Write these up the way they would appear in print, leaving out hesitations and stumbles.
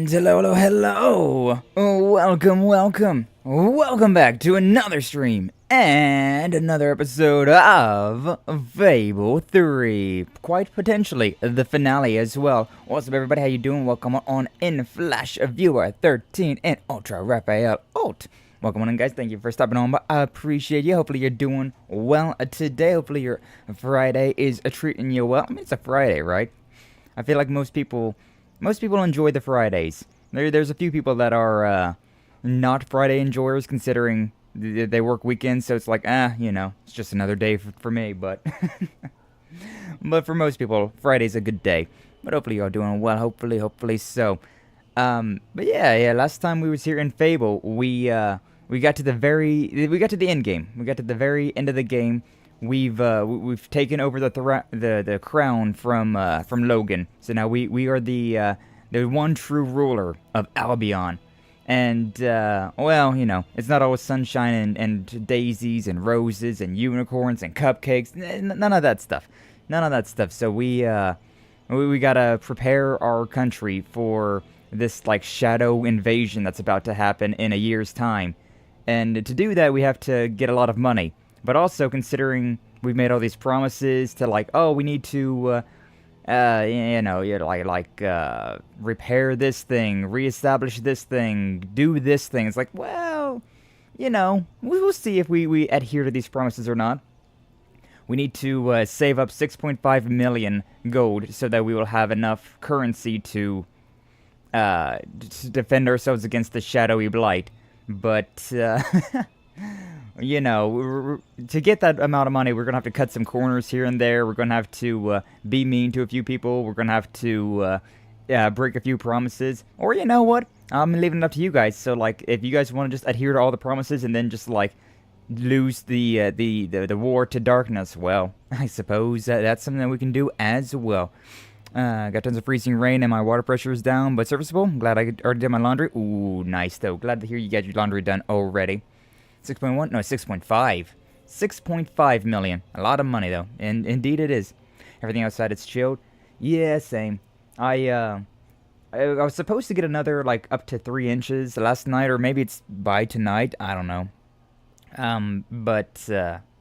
And hello, welcome back to another stream and another episode of Fable 3, quite potentially the finale as well. What's up everybody, how you doing? Welcome on in Flash Viewer 13 and Ultra Raphael Alt. Welcome on in guys, thank you for stopping on, but I appreciate you. Hopefully you're doing well today, hopefully your Friday is treating you well. I mean, it's a Friday, right? I feel like most people enjoy the Fridays. There's a few people that are not Friday enjoyers, considering they work weekends, so it's like, you know, it's just another day for me, but but for most people, Friday's a good day. But hopefully you're doing well, hopefully so. But yeah, last time we was here in Fable, we got to the end game. We got to the very end of the game. We've taken over the crown from Logan. So now we are the one true ruler of Albion. And well, you know, it's not always sunshine and daisies and roses and unicorns and cupcakes. None of that stuff. So we gotta prepare our country for this like shadow invasion that's about to happen in a year's time. And to do that, we have to get a lot of money. But also, considering we've made all these promises to, like, oh, we need to, repair this thing, reestablish this thing, do this thing. It's like, well, you know, we'll see if we adhere to these promises or not. We need to save up 6.5 million gold so that we will have enough currency to defend ourselves against the shadowy blight. But, you know, to get that amount of money, we're going to have to cut some corners here and there. We're going to have to be mean to a few people. We're going to have to break a few promises. Or, you know what? I'm leaving it up to you guys. So, like, if you guys want to just adhere to all the promises and then just, like, lose the war to darkness, well, I suppose that's something that we can do as well. Got tons of freezing rain and my water pressure is down, but serviceable. Glad I already did my laundry. Ooh, nice, though. Glad to hear you got your laundry done already. 6.1? No, 6.5. 6.5 million. A lot of money, though. And indeed it is. Everything outside is chilled. Yeah, same. I was supposed to get another, like, up to 3 inches last night, or maybe it's by tonight. I don't know.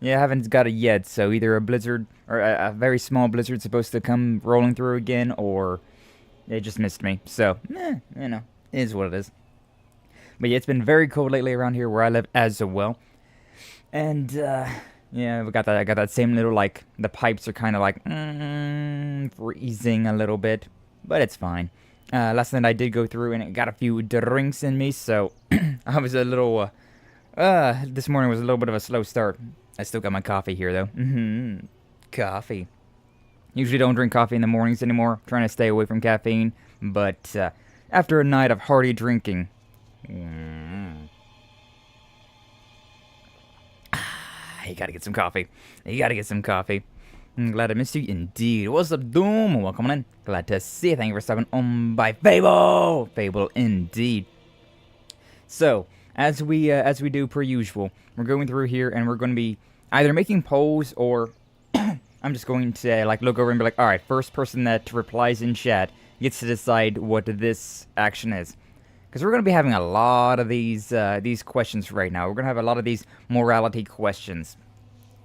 Yeah, I haven't got it yet, so either a blizzard, or a very small blizzard supposed to come rolling through again, or it just missed me. So, you know, it is what it is. But yeah, it's been very cold lately around here where I live as well. And, yeah, I got that same little, like, the pipes are kind of like, freezing a little bit. But it's fine. Last night I did go through and it got a few drinks in me, so I was a little, this morning was a little bit of a slow start. I still got my coffee here, though. Coffee. Usually don't drink coffee in the mornings anymore. Trying to stay away from caffeine. But after a night of hearty drinking, you gotta get some coffee. I'm glad I missed you indeed. What's up, Doom? Welcome in. Glad to see you. Thank you for stopping on by Fable. Fable indeed. So, as we do per usual, we're going through here and we're going to be either making polls or I'm just going to like look over and be like, all right, first person that replies in chat gets to decide what this action is. Because we're going to be having a lot of these questions right now. We're going to have a lot of these morality questions.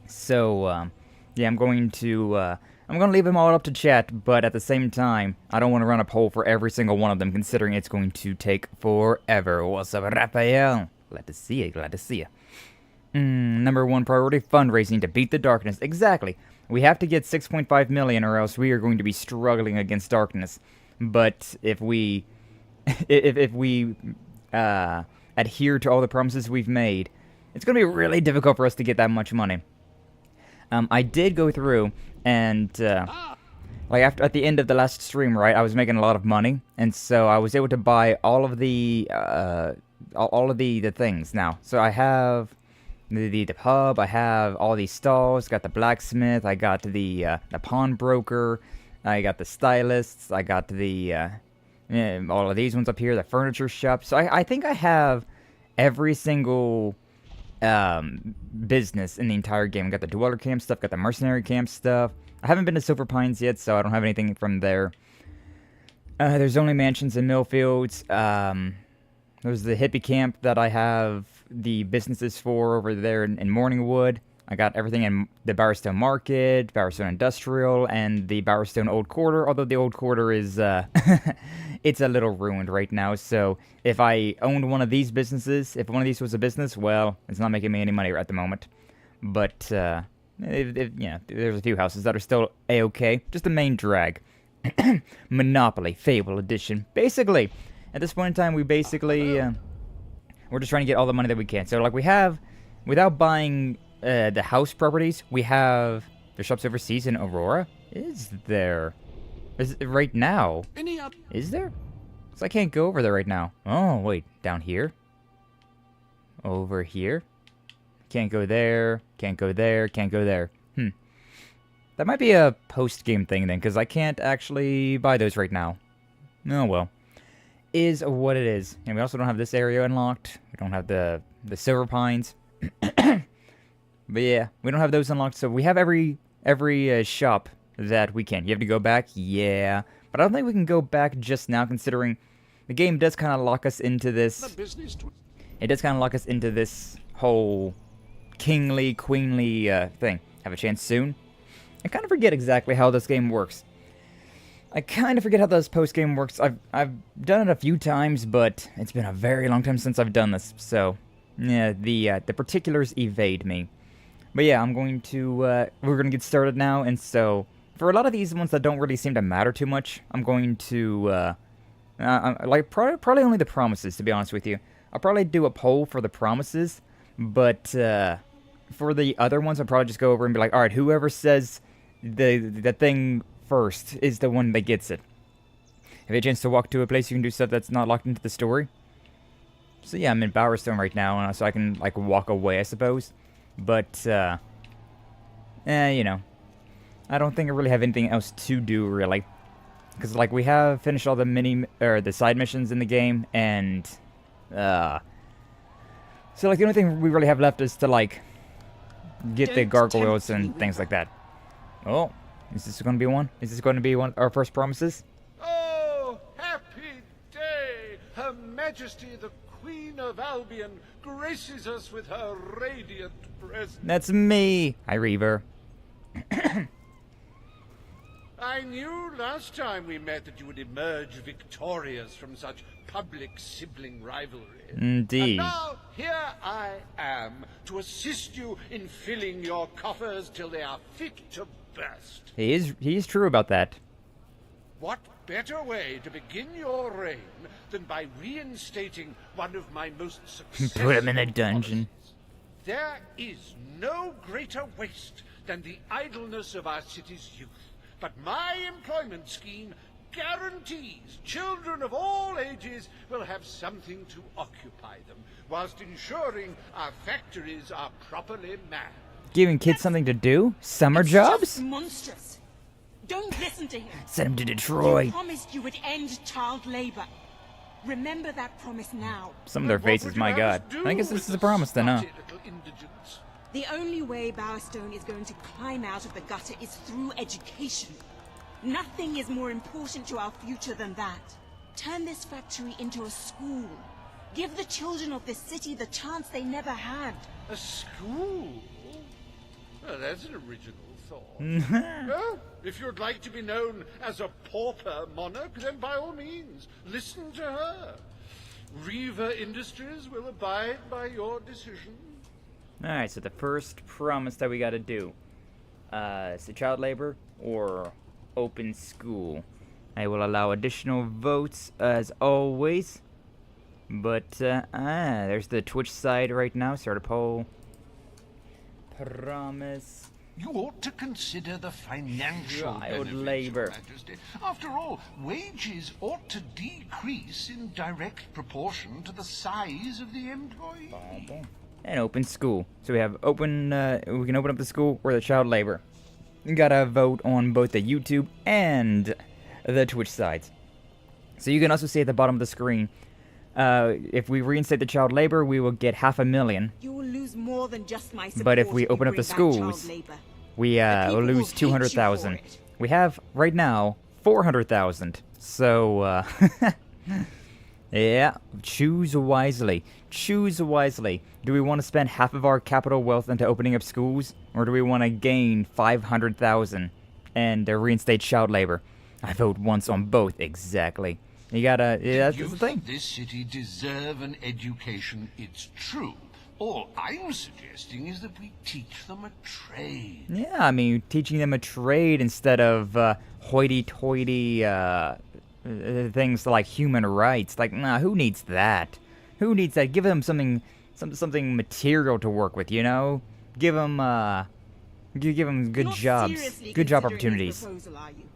So, yeah, I'm going to leave them all up to chat, but at the same time, I don't want to run a poll for every single one of them, considering it's going to take forever. What's up, Raphael? Glad to see you, glad to see you. Number 1 priority, fundraising to beat the darkness. Exactly. We have to get 6.5 million or else we are going to be struggling against darkness. But if we if we adhere to all the promises we've made, it's going to be really difficult for us to get that much money. I did go through and like at the end of the last stream, right? I was making a lot of money, and so I was able to buy all of the things now. So I have the pub, I have all these stalls, got the blacksmith, I got the pawnbroker, I got the stylists, I got the all of these ones up here, the furniture shop. So I think I have every single business in the entire game. I got the dweller camp stuff, got the mercenary camp stuff. I haven't been to Silver Pines yet, so I don't have anything from there. There's only mansions and millfields. There's the hippie camp that I have the businesses for over there in Morningwood. I got everything in the Bowerstone Market, Bowerstone Industrial, and the Bowerstone Old Quarter, although the Old Quarter is, it's a little ruined right now, so if I owned one of these businesses, if one of these was a business, well, it's not making me any money at the moment. But, yeah, there's a few houses that are still A-okay, just the main drag. Monopoly, Fable Edition. Basically, at this point in time, we basically, we're just trying to get all the money that we can. So, like, we have, without buying the house properties, we have the shops overseas in Aurora. Is there? Is it right now? Is there? Because I can't go over there right now. Oh, wait. Down here? Over here? Can't go there. Can't go there. Can't go there. That might be a post-game thing then, because I can't actually buy those right now. Oh, well. Is what it is. And we also don't have this area unlocked. We don't have the Silver Pines. But yeah, we don't have those unlocked, so we have every shop that we can. You have to go back? Yeah. But I don't think we can go back just now, considering the game does kind of lock us into this. It does kind of lock us into this whole kingly, queenly thing. Have a chance soon? I kind of forget exactly how this game works. I kind of forget how this post-game works. I've done it a few times, but it's been a very long time since I've done this, so yeah, the particulars evade me. But yeah, I'm going to, we're going to get started now, and so, for a lot of these ones that don't really seem to matter too much, I'm going to, like, probably only the promises, to be honest with you. I'll probably do a poll for the promises, but, for the other ones, I'll probably just go over and be like, alright, whoever says the thing first is the one that gets it. If you have a chance to walk to a place, you can do stuff that's not locked into the story. So yeah, I'm in Bowerstone right now, so I can, like, walk away, I suppose. But, you know, I don't think I really have anything else to do, really. Because, like, we have finished all the side missions in the game, and, so, like, the only thing we really have left is to, like, get the gargoyles and things like that. Oh, is this going to be one? Is this going to be one of our first promises? Oh, happy day! Her Majesty the Queen of Albion graces us with her radiant presence. That's me! Hi, Reaver. I knew last time we met that you would emerge victorious from such public sibling rivalry. Indeed. And now, here I am, to assist you in filling your coffers till they are fit to burst. He is true about that. What better way to begin your reign than by reinstating one of my most successful Put him in a dungeon. policies? There is no greater waste than the idleness of our city's youth. But my employment scheme guarantees children of all ages will have something to occupy them, whilst ensuring our factories are properly manned. Giving kids something to do? Summer jobs? Just monstrous. Don't listen to him. Send him to You Detroit. promised you would end child labor. Remember that promise now. Some of their What faces, would you my have god. us do I guess this with is a the promise then, huh? snotty little indigents? The only way Bowerstone is going to climb out of the gutter is through education. Nothing is more important to our future than that. Turn this factory into a school. Give the children of this city the chance they never had. A school? Well, that's an original thought. Well, if you'd like to be known as a pauper monarch, then by all means, listen to her. Reaver Industries will abide by your decision. Alright, so the first promise that we gotta do. Is it child labor or open school? I will allow additional votes as always. But, there's the Twitch side right now. Start a poll. Promise. You ought to consider the financial Child benefits, labor. Your Majesty. After all, wages ought to decrease in direct proportion to the size of the employee. And open school. So we have open, we can open up the school or the child labor. You gotta vote on both the YouTube and the Twitch sides. So you can also see at the bottom of the screen, if we reinstate the child labor, we will get 500,000. You will lose more than just my support. But if we open up bring the back child schools, labor. we people will will lose hate you for 200,000. it. We have right now 400,000. So yeah, choose wisely. Choose wisely. Do we want to spend half of our capital wealth into opening up schools, or do we want to gain 500,000 and reinstate child labor? I vote once on both. Exactly. You gotta. Yeah, that's the thing. This city deserve an education. It's true. All I'm suggesting is that we teach them a trade. Yeah, I mean, teaching them a trade instead of hoity-toity things like human rights. Like, nah, who needs that? Who needs that? Give them something material to work with, you know? Give them, give them good Not jobs, seriously good job considering opportunities. this proposal, are you?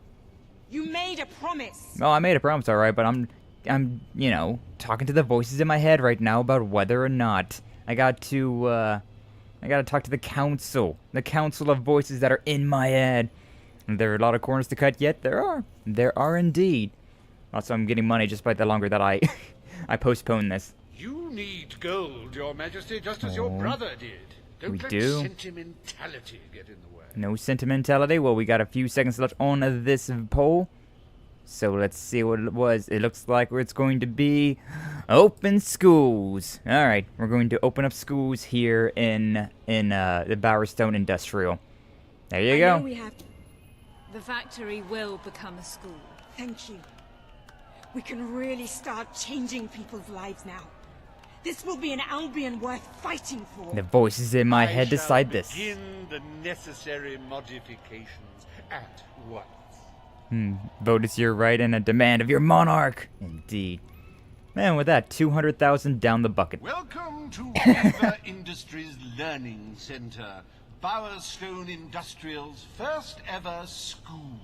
You made a promise. Oh, I made a promise, all right, but I'm, you know, talking to the voices in my head right now about whether or not I got to talk to the council of voices that are in my head. And there are a lot of corners to cut yet. There are indeed. Also, I'm getting money just by the longer that I, I postpone this. You need gold, Your Majesty, just as your brother did. Don't We let do. sentimentality get in the way. No sentimentality. Well, we got a few seconds left on this poll. So let's see what it was. It looks like it's going to be open schools. All right, we're going to open up schools here in the Bowerstone Industrial. There you I go. know we have. The factory will become a school. Thank you. We can really start changing people's lives now. This will be an Albion worth fighting for. The voices in my head decide this. Begin the necessary modifications at once. Vote is your right and a demand of your monarch. Indeed. Man, with that, 200,000 down the bucket. Welcome to Weaver Industries Learning Center, Bowerstone Industrial's first ever school.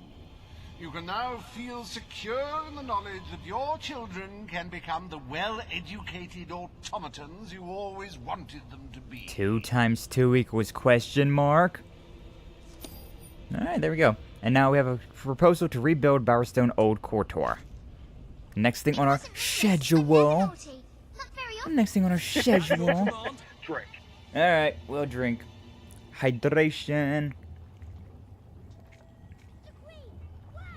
You can now feel secure in the knowledge that your children can become the well-educated automatons you always wanted them to be. 2 times 2 equals question mark. Alright, there we go. And now we have a proposal to rebuild Bowerstone Old Quarter. Next thing on our schedule. Next thing on our schedule. Drink. Alright, we'll drink. Hydration.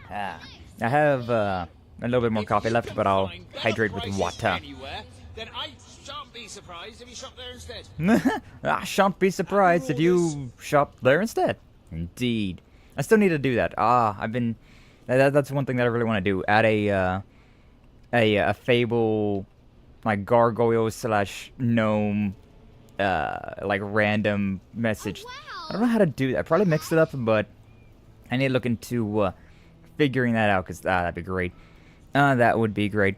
I have a little bit more coffee left, but I'll hydrate with water. Then I shan't be surprised if you shop there instead. I shan't be surprised if you shop there instead. Indeed. I still need to do that. That's one thing that I really want to do. Add a Fable, like gargoyle / gnome, like random message. I don't know how to do that. I probably mixed it up, but I need to look into figuring that out, because that'd be great. That would be great.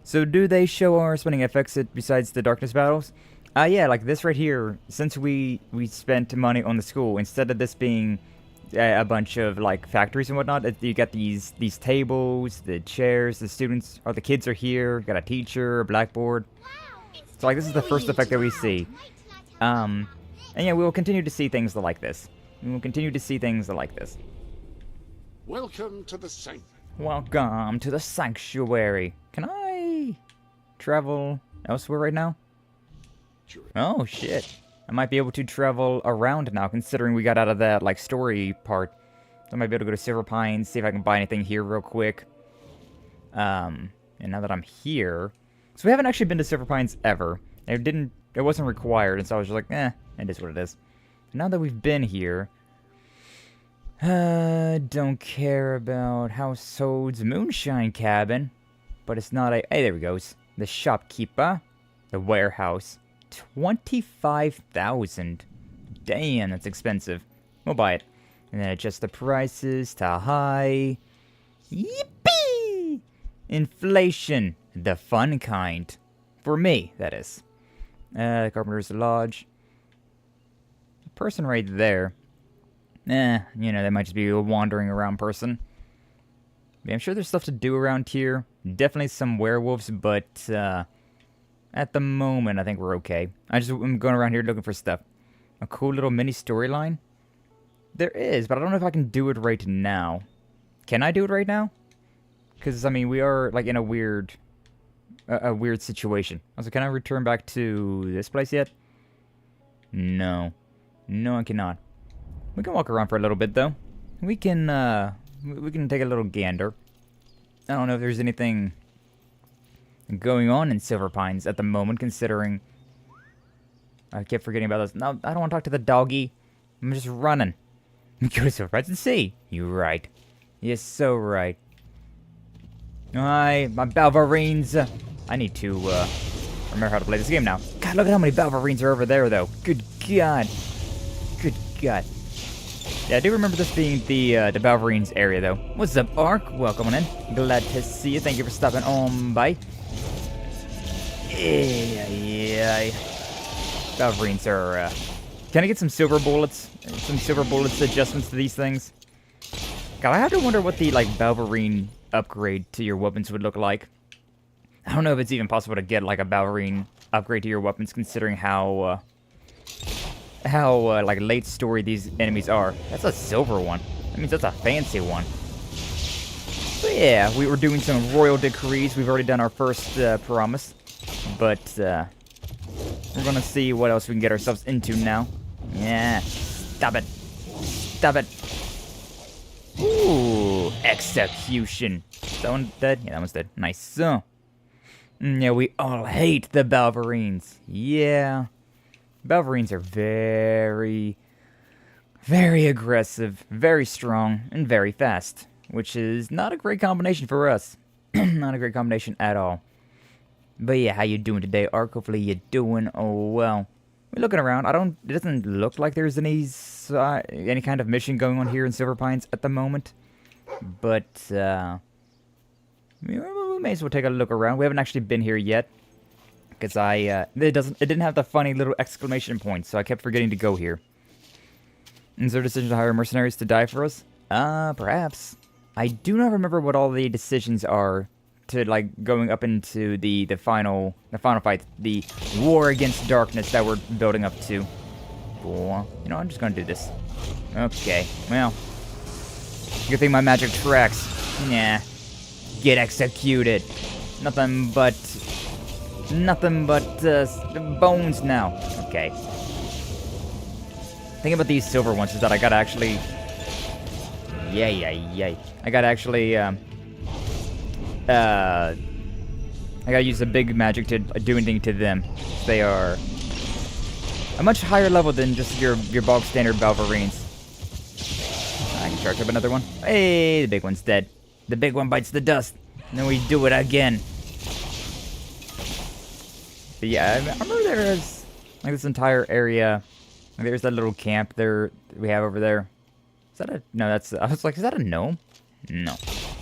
So do they show our spending effects besides the darkness battles? Yeah, like this right here. Since we spent money on the school, instead of this being a bunch of like factories and whatnot, you got these tables, the chairs, the students or the kids are here. You got a teacher, a blackboard. So like this is the first effect that we see. And yeah, we will continue to see things like this. We will continue to see things like this. Welcome to the sanctuary. Welcome to the sanctuary. Can I travel elsewhere right now? Oh shit. I might be able to travel around now, considering we got out of that, like, story part. So I might be able to go to Silver Pines, see if I can buy anything here real quick. And now that I'm here... So we haven't actually been to Silver Pines ever. It wasn't required, and so I was just like, it is what it is. Now that we've been here... don't care about Household's Moonshine Cabin. But it's not a... Hey, there we go. The Shopkeeper. The Warehouse. 25,000. Damn, that's expensive. We'll buy it. And then adjust the prices to high. Yippee! Inflation. The fun kind. For me, that is. Carpenter's Lodge. The person right there. You know, they might just be a wandering around person. Yeah, I'm sure there's stuff to do around here. Definitely some werewolves, but at the moment, I think we're okay. I'm going around here looking for stuff. A cool little mini storyline? There is, but I don't know if I can do it right now. Can I do it right now? Because, I mean, we are, like, in a weird situation. Also, can I return back to this place yet? No. No, I cannot. We can walk around for a little bit, though. We can take a little gander. I don't know if there's anything going on in Silver Pines at the moment, considering... I kept forgetting about this. No, I don't want to talk to the doggy. I'm just running. Go to Silver Pines and see. You're right. You're so right. Hi, my Balverines. I need to remember how to play this game now. God, look at how many Balverines are over there, though. Good God. Good God. Yeah, I do remember this being the Balverines area, though. What's up, Ark? Welcome on in. Glad to see you. Thank you for stopping on by. Yeah. Balverines are, Can I get some silver bullets? Some silver bullets adjustments to these things? God, I have to wonder what the, like, Balverine upgrade to your weapons would look like. I don't know if it's even possible to get, like, a Balverine upgrade to your weapons, considering how like, late story these enemies are. That's a silver one. That means that's a fancy one. But yeah, we were doing some royal decrees. We've already done our first promise. But we're gonna see what else we can get ourselves into now. Yeah. Stop it. Stop it. Ooh. Execution. Is that one dead? Yeah, that one's dead. Nice. So. Yeah, we all hate the Balverines. Yeah. Balverines are very, very aggressive, very strong, and very fast. Which is not a great combination for us. Not a great combination at all. But yeah, how you doing today, Ark? Hopefully you're doing well. We're looking around. It doesn't look like there's any kind of mission going on here in Silver Pines at the moment. But, we may as well take a look around. We haven't actually been here yet. Because it didn't have the funny little exclamation point, so I kept forgetting to go here. Is there a decision to hire mercenaries to die for us? Perhaps. I do not remember what all the decisions are to, like, going up into the final fight, the war against darkness that we're building up to. Well, you know, I'm just gonna do this. Okay, well, good thing my magic tracks. Nah, get executed. Nothing but bones now. Okay. Thing about these silver ones is that I gotta actually... Yay. I gotta actually, I gotta use a big magic to do anything to them. They are a much higher level than just your bog standard Balverines. I can charge up another one. Hey, the big one's dead. The big one bites the dust. And then we do it again. But yeah, I remember there's like this entire area. Like, there's that little camp there we have over there. Is that a... No, that's... I was like, is that a gnome? No.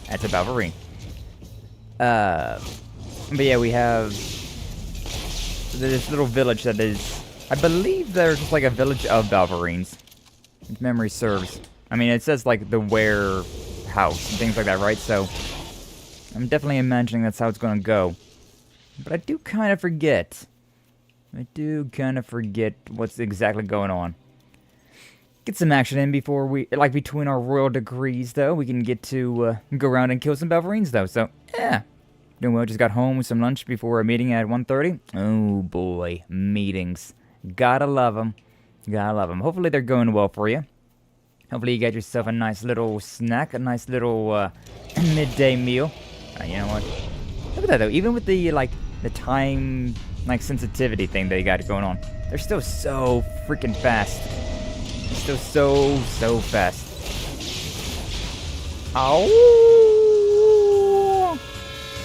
That's a Balverine. But yeah, we have this little village that is... I believe there's just like a village of Balverines. If memory serves. I mean, it says like the warehouse and things like that, right? So I'm definitely imagining that's how it's going to go. But I do kind of forget. What's exactly going on. Get some action in before we... Like, between our royal degrees, though. We can get to go around and kill some Balverines, though. So, yeah. Doing well. Just got home with some lunch before a meeting at 1:30. Oh, boy. Meetings. Gotta love them. Gotta love them. Hopefully they're going well for you. Hopefully you get yourself a nice little snack, a nice little midday meal. You know what? Look at that though. Even with the the time sensitivity thing they got going on, they're still so freaking fast. They're still so fast. Ow!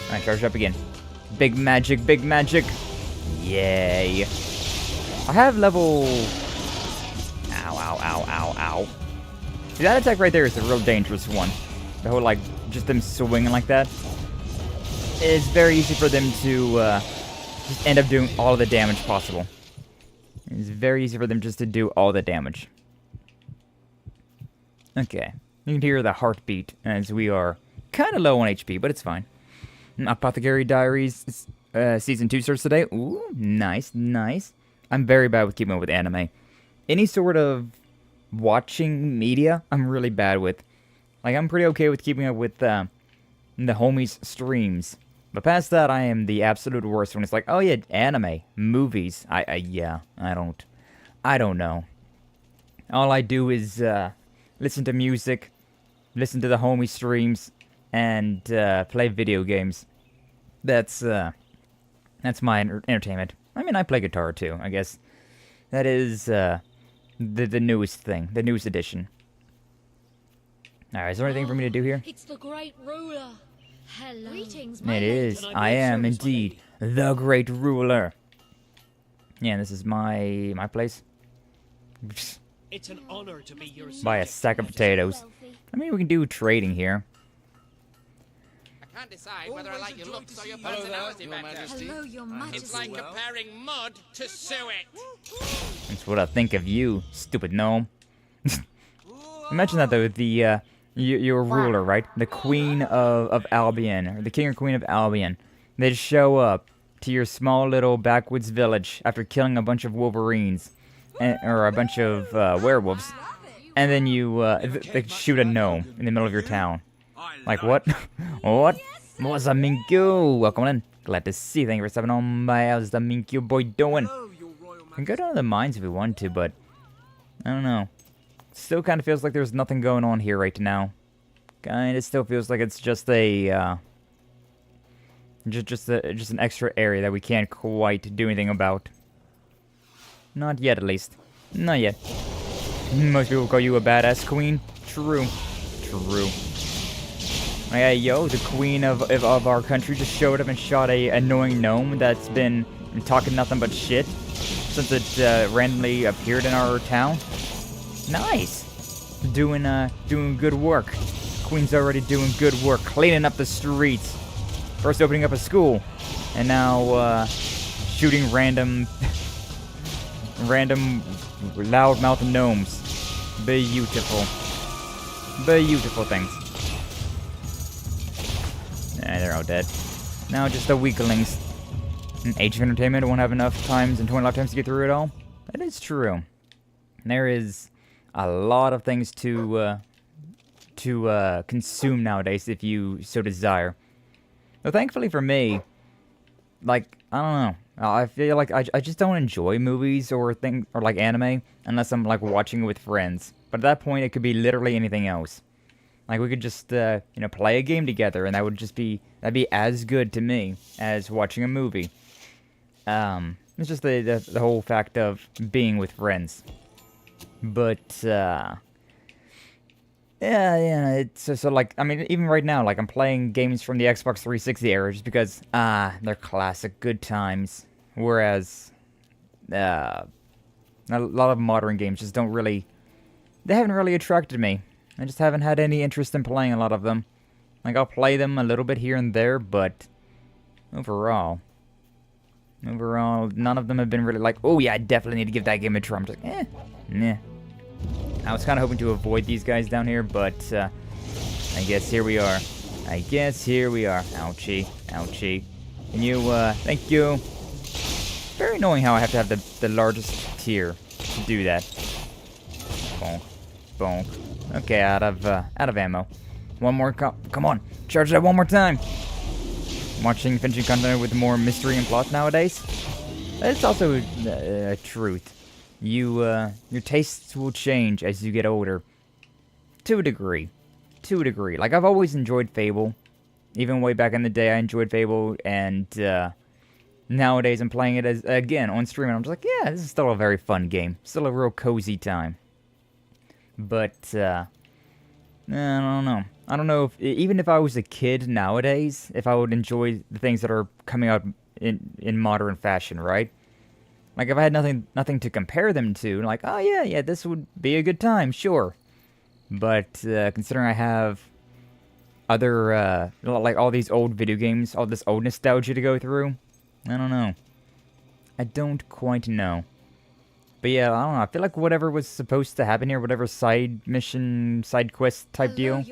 Alright, charge up again. Big magic, big magic. Yay. I have level... Ow, ow, ow, ow, ow. See, that attack right there is a real dangerous one. The whole, just them swinging like that. It's very easy for them to, just end up doing all the damage possible. It's very easy for them just to do all the damage. Okay. You can hear the heartbeat as we are kind of low on HP, but it's fine. Apothecary Diaries Season 2 starts today. Ooh, nice, nice. I'm very bad with keeping up with anime. Any sort of watching media, I'm really bad with. I'm pretty okay with keeping up with the homies' streams. But past that, I am the absolute worst when it's oh yeah, anime, movies. Yeah, I don't know. All I do is listen to music, listen to the homie streams, and play video games. That's my entertainment. I mean, I play guitar too. I guess that is the newest thing, the newest edition. All right, is there anything for me to do here? It's the great ruler. Hello. Greetings, It is. I am indeed the great ruler. Yeah, this is my place. It's an honor to be your Buy a sack of potatoes. I mean, we can do trading here. I can't decide whether I like your looks or your personality better. Hello, Your Majesty. It's like comparing mud to suet. That's what I think of you, stupid gnome. Imagine that though, your ruler, right? The Queen of Albion, or the King or Queen of Albion. They just show up to your small little backwoods village after killing a bunch of wolverines, or a bunch of werewolves, and then you they shoot a gnome in the middle of your town. What? What? What's up, Minkyu? Welcome in. Glad to see you. Thank you for stepping on by. How's the Minkyu boy doing? We can go down to the mines if we want to, but I don't know. Still kind of feels like there's nothing going on here right now. Kind of still feels like it's just a just an extra area that we can't quite do anything about. Not yet, at least. Not yet. Most people call you a badass queen. True. True. Yeah, yo, the queen of our country just showed up and shot a annoying gnome that's been talking nothing but shit since it randomly appeared in our town. Nice. Doing good work. Queen's already doing good work, cleaning up the streets. First opening up a school, and now shooting random loudmouth gnomes. Beautiful. Beautiful things. They're all dead. Now just the weaklings. Age of Entertainment won't have enough times and 20 lifetimes to get through it all. That is true. There is a lot of things to consume nowadays if you so desire. Though thankfully for me, I don't know. I feel like I just don't enjoy movies or anime unless I'm watching it with friends. But at that point, it could be literally anything else. We could just play a game together, and that'd be as good to me as watching a movie. It's just the whole fact of being with friends. But yeah, it's so I mean, even right now, I'm playing games from the Xbox 360 era just because they're classic good times. Whereas a lot of modern games just haven't really attracted me. I just haven't had any interest in playing a lot of them. I'll play them a little bit here and there, but overall, none of them have been really oh yeah, I definitely need to give that game a try. I'm just nah. I was kind of hoping to avoid these guys down here, but I guess here we are. Ouchie, ouchie. Can you, thank you. Very annoying how I have to have the largest tier to do that. Bonk, bonk. Okay, out of ammo. One more come on, charge that one more time. Finishing content with more mystery and plot nowadays. It's also a truth. Your tastes will change as you get older. To a degree. To a degree. Like, I've always enjoyed Fable. Even way back in the day, I enjoyed Fable, and nowadays I'm playing it again on stream, and I'm just like, yeah, this is still a very fun game. Still a real cozy time. But, I don't know. I don't know if, even if I was a kid nowadays, if I would enjoy the things that are coming out in modern fashion, right? Like, if I had nothing to compare them to, like, oh yeah, this would be a good time, sure. But, considering I have other, like, all these old video games, all this old nostalgia to go through, I don't know. I don't quite know. But yeah, I don't know, I feel like whatever was supposed to happen here, whatever side mission, side quest type deal,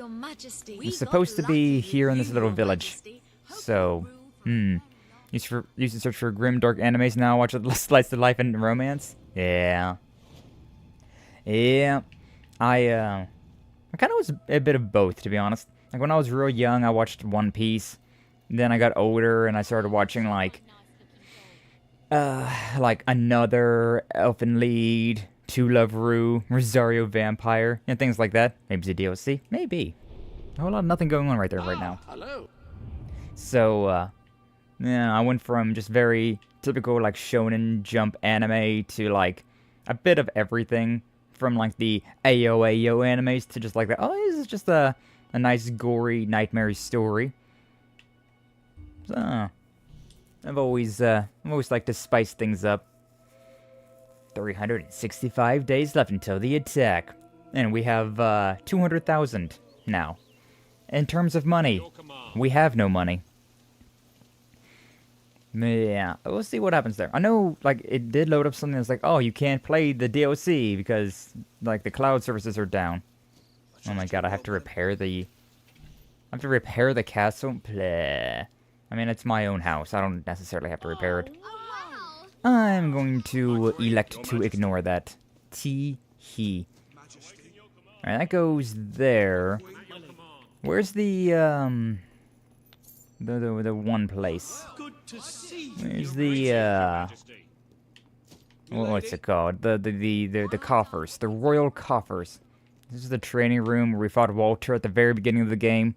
was supposed to be here in this little village. So, used to search for grim, dark animes, now watch a slice of life and romance? Yeah. Yeah. I kind of was a bit of both, to be honest. Like, when I was real young, I watched One Piece. Then I got older, and I started watching, like Another, Elfen Lied, To Love Ru, Rosario Vampire, and things like that. Maybe it's a DLC. Maybe. A whole lot of nothing going on right there right now. Hello. So, yeah, I went from just very typical, like, shonen jump anime to, like, a bit of everything. From, like, the Ayo animes to just like the, oh, this is just a nice, gory, nightmare story. So, I've always liked to spice things up. 365 days left until the attack. And we have, 200,000 now. In terms of money, we have no money. Yeah, we'll see what happens there. I know, like, it did load up something that's like, oh, you can't play the DLC because, like, the cloud services are down. Oh my god, I have to repair the castle? Bleh. I mean, it's my own house. I don't necessarily have to repair it. I'm going to elect to ignore that. Tee-hee. Alright, that goes there. Where's the one place? Where's the, what's it called? The coffers. The royal coffers. This is the training room where we fought Walter at the very beginning of the game.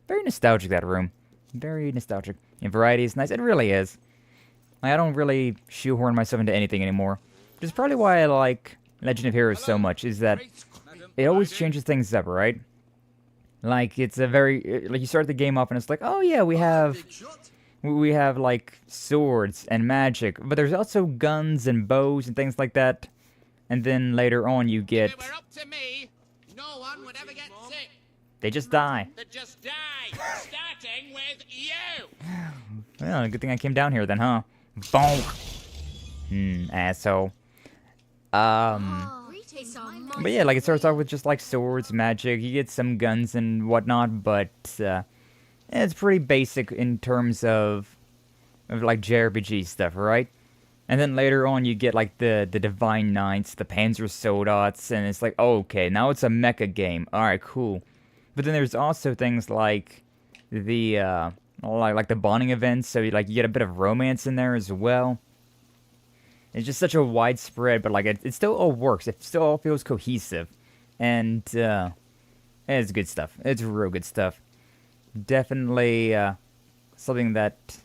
Very nostalgic, that room. Very nostalgic. And variety is nice. It really is. Like, I don't really shoehorn myself into anything anymore. Which is probably why I like Legend of Heroes so much, is that it always changes things up, right? Like, it's a very, like, you start the game off and it's like, oh yeah, we have, like, swords and magic, but there's also guns and bows and things like that. And then later on you get, If it were up to me, no one would ever get sick. they just die. They just die, starting with you. Well, good thing I came down here then, huh? Bonk! Asshole. But yeah, like, it starts off with just, like, swords, magic, you get some guns and whatnot, but, it's pretty basic in terms of like, JRPG stuff, right? And then later on you get, like, the Divine Knights, the Panzer Soldats, and it's like, oh, okay, now it's a mecha game. Alright, cool. But then there's also things like the, like the bonding events, so you get a bit of romance in there as well. It's just such a widespread, but, like, it still all works. It still all feels cohesive. And, it's good stuff. It's real good stuff. Definitely, something that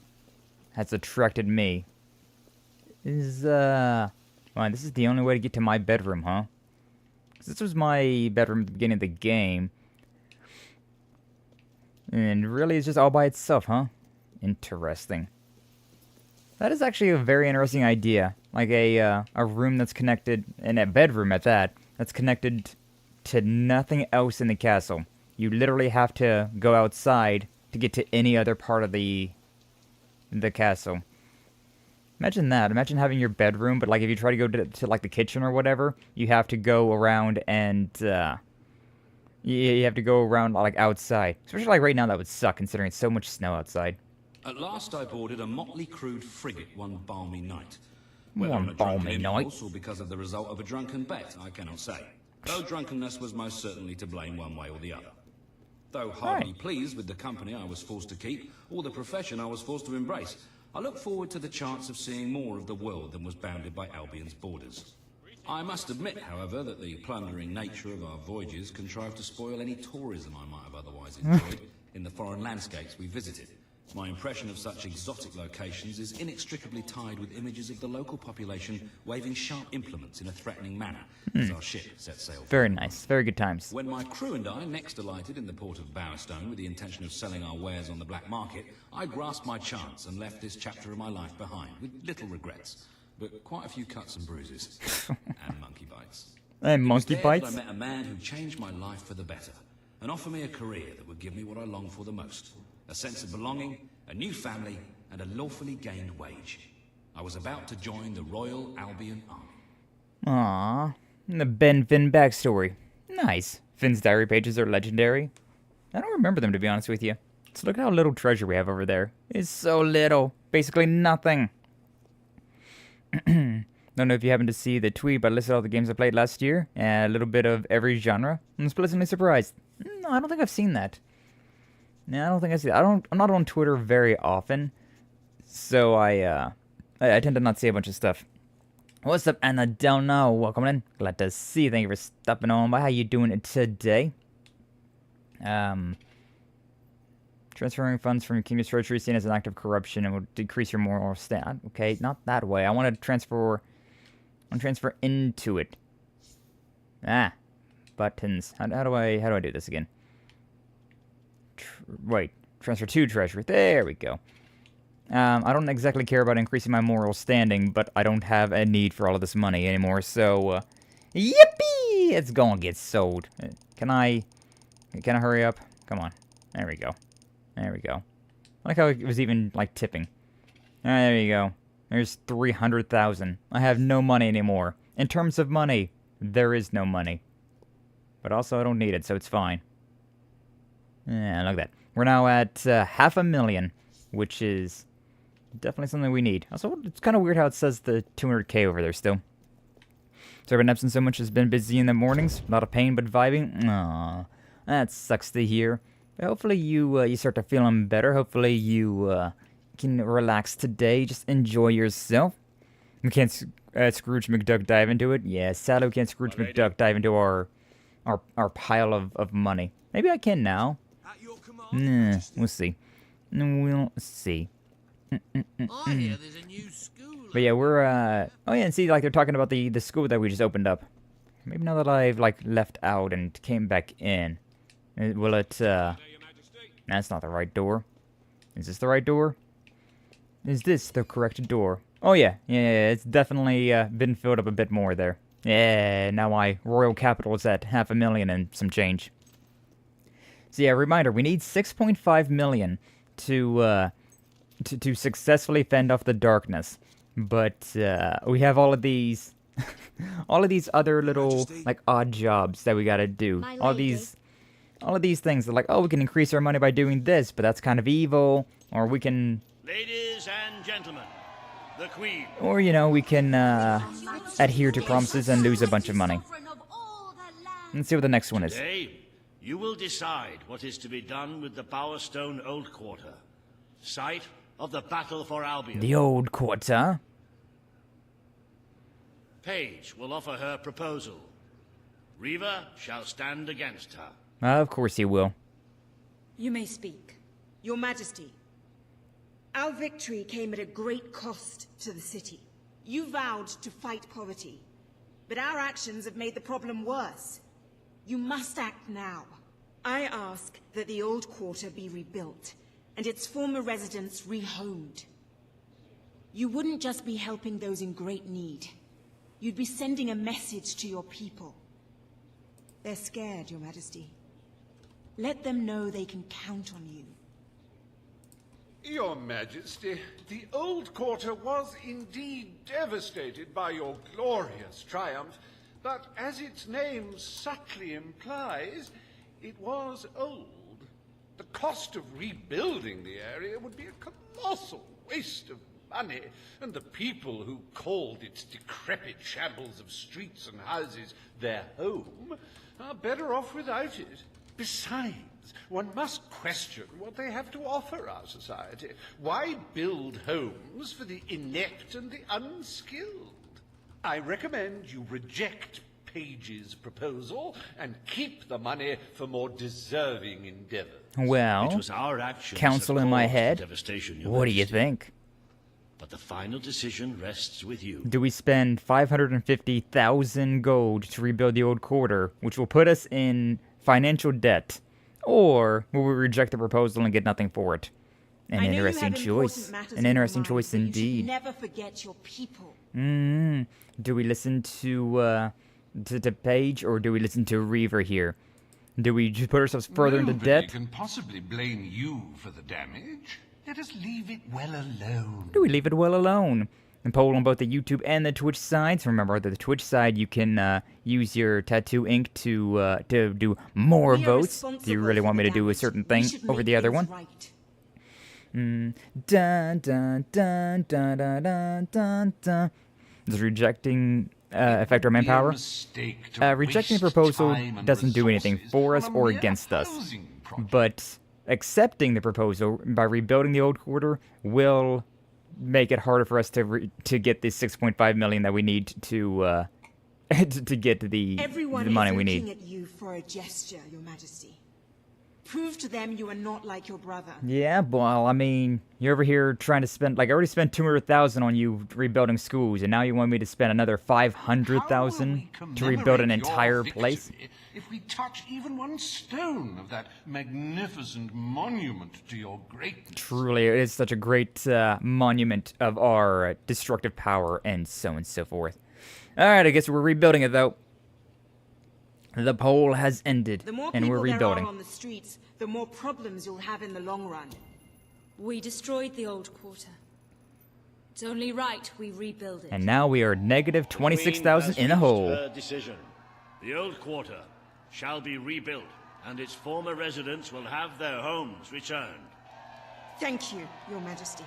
has attracted me. Is, wow, this is the only way to get to my bedroom, huh? 'Cause this was my bedroom at the beginning of the game. And really, it's just all by itself, huh? Interesting. That is actually a very interesting idea. Like a room that's connected, and a bedroom at that, that's connected to nothing else in the castle. You literally have to go outside to get to any other part of the castle. Imagine that. Imagine having your bedroom, but, like, if you try to go to like, the kitchen or whatever, you have to go around and, you have to go around, like, outside. Especially, like, right now, that would suck, considering it's so much snow outside. At last I boarded a motley crewed frigate one balmy night. One balmy night. Or because of the result of a drunken bet, I cannot say. Though drunkenness was most certainly to blame one way or the other. Though hardly pleased with the company I was forced to keep, or the profession I was forced to embrace, I look forward to the chance of seeing more of the world than was bounded by Albion's borders. I must admit, however, that the plundering nature of our voyages contrived to spoil any tourism I might have otherwise enjoyed in the foreign landscapes we visited. My impression of such exotic locations is inextricably tied with images of the local population waving sharp implements in a threatening manner as our ship set sail. Very nice. Very good times. When my crew and I next alighted in the port of Bowerstone with the intention of selling our wares on the black market, I grasped my chance and left this chapter of my life behind with little regrets, but quite a few cuts and bruises and monkey bites. And monkey There bites? I met a man who changed my life for the better and offered me a career that would give me what I long for the most. A sense of belonging, a new family, and a lawfully gained wage. I was about to join the Royal Albion Army. Aww. The Ben Finn backstory. Nice. Finn's diary pages are legendary. I don't remember them, to be honest with you. So look at how little treasure we have over there. It's so little. Basically nothing. Don't know if you happened to see the tweet, but I listed all the games I played last year. And a little bit of every genre. I was pleasantly surprised. No, I don't think I've seen that. No, I don't think I see that. I'm not on Twitter very often, so I tend to not see a bunch of stuff. What's up, Anna Del No? Welcome in. Glad to see you. Thank you for stopping on by. How you doing today? Transferring funds from Kingdom's treasury seen as an act of corruption and will decrease your moral stand. Okay, not that way. I want to transfer into it. Ah, buttons. How do I do this again? Wait, transfer to treasury. There we go. I don't exactly care about increasing my moral standing, but I don't have a need for all of this money anymore, so, yippee! It's gonna get sold. Can I hurry up? Come on. There we go. There we go. I like how it was even, like, tipping. There you go. There's 300,000. I have no money anymore. In terms of money, there is no money. But also, I don't need it, so it's fine. Yeah, look at that. We're now at 500,000, which is definitely something we need. Also, it's kind of weird how it says the 200k over there still. Sorry about Nepson so much. Has been busy in the mornings. A lot of pain, but vibing. Aww, that sucks to hear. But hopefully you start to feeling better. Hopefully you can relax today. Just enjoy yourself. We can't Scrooge McDuck dive into it. Yeah, sadly we can't Scrooge McDuck dive into our pile of money. Maybe I can now. Nah, we'll see. We'll see. I hear there's a new school. But yeah, we're, oh yeah, and see, like, they're talking about the school that we just opened up. Maybe now that I've, like, left out and came back in. Will it, that's not the right door. Is this the right door? Is this the correct door? Oh yeah, it's definitely, been filled up a bit more there. Yeah, now my royal capital is at 500,000 and some change. So yeah, reminder, we need 6.5 million to successfully fend off the darkness. But we have all of these other little like odd jobs that we gotta do. All of these things that, like, oh, we can increase our money by doing this, but that's kind of evil. Or we can, Ladies and gentlemen, the Queen. or you know, we can adhere to promises and lose a bunch of money. Let's see what the next one is. Today, you will decide what is to be done with the Bowerstone Old Quarter, site of the Battle for Albion. The Old Quarter. Paige will offer her proposal. Reva shall stand against her. Of course he will. You may speak. Your Majesty, our victory came at a great cost to the city. You vowed to fight poverty, but our actions have made the problem worse. You must act now. I ask that the Old Quarter be rebuilt, and its former residents rehomed. You wouldn't just be helping those in great need. You'd be sending a message to your people. They're scared, Your Majesty. Let them know they can count on you. Your Majesty, the Old Quarter was indeed devastated by your glorious triumph, but as its name subtly implies, it was old. The cost of rebuilding the area would be a colossal waste of money, and the people who called its decrepit shambles of streets and houses their home are better off without it. Besides, one must question what they have to offer our society. Why build homes for the inept and the unskilled? I recommend you reject Page's proposal and keep the money for more deserving endeavors. Well, It was our actions counsel that in my caused the head. devastation, Your What do you Majesty. think? But the final decision rests with you. Do we spend 550,000 gold to rebuild the old quarter, which will put us in financial debt? Or will we reject the proposal and get nothing for it? An I know you interesting have choice. important matters An on your interesting mind, choice but you should indeed. never forget your people. Do we listen to Paige, or do we listen to Reaver here? Do we just put ourselves further into Nobody debt? can possibly blame you for the damage. Let us leave it well alone. Do we leave it well alone? And poll on both the YouTube and the Twitch sides. Remember, that the Twitch side, you can use your tattoo ink to do more We are votes. Do you really responsible want me for to do a damage. certain We thing should over make the other things one? right. Dun dun dun dun dun dun dun dun. Does rejecting affect our manpower? Rejecting the proposal doesn't do anything for us or against us. But accepting the proposal by rebuilding the old quarter will make it harder for us to get the 6.5 million that we need to to get the Everyone money is we looking need. at you for a gesture, Your Majesty. Prove to them you are not like your brother. Yeah, well, I mean, you're over here trying to spend, like, I already spent 200,000 on you rebuilding schools, and now you want me to spend another 500,000 to rebuild an entire place? If we touch even one stone of that magnificent monument to your greatness. Truly, it is such a great monument of our destructive power, and so forth. Alright, I guess we're rebuilding it, though. The poll has ended, The more and people we're there rebuilding. are on the streets, the more problems you'll have in the long run. We destroyed the old quarter. It's only right we rebuild it. And now we are negative The Queen 26,000 has in a reached hole. her decision. The old quarter shall be rebuilt, and its former residents will have their homes returned. Thank you, Your Majesty.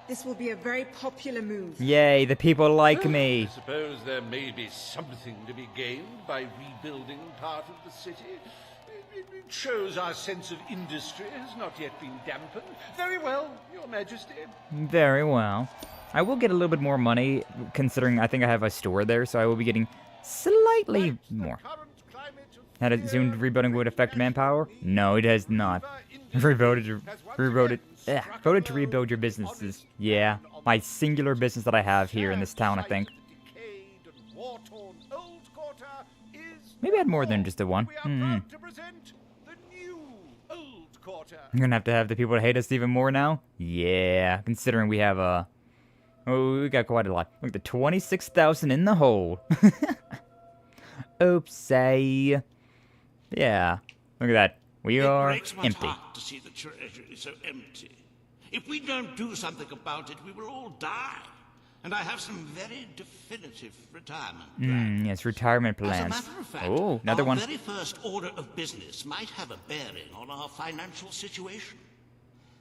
This will be a very popular move. Yay, the people like me. I suppose there may be something to be gained by rebuilding part of the city. It shows our sense of industry has not yet been dampened. Very well, Your Majesty. Very well. I will get a little bit more money, considering I think I have a store there, so I will be getting slightly more. Had it assumed rebuilding would affect manpower? No, it has not. Voted to rebuild your businesses. Yeah, my singular business that I have here in this town, I think. Maybe I had more than just the one. I'm gonna have the people hate us even more now? Yeah, considering we have a... Oh, we got quite a lot. Look, the 26,000 in the hole. Oopsie. Yeah, look at that. We are breaks my empty. heart to see the treasury so empty. If we don't do something about it, we will all die. And I have some very definitive retirement plans. Yes, retirement As a plans. matter of fact, Oh, another our one. very first order of business might have a bearing on our financial situation.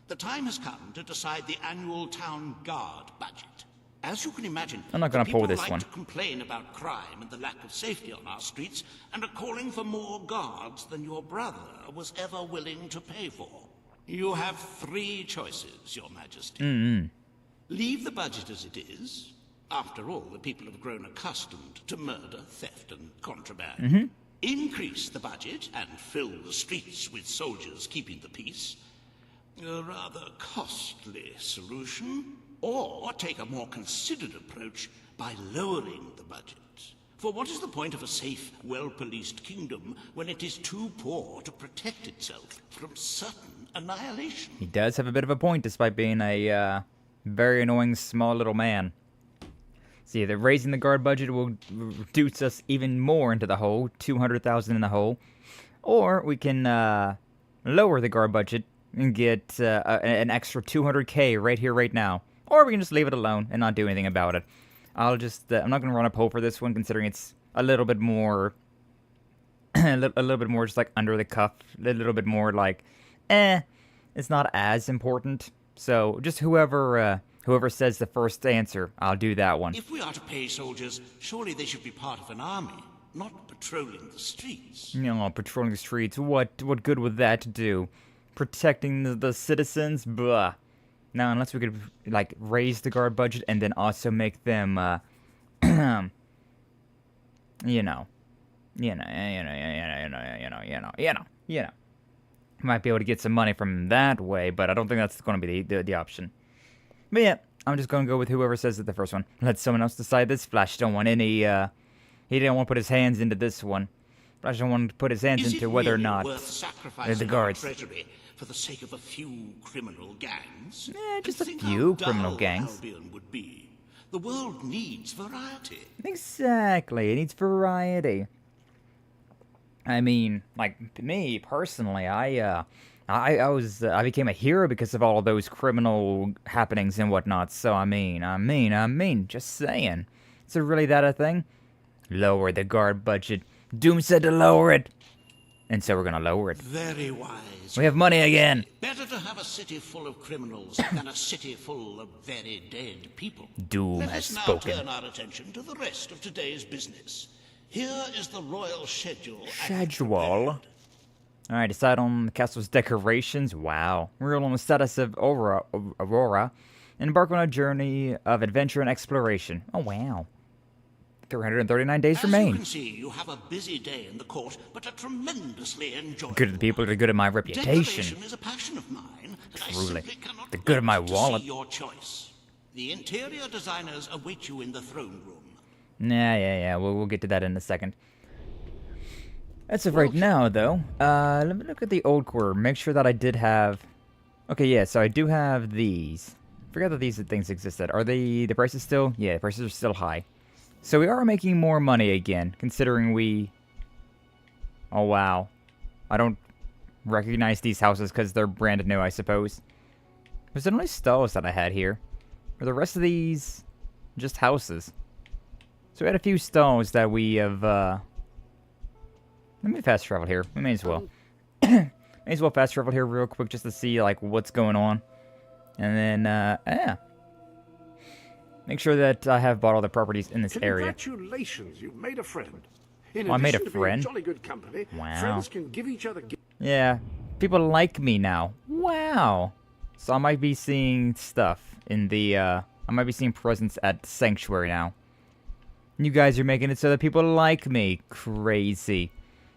The time has come to decide the annual town guard budget. As you can imagine, I'm not gonna the pull people this like one. to complain about crime and the lack of safety on our streets, and are calling for more guards than your brother was ever willing to pay for. You have 3 choices, Your Majesty. Leave the budget as it is. After all, the people have grown accustomed to murder, theft, and contraband. Increase the budget and fill the streets with soldiers keeping the peace. A rather costly solution. Or take a more considered approach by lowering the budget. For what is the point of a safe, well-policed kingdom when it is too poor to protect itself from certain annihilation? He does have a bit of a point, despite being a very annoying small little man. See, that raising the guard budget will reduce us even more into the hole, 200,000 in the hole. Or we can lower the guard budget and get an extra 200k right here, right now. Or we can just leave it alone and not do anything about it. I'll just, I'm not going to run a poll for this one, considering it's a little bit more, a little bit more just like under the cuff, a little bit more like, it's not as important. So just whoever says the first answer, I'll do that one. If we are to pay soldiers, surely they should be part of an army, not patrolling the streets. No, patrolling the streets. What good would that do? Protecting the citizens? Blah. Now, unless we could, like, raise the guard budget and then also make them, you know. Might be able to get some money from that way, but I don't think that's going to be the option. But yeah, I'm just going to go with whoever says it the first one. Let someone else decide this. Flash don't want any, he didn't want to put his hands into this one. Flash don't want to put his hands into whether or not the guards. Treasury for the sake of a few criminal gangs? Yeah, just a Think few how criminal dull gangs. Albion would be. The world needs variety. Exactly, it needs variety. I mean, like me personally, I became a hero because of all of those criminal happenings and whatnot. So I mean, just saying. Is it really that a thing? Lower the guard budget. Doom said to lower it, and so we're gonna lower it. Very wise. We have money again. Better to have a city full of criminals than a city full of very dead people. Doom Let has us now spoken. turn our attention to the rest of today's business. Here is the royal schedule. Alright, decide on the castle's decorations. Wow. Rule on the status of Aurora. And embark on a journey of adventure and exploration. Oh, wow. 339 days remain. As you can see, you have a busy day in the court, but a tremendously enjoyable Good at the people, they're good at my reputation. Decoration is a passion of mine, and I Truly. simply cannot They're good at my wait to wallet. see your choice. The interior designers await you in the throne room. Yeah. We'll get to that in a second. As of right now, though, let me look at the old quarter. Make sure that I did have... Okay, yeah, so I do have these. Forgot that these things existed. Are the prices still... Yeah, the prices are still high. So we are making more money again, considering we... Oh, wow. I don't recognize these houses because they're brand new, I suppose. Was it only stalls that I had here? Are the rest of these just houses? So we had a few stalls that we have, Let me fast travel here. We may as well. May as well fast travel here real quick just to see, like, what's going on. And then, yeah. Make sure that I have bought all the properties in this area. Congratulations, you've made a friend. I made a friend? Jolly good company, Wow. friends can give each other Yeah. People like me now. Wow. So I might be seeing stuff in the, I might be seeing presents at Sanctuary now. You guys are making it so that people like me. Crazy.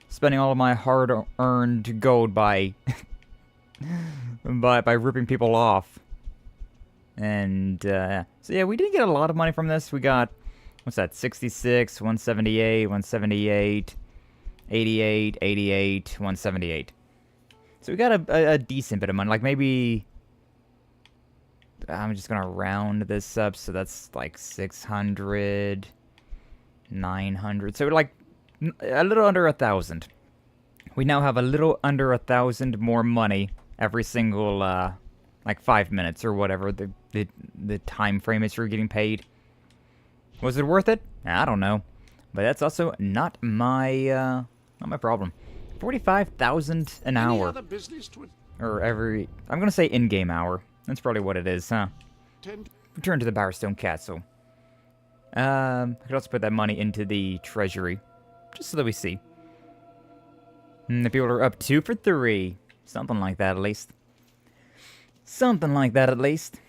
Spending all of my hard-earned gold by... by ripping people off. And, so yeah, we didn't get a lot of money from this. We got, what's that, 66, 178, 178, 88, 88, 178. So we got a decent bit of money. Like, maybe... I'm just gonna round this up, so that's like 600... 900, so like a little under 1,000. We now have a little under 1,000 more money every single like 5 minutes or whatever the time frame is for getting paid. Was it worth it? I don't know, but that's also not my problem. 45,000 an hour, or every, I'm gonna say in-game hour. That's probably what it is, huh? Return to the Bowerstone Castle. I could also put that money into the treasury, just so that we see. The people are up 2 for 3. Something like that, at least. Something like that, at least.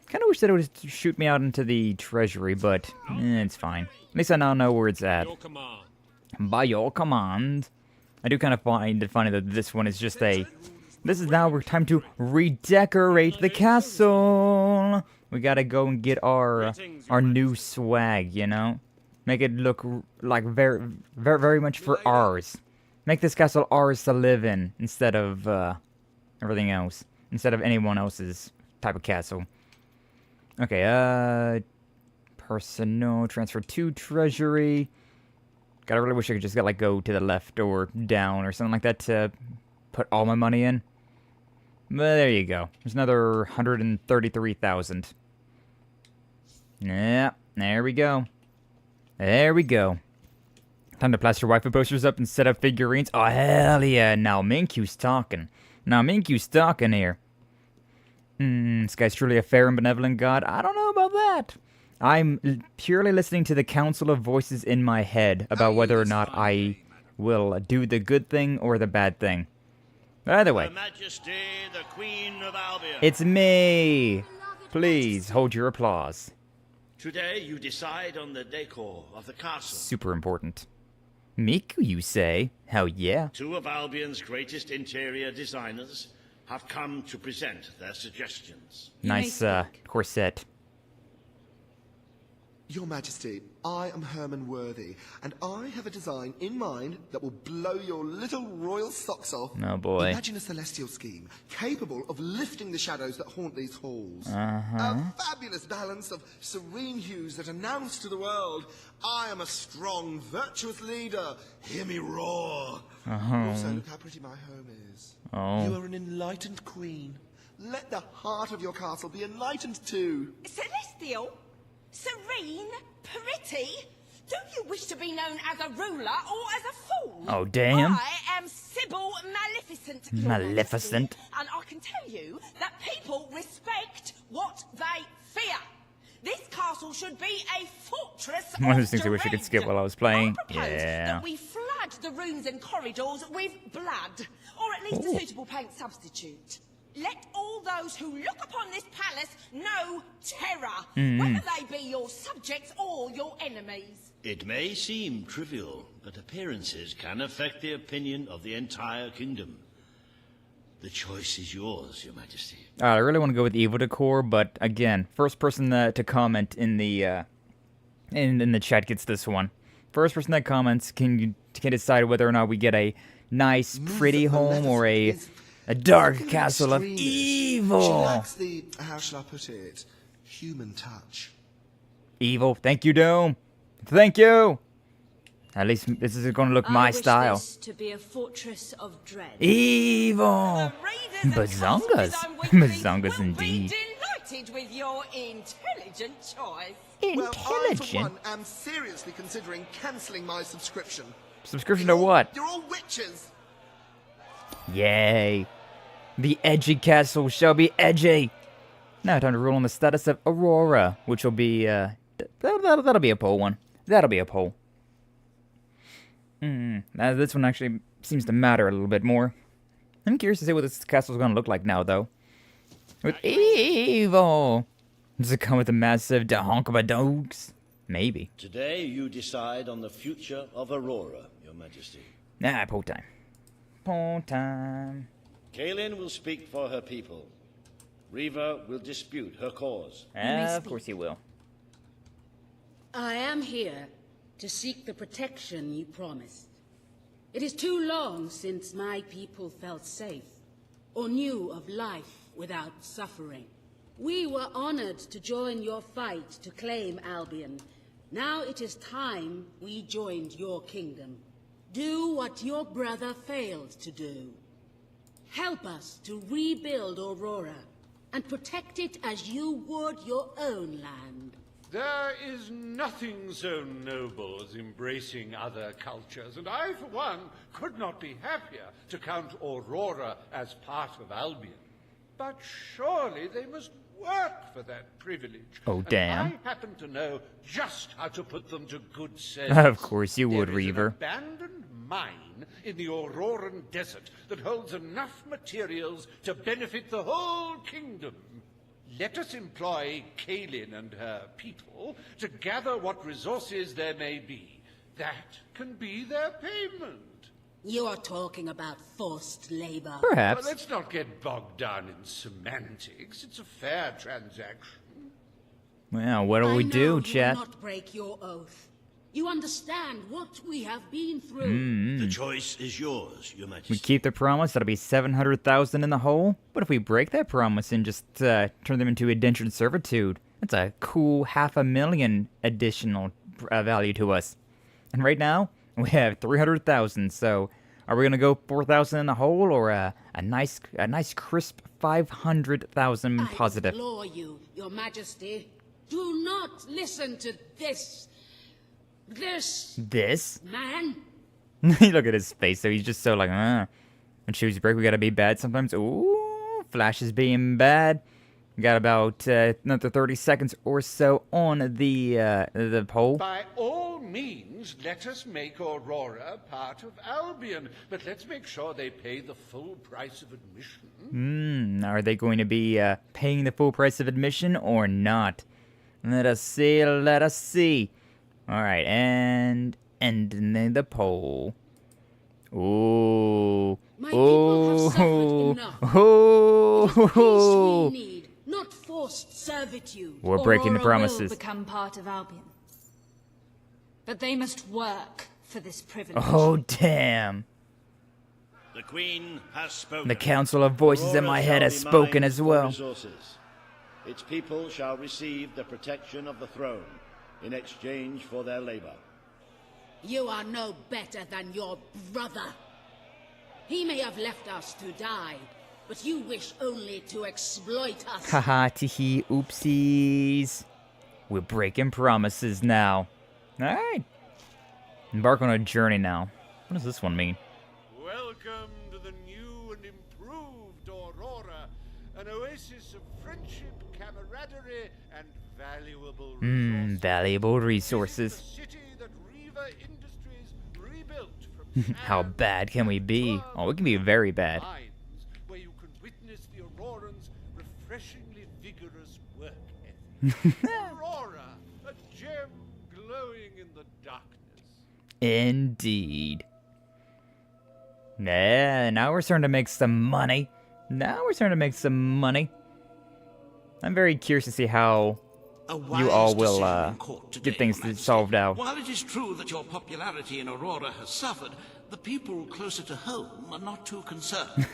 Kind of wish that it would shoot me out into the treasury, but it's fine. At least I now know where it's at. By your command. I do kind of find it funny that this one is just a... This is now time to redecorate the castle. We gotta go and get our new swag, you know? Make it look like very much for ours. Make this castle ours to live in instead of everything else. Instead of anyone else's type of castle. Okay, personal transfer to treasury. God, I really wish I could just get, like, go to the left or down or something like that to put all my money in. But there you go. There's another 133,000. Yeah, there we go. There we go. Time to plaster waifu posters up and set up figurines. Oh, hell yeah. Now Minkyu's talking. Now Minkyu's talking here. This guy's truly a fair and benevolent god. I don't know about that. I'm purely listening to the council of voices in my head about whether or not I will do the good thing or the bad thing. But either way, Her Majesty, the Queen of Albion. it's me. Please hold your applause. Today you decide on the decor of the castle. Super important. Miku, you say? Hell yeah. Two of Albion's greatest interior designers have come to present their suggestions. Nice corset. Your Majesty, I am Herman Worthy, and I have a design in mind that will blow your little royal socks off. Oh boy. Imagine a celestial scheme capable of lifting the shadows that haunt these halls. Uh-huh. A fabulous balance of serene hues that announce to the world, I am a strong, virtuous leader. Hear me roar. Also, look how pretty my home is. Oh. You are an enlightened queen. Let the heart of your castle be enlightened too. Celestial? Serene? Pretty? Do you wish to be known as a ruler or as a fool? Oh, damn. I am Sybil Maleficent, Your Maleficent. Majesty, and I can tell you that people respect what they fear. This castle should be a fortress One of those of things I wish I could dread. skip while I was playing. I propose Yeah. that we flood the rooms and corridors with blood, or at least a suitable paint substitute. Let all those who look upon this palace know terror, whether they be your subjects or your enemies. It may seem trivial, but appearances can affect the opinion of the entire kingdom. The choice is yours, Your Majesty. I really want to go with evil decor, but again, first person to comment in the in the chat gets this one. First person that comments can decide whether or not we get a nice, pretty home or a dark castle of She evil. lacks the, how shall I put it, human touch. Evil. Thank you, Dome. Thank you. At least this is going to look my I wish style. this to be a fortress of dread. Evil. The readers and Bazongas. customers weekly Bazongas will indeed. be delighted with your intelligent choice. Well, I, for Intelligent. one, am seriously considering cancelling my subscription. Subscription to what? You're all witches. Yay. The edgy castle shall be edgy. Now time to rule on the status of Aurora, which will be, that'll be a poll one. That'll be a poll. Now this one actually seems to matter a little bit more. I'm curious to see what this castle's gonna look like now, though. With evil. Does it come with a massive dogs? Maybe. Today you decide on the future of Aurora, Your Majesty. Nah, poll time. Poll time. Kaelin will speak for her people. Reva will dispute her cause. Of course he will. I am here to seek the protection you promised. It is too long since my people felt safe, or knew of life without suffering. We were honored to join your fight to claim Albion. Now it is time we joined your kingdom. Do what your brother failed to do. Help us to rebuild Aurora, and protect it as you would your own land. There is nothing so noble as embracing other cultures, and I, for one, could not be happier to count Aurora as part of Albion. But surely they must work for that privilege. Oh, damn. And I happen to know just how to put them to good sense. Of course you would, There is an Reaver. abandoned mine in the Auroran desert that holds enough materials to benefit the whole kingdom. Let us employ Kaelin and her people to gather what resources there may be. That can be their payment. You are talking about forced labor. Perhaps. Well, let's not get bogged down in semantics. It's a fair transaction. Well, what do we I know do, you will chat? not break your oath. You understand what we have been through. The choice is yours, Your Majesty. We keep the promise, that'll be 700,000 in the hole. But if we break that promise and just turn them into indentured servitude, that's a cool 500,000 additional value to us. And right now, we have 300,000, so are we gonna go 4,000 in the hole or a nice crisp 500,000 positive? I implore you, Your Majesty, do not listen to this man. Look at his face, so he's just so like, When shoes break, we gotta be bad sometimes. Ooh, Flash is being bad. We got about another 30 seconds or so on the poll. By all means, let us make Aurora part of Albion, but let's make sure they pay the full price of admission. Are they going to be paying the full price of admission or not? Let us see, let us see. Alright, and ending the poll. Ooh. My people have suffered enough. Oh. It is peace we need, not forced servitude. We're breaking the Aurora promises. will become part of Albion. But they must work for this privilege. Oh, damn. The Queen has spoken. The Council of Voices in my head has spoken as well. Resources. Its people shall receive the protection of the throne in exchange for their labor. You are no better than your brother. He may have left us to die, but you wish only to exploit us. Haha, teehee, oopsies. We're breaking promises now. Alright. Embark on a journey now. What does this one mean? Welcome to the new and improved Aurora, an oasis of friendship, camaraderie, and valuable resources. Valuable resources. This is the city that Riva Industries rebuilt from How bad can we be? Oh, we can be very bad. mines, where you can witness the Aurorans' refreshingly vigorous work ethic. Aurora, a gem glowing in the darkness. Indeed. Yeah, now we're starting to make some money. I'm very curious to see how you all will get things solved out. While it is true that your popularity in Aurora has suffered, the people closer to home are not too concerned.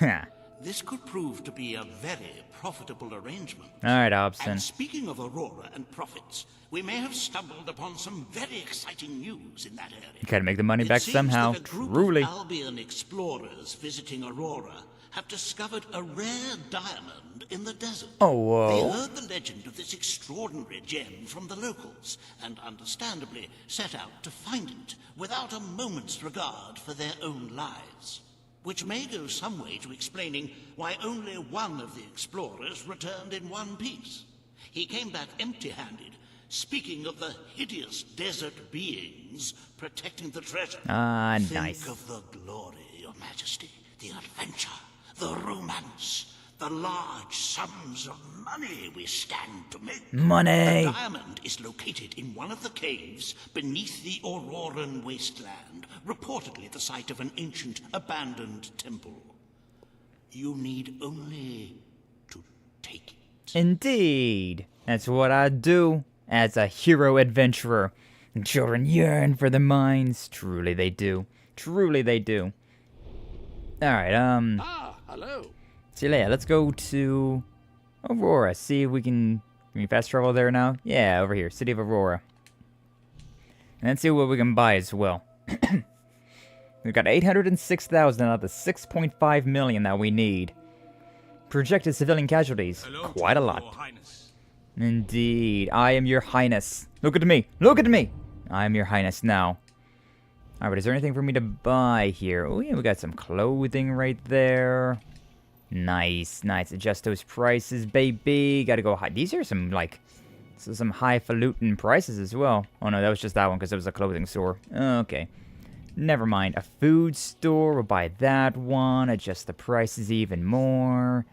This could prove to be a very profitable arrangement. Alright, Hobson. And speaking of Aurora and profits, we may have stumbled upon some very exciting news in that area. You gotta make the money back It seems somehow. that a group Truly. of Albion explorers visiting Aurora have discovered a rare diamond in the desert. Oh, whoa. They heard the legend of this extraordinary gem from the locals, and understandably set out to find it without a moment's regard for their own lives. Which may go some way to explaining why only one of the explorers returned in one piece. He came back empty-handed, speaking of the hideous desert beings protecting the treasure. Ah, nice. Think of the glory, Your Majesty, the adventure, the romance, the large sums of money we stand to make. Money! The diamond is located in one of the caves beneath the Auroran wasteland, reportedly the site of an ancient, abandoned temple. You need only to take it. Indeed. That's what I do as a hero adventurer. And children yearn for the mines. Truly they do. Truly they do. Alright, Hello. so yeah, let's go to Aurora. See if we can fast travel there now? Yeah, over here. City of Aurora. And let's see what we can buy as well. We've got 806,000 out of the 6.5 million that we need. Projected civilian casualties. Quite a lot. Indeed. I am your highness. Look at me. Look at me. I am your highness now. Alright, is there anything for me to buy here? Oh yeah, we got some clothing right there. Nice, nice. Adjust those prices, baby. Gotta go high. These are some, like, some highfalutin prices as well. Oh no, that was just that one because it was a clothing store. Okay. Never mind. A food store. We'll buy that one. Adjust the prices even more.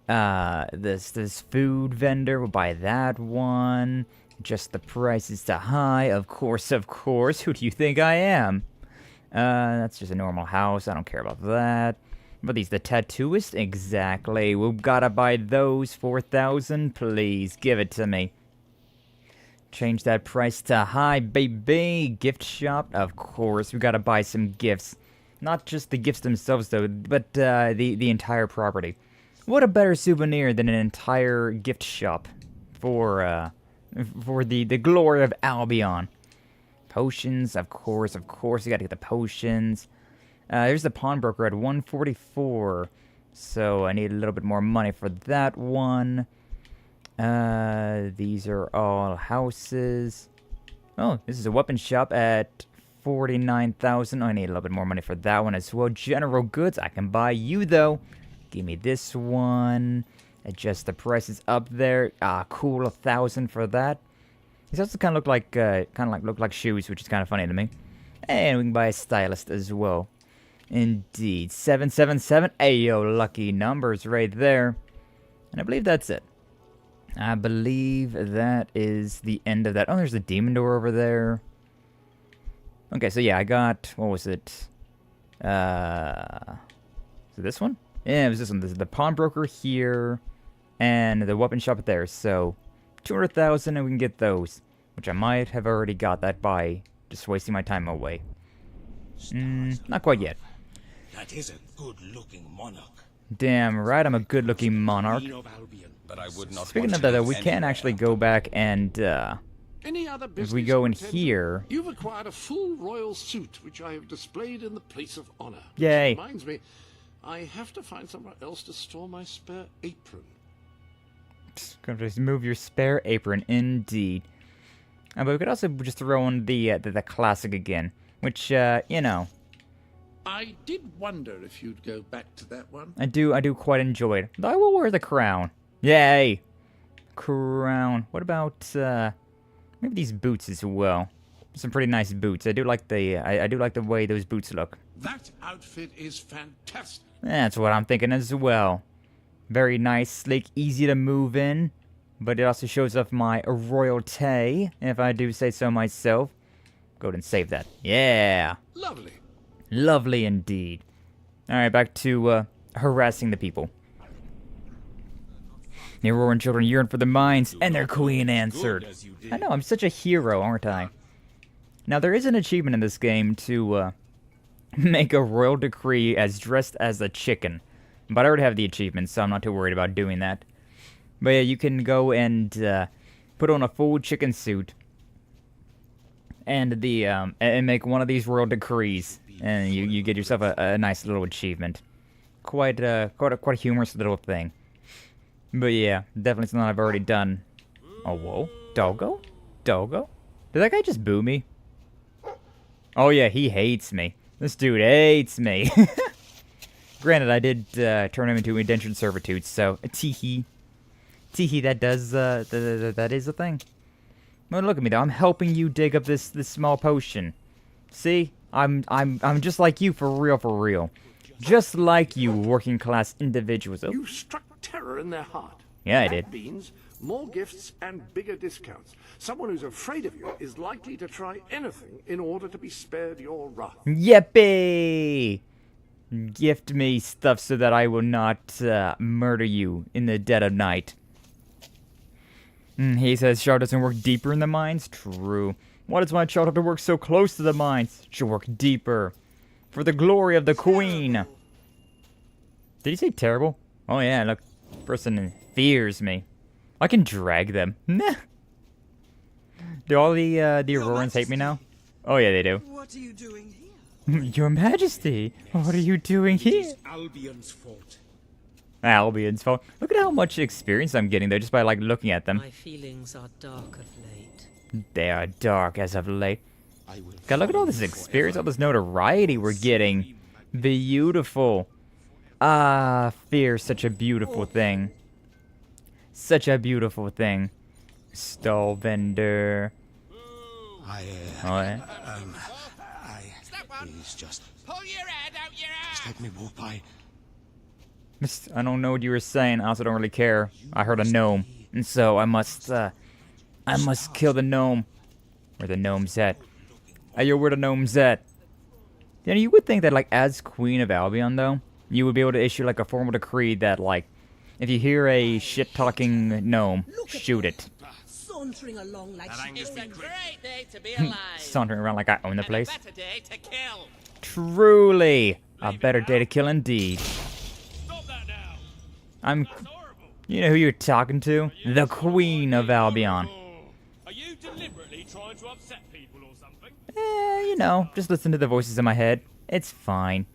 This food vendor. We'll buy that one. Adjust the prices to high. Of course, of course. Who do you think I am? That's just a normal house. I don't care about that. But these, the tattooist? Exactly. We've gotta buy those. 4,000. Please, give it to me. Change that price to high, baby. Gift shop? Of course. We gotta buy some gifts. Not just the gifts themselves, though, but the entire property. What a better souvenir than an entire gift shop for the glory of Albion. Potions, of course. You gotta get the potions. There's the pawnbroker at 144. So I need a little bit more money for that one. These are all houses. Oh, this is a weapon shop at 49,000. I need a little bit more money for that one as well. General goods, I can buy you though. Give me this one. Adjust the prices up there. Ah, cool, 1,000 for that. These also kind of look like shoes, which is kind of funny to me. And we can buy a stylist as well. Indeed, 777. Ayo, lucky numbers right there. And I believe that's it. I believe that is the end of that. Oh, there's a demon door over there. Okay, so yeah, I got, what was it? Is it this one? Yeah, it was this one. This is the pawnbroker here, and the weapon shop there. So, 200,000 and we can get those. Which I might have already got that by just wasting my time away. Not quite yet. That is a good-looking monarch. Damn right, I'm a good-looking monarch. Queen of Albion. But I would not Speaking of that, though, we can actually go back and, Any other if we go in business, here... You've acquired a full royal suit, which I have displayed in the place of honor. Yay. Which reminds me, I have to find somewhere else to store my spare apron. Gonna just move your spare apron, indeed. But we could also just throw in the classic again, which, you know... I did wonder if you'd go back to that one. I do quite enjoy it. Though I will wear the crown. Yay! Crown. What about, maybe these boots as well. Some pretty nice boots. I do like the way those boots look. That outfit is fantastic. That's what I'm thinking as well. Very nice, sleek, easy to move in. But it also shows off my royalty, if I do say so myself. Go ahead and save that. Yeah! Lovely. Lovely indeed. Alright, back to, harassing the people. The roaring children yearn for the mines, and their queen answered. I know, I'm such a hero, aren't I? Now, there is an achievement in this game to, make a royal decree as dressed as a chicken. But I already have the achievement, so I'm not too worried about doing that. But yeah, you can go and, put on a full chicken suit. And and make one of these royal decrees. And you get yourself a nice little achievement. Quite a humorous little thing. But yeah, definitely something I've already done. Oh, whoa. Doggo? Doggo? Did that guy just boo me? Oh yeah, he hates me. This dude hates me. Granted, I did turn him into indentured servitude, so teehee. Teehee, that does, that is a thing. Well, look at me though, I'm helping you dig up this small potion. See? I'm just like you, for real. Just like you, working class individuals. Oh. You struck terror in their heart. Yeah, I That did. means more gifts and bigger discounts. Someone who's afraid of you is likely to try anything in order to be spared your wrath. Yippee! Gift me stuff so that I will not murder you in the dead of night. He says Char doesn't work deeper in the mines. True. Why does my child have to work so close to the mines? She'll work deeper. For the glory of the queen. Did he say terrible? Oh yeah, look. Person fears me. I can drag them. Nah. Do all the Aurorans hate me now? Oh yeah, they do. What are you doing here? Your Majesty, what are you doing here? Albion's fault. Albion's fault. Look at how much experience I'm getting there just by like looking at them. My feelings are dark of late. They are dark as of late. God, look at all this experience, all this notoriety we're getting. Beautiful. Ah, fear's such a beautiful thing. Such a beautiful thing. Stall vendor. Please just pull your head out your ass. Just let me walk by. I don't know what you were saying. I also don't really care. I heard a gnome, and so I must kill the gnome. Where the gnome's at? Hey, yo, where the gnome's at? You know, you would think that, like, as Queen of Albion, though, you would be able to issue, like, a formal decree that, like, if you hear a shit-talking gnome, shoot it. Sauntering along like It's a great day to be alive. Sauntering around like I own the place. A better day to kill. Truly, a better day to kill indeed. You know who you're talking to? The Queen of Albion. Are you deliberately trying to upset people or something? You know, just listen to the voices in my head. It's fine.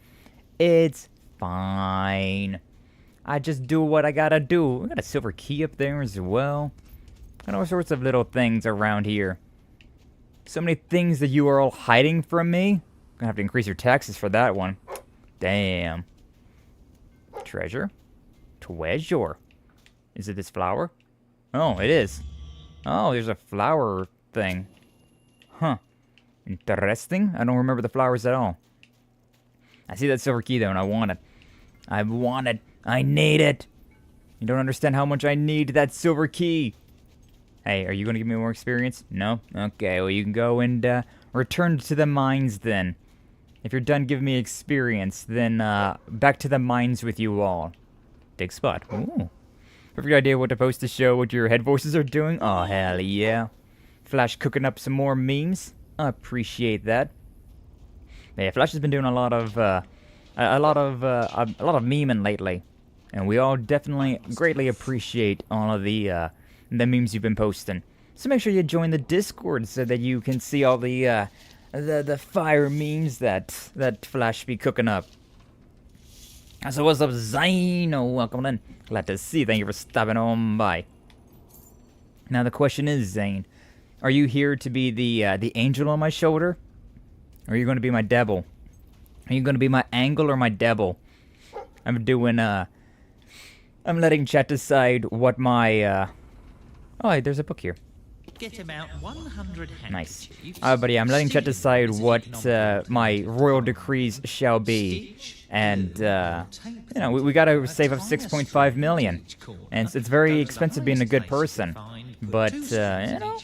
It's fine. I just do what I gotta do. I got a silver key up there as well. Got all sorts of little things around here. So many things that you are all hiding from me. Gonna have to increase your taxes for that one. Damn. Treasure. Treasure. Is it this flower? Oh, it is. Oh, there's a flower thing. Huh. Interesting. I don't remember the flowers at all. I see that silver key, though, and I want it. I want it. I need it. You don't understand how much I need that silver key. Hey, are you going to give me more experience? No? Okay, well, you can go and return to the mines, then. If you're done giving me experience, then back to the mines with you all. Big spot. Ooh. Perfect idea what to post to show what your head voices are doing. Oh, hell yeah. Flash cooking up some more memes. I appreciate that. Yeah, Flash has been doing a lot of memeing lately, and we all definitely greatly appreciate all of the memes you've been posting. So make sure you join the Discord so that you can see all the fire memes that Flash be cooking up. So what's up, Zane? Oh, welcome in. Glad to see you. Thank you for stopping on by. Now the question is, Zane, are you here to be the angel on my shoulder? Or are you going to be my devil? Are you going to be my angle or my devil? I'm letting chat decide what my, oh, there's a book here. Get about 100 nice. But yeah, I'm letting chat decide what my royal decrees shall be. And, you know, we gotta save up 6.5 million. And it's very expensive being a good person. But, you know,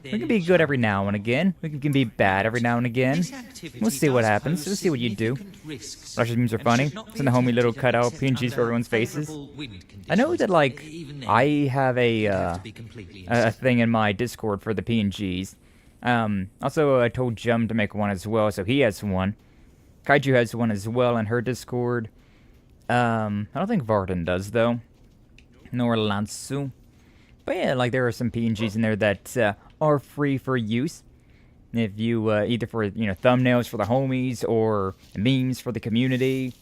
we can be good every now and again. We can be bad every now and again. We'll see what happens. We'll see what you do. Flash's memes are funny. Send the homie little cutout PNGs for everyone's faces. I know that, like, I have a thing in my Discord for the PNGs. Also, I told Jum to make one as well, so he has one. Kaiju has one as well in her Discord. I don't think Varden does, though. Nor Lansu. But yeah, like, there are some PNGs in there that are free for use. If you, either for, you know, thumbnails for the homies, or memes for the community,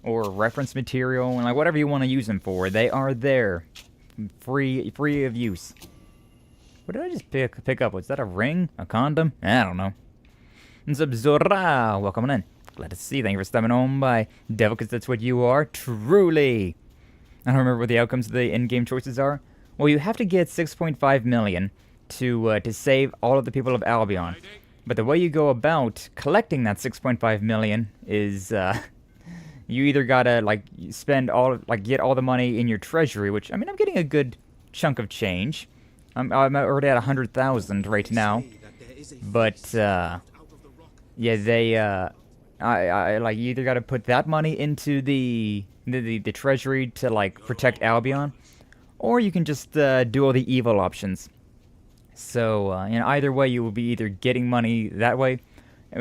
or reference material, and like, whatever you want to use them for, they are there. Free of use. What did I just pick up? Was that a ring? A condom? I don't know. What's up, Zora? Welcome in. Glad to see you. Thank you for stepping on by. Devil, because that's what you are. Truly. I don't remember what the outcomes of the in-game choices are. Well, you have to get 6.5 million to save all of the people of Albion. But the way you go about collecting that 6.5 million is, you either gotta, like, spend all, like, get all the money in your treasury, which, I mean, I'm getting a good chunk of change. I'm already at 100,000 right now. But, yeah, they, I like, you either gotta put that money into the treasury to, like, protect Albion, or you can just do all the evil options. So, you know, either way, you will be either getting money that way,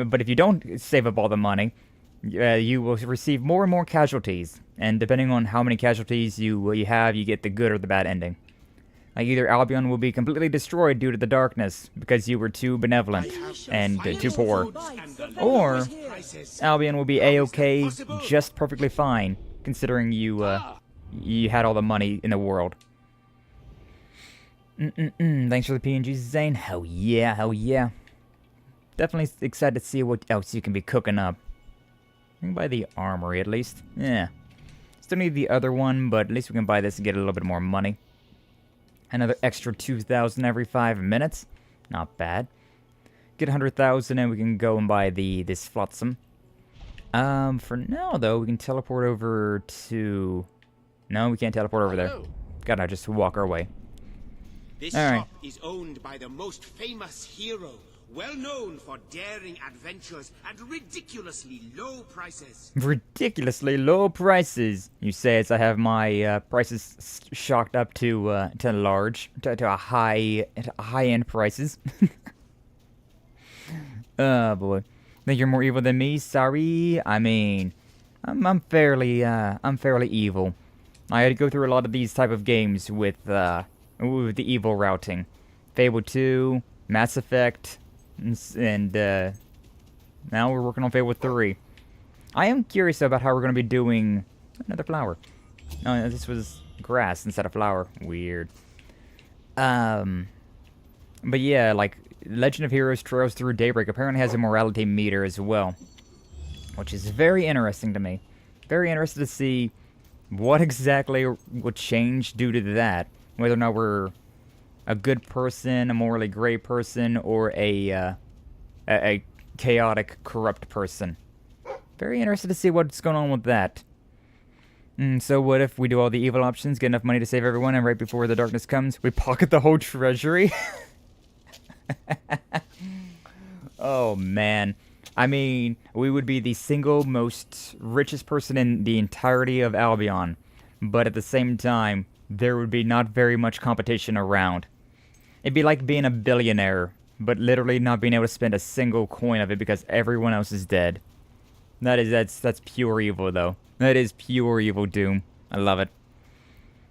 but if you don't save up all the money, you will receive more and more casualties, and depending on how many casualties you have, you get the good or the bad ending. Like, either Albion will be completely destroyed due to the darkness because you were too benevolent and too poor, or Albion will be A-okay, just perfectly fine, considering you had all the money in the world. Thanks for the PNGs, Zane. Hell yeah, hell yeah. Definitely excited to see what else you can be cooking up. We can buy the armory, at least. Yeah. Still need the other one, but at least we can buy this and get a little bit more money. Another extra 2,000 every 5 minutes. Not bad. Get 100,000 and we can go and buy this flotsam. For now, though, we can teleport over to... No, we can't teleport over there. Gotta just walk our way. This shop is owned by the most famous hero, well known for daring adventures and ridiculously low prices. Ridiculously low prices, you say, as I have my prices shocked up to a high-end prices. Oh boy, think you're more evil than me? Sorry, I mean, I'm fairly evil. I had to go through a lot of these type of games with the evil routing. Fable 2, Mass Effect, and now we're working on Fable 3. I am curious about how we're going to be doing another flower. No, this was grass instead of flower. Weird. But yeah, like, Legend of Heroes Trails Through Daybreak apparently has a morality meter as well, which is very interesting to me. Very interested to see what exactly will change due to that. Whether or not we're a good person, a morally gray person, or a chaotic, corrupt person. Very interested to see what's going on with that. So what if we do all the evil options, get enough money to save everyone, and right before the darkness comes, we pocket the whole treasury? Oh, man. I mean, we would be the single most richest person in the entirety of Albion. But at the same time, there would be not very much competition around. It'd be like being a billionaire, but literally not being able to spend a single coin of it because everyone else is dead. That's pure evil, though. That is pure evil doom. I love it.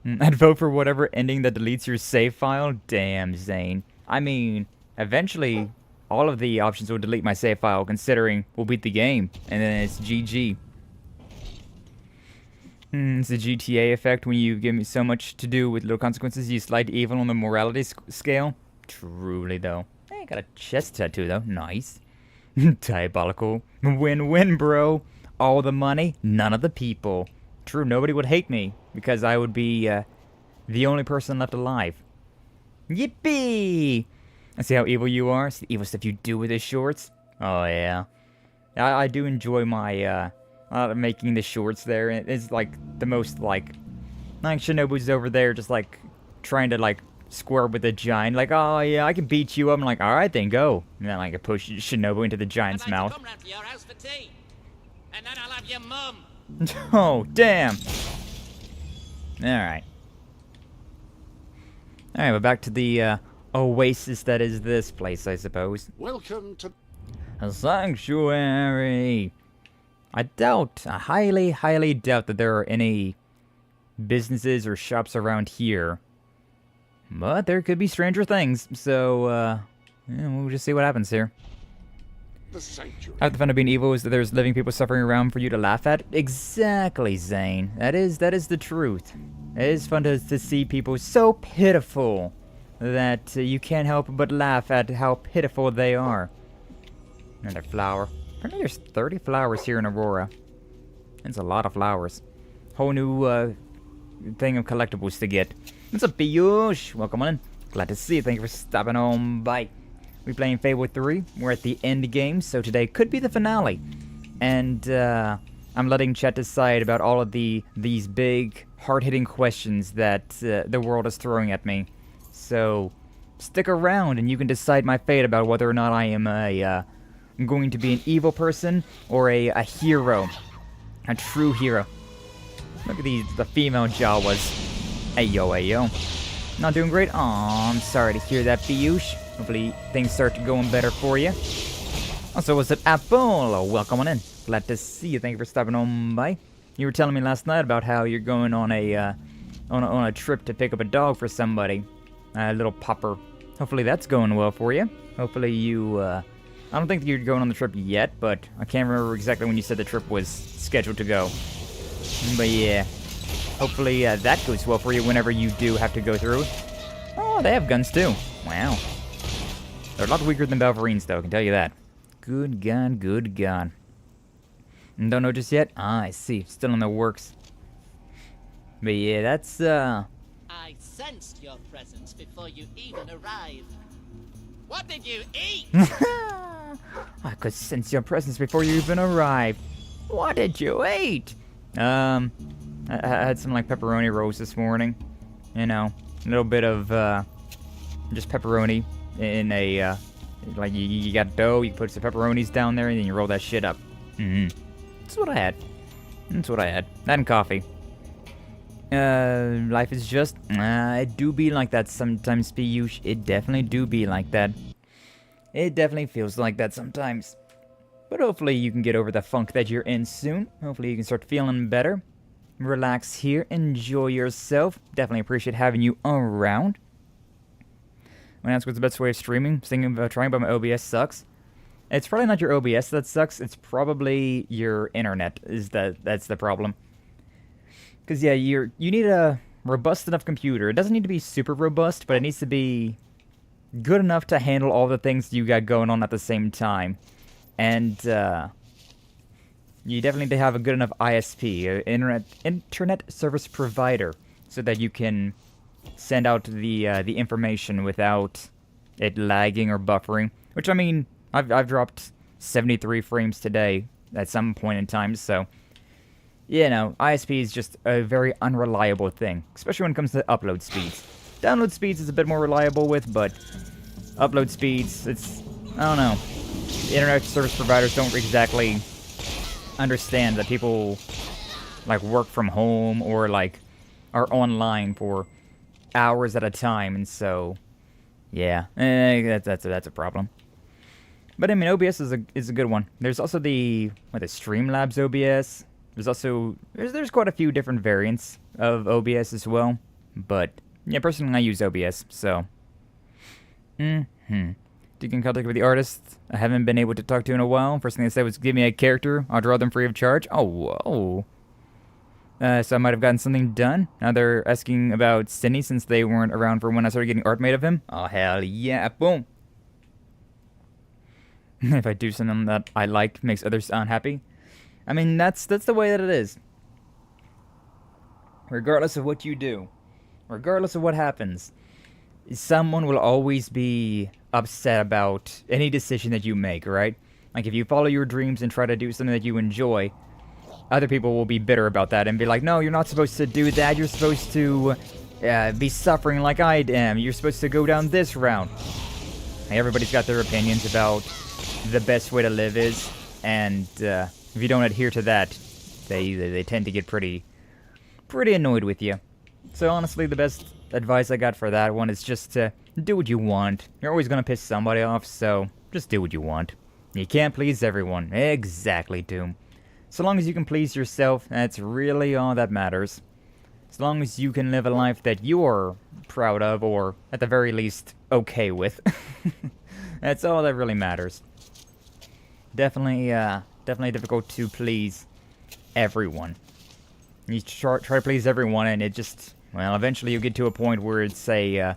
I'd vote for whatever ending that deletes your save file. Damn, Zane. I mean, eventually, all of the options will delete my save file, considering we'll beat the game, and then it's GG. It's the GTA effect when you give me so much to do with little consequences, you slide evil on the morality scale. Truly, though. Hey, got a chest tattoo, though. Nice. Diabolical. Win-win, bro. All the money, none of the people. True, nobody would hate me, because I would be the only person left alive. Yippee! I see how evil you are. See the evil stuff you do with the shorts. Oh, yeah. I do enjoy my, making the shorts there. It's, like, the most, like Shinobu's over there just, like, trying to, like, square with the giant. Like, oh, yeah, I can beat you up. I'm like, alright, then go. And then, like, I push Shinobu into the giant's mouth. Come round to your house for tea. And then I'll have your mum. Oh, damn. Alright. Alright, we're back to the, oasis that is this place, I suppose. Welcome to a sanctuary. I highly, highly doubt that there are any businesses or shops around here. But there could be stranger things, so, yeah, we'll just see what happens here. the sanctuary. Half the fun of being evil is that there's living people suffering around for you to laugh at. Exactly, Zane. That is the truth. It is fun to see people so pitiful that you can't help but laugh at how pitiful they are. Another flower. Apparently there's 30 flowers here in Aurora. That's a lot of flowers. Whole new thing of collectibles to get. What's up, Piyush? Welcome on in. Glad to see you. Thank you for stopping on by. We're playing Fable 3. We're at the end game, so today could be the finale. And I'm letting chat decide about all of these big, hard-hitting questions that the world is throwing at me. So stick around and you can decide my fate about whether or not I am going to be an evil person or a hero. A true hero. Look at the female Jawas. Ayo, ayo. Not doing great? Aw, I'm sorry to hear that, Piyush. Hopefully things start going better for you. Also, what's up, Apple? Welcome on in. Glad to see you. Thank you for stopping on by. You were telling me last night about how you're going on a trip to pick up a dog for somebody. A little pupper. Hopefully that's going well for you. Hopefully you, I don't think you're going on the trip yet, but I can't remember exactly when you said the trip was scheduled to go. But yeah, hopefully that goes well for you whenever you do have to go through. Oh, they have guns too. Wow. They're a lot weaker than Balverines, though, I can tell you that. Good God, good God. And don't know just yet? Ah, I see. Still in the works. But yeah, that's, I sensed your presence before you even arrived. What did you eat? I could sense your presence before you even arrived. What did you eat? I had some, like, pepperoni rolls this morning. You know, a little bit of, just pepperoni in a, like, you got dough, you put some pepperonis down there, and then you roll that shit up. That's what I had. That's what I had. That and coffee. Life is just, it do be like that sometimes, Piyush. It definitely do be like that. It definitely feels like that sometimes. But hopefully you can get over the funk that you're in soon. Hopefully you can start feeling better. Relax here, enjoy yourself. Definitely appreciate having you around. When asked what's the best way of streaming, thinking about trying, but my OBS sucks. It's probably not your OBS that sucks, it's probably your internet that's the problem. Because yeah, you need a robust enough computer. It doesn't need to be super robust, but it needs to be good enough to handle all the things you got going on at the same time. And you definitely need to have a good enough ISP, internet service provider, so that you can send out the information without it lagging or buffering. Which, I mean, I've dropped 73 frames today at some point in time, so you know, ISP is just a very unreliable thing, especially when it comes to upload speeds. Download speeds is a bit more reliable with, but upload speeds, it's, I don't know. Internet service providers don't exactly understand that people, like, work from home or, like, are online for hours at a time, and so, yeah, that's a problem. But, I mean, OBS is a good one. There's also the Streamlabs OBS. There's also, there's quite a few different variants of OBS as well, but, yeah, personally I use OBS, so. You can contact with the artist I haven't been able to talk to in a while. First thing they said was, give me a character, I'll draw them free of charge. Oh, whoa. So I might have gotten something done. Now they're asking about Sydney since they weren't around for when I started getting art made of him. Oh, hell yeah, boom. If I do something that I like, makes others unhappy. I mean, that's the way that it is. Regardless of what you do, regardless of what happens, someone will always be upset about any decision that you make, right? Like, if you follow your dreams and try to do something that you enjoy, other people will be bitter about that and be like, no, you're not supposed to do that, you're supposed to be suffering like I am, you're supposed to go down this route. Everybody's got their opinions about the best way to live is, and if you don't adhere to that, they tend to get pretty annoyed with you. So honestly, the best advice I got for that one is just to do what you want. You're always gonna piss somebody off, so just do what you want. You can't please everyone. Exactly, Doom. So long as you can please yourself, that's really all that matters. As long as you can live a life that you're proud of, or at the very least, okay with. That's all that really matters. Definitely difficult to please everyone. You try to please everyone, and it just, well, eventually you get to a point where it's a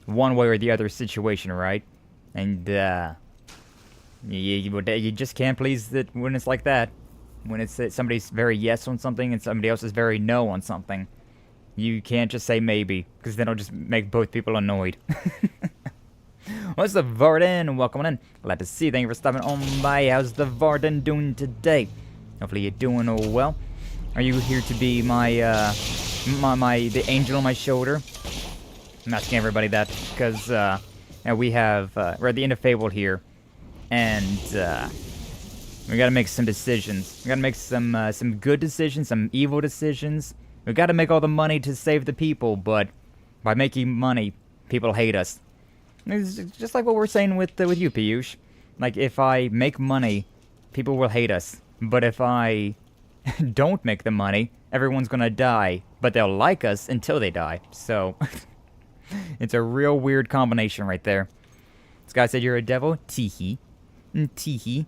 one way or the other situation, right? And you just can't please it when it's like that. When it's somebody's very yes on something and somebody else is very no on something. You can't just say maybe, because then it'll just make both people annoyed. What's the Varden? Welcome on in. Glad to see you. Thank you for stopping on by. How's the Varden doing today? Hopefully you're doing well. Are you here to be the angel on my shoulder? I'm asking everybody that because we're at the end of Fable here, and we gotta make some decisions. We gotta make some good decisions, some evil decisions. We gotta make all the money to save the people, but by making money, people hate us. It's just like what we're saying with you, Piyush. Like, if I make money, people will hate us. But if I don't make the money, everyone's gonna die. But they'll like us until they die. So, it's a real weird combination right there. This guy said you're a devil? Teehee. Teehee.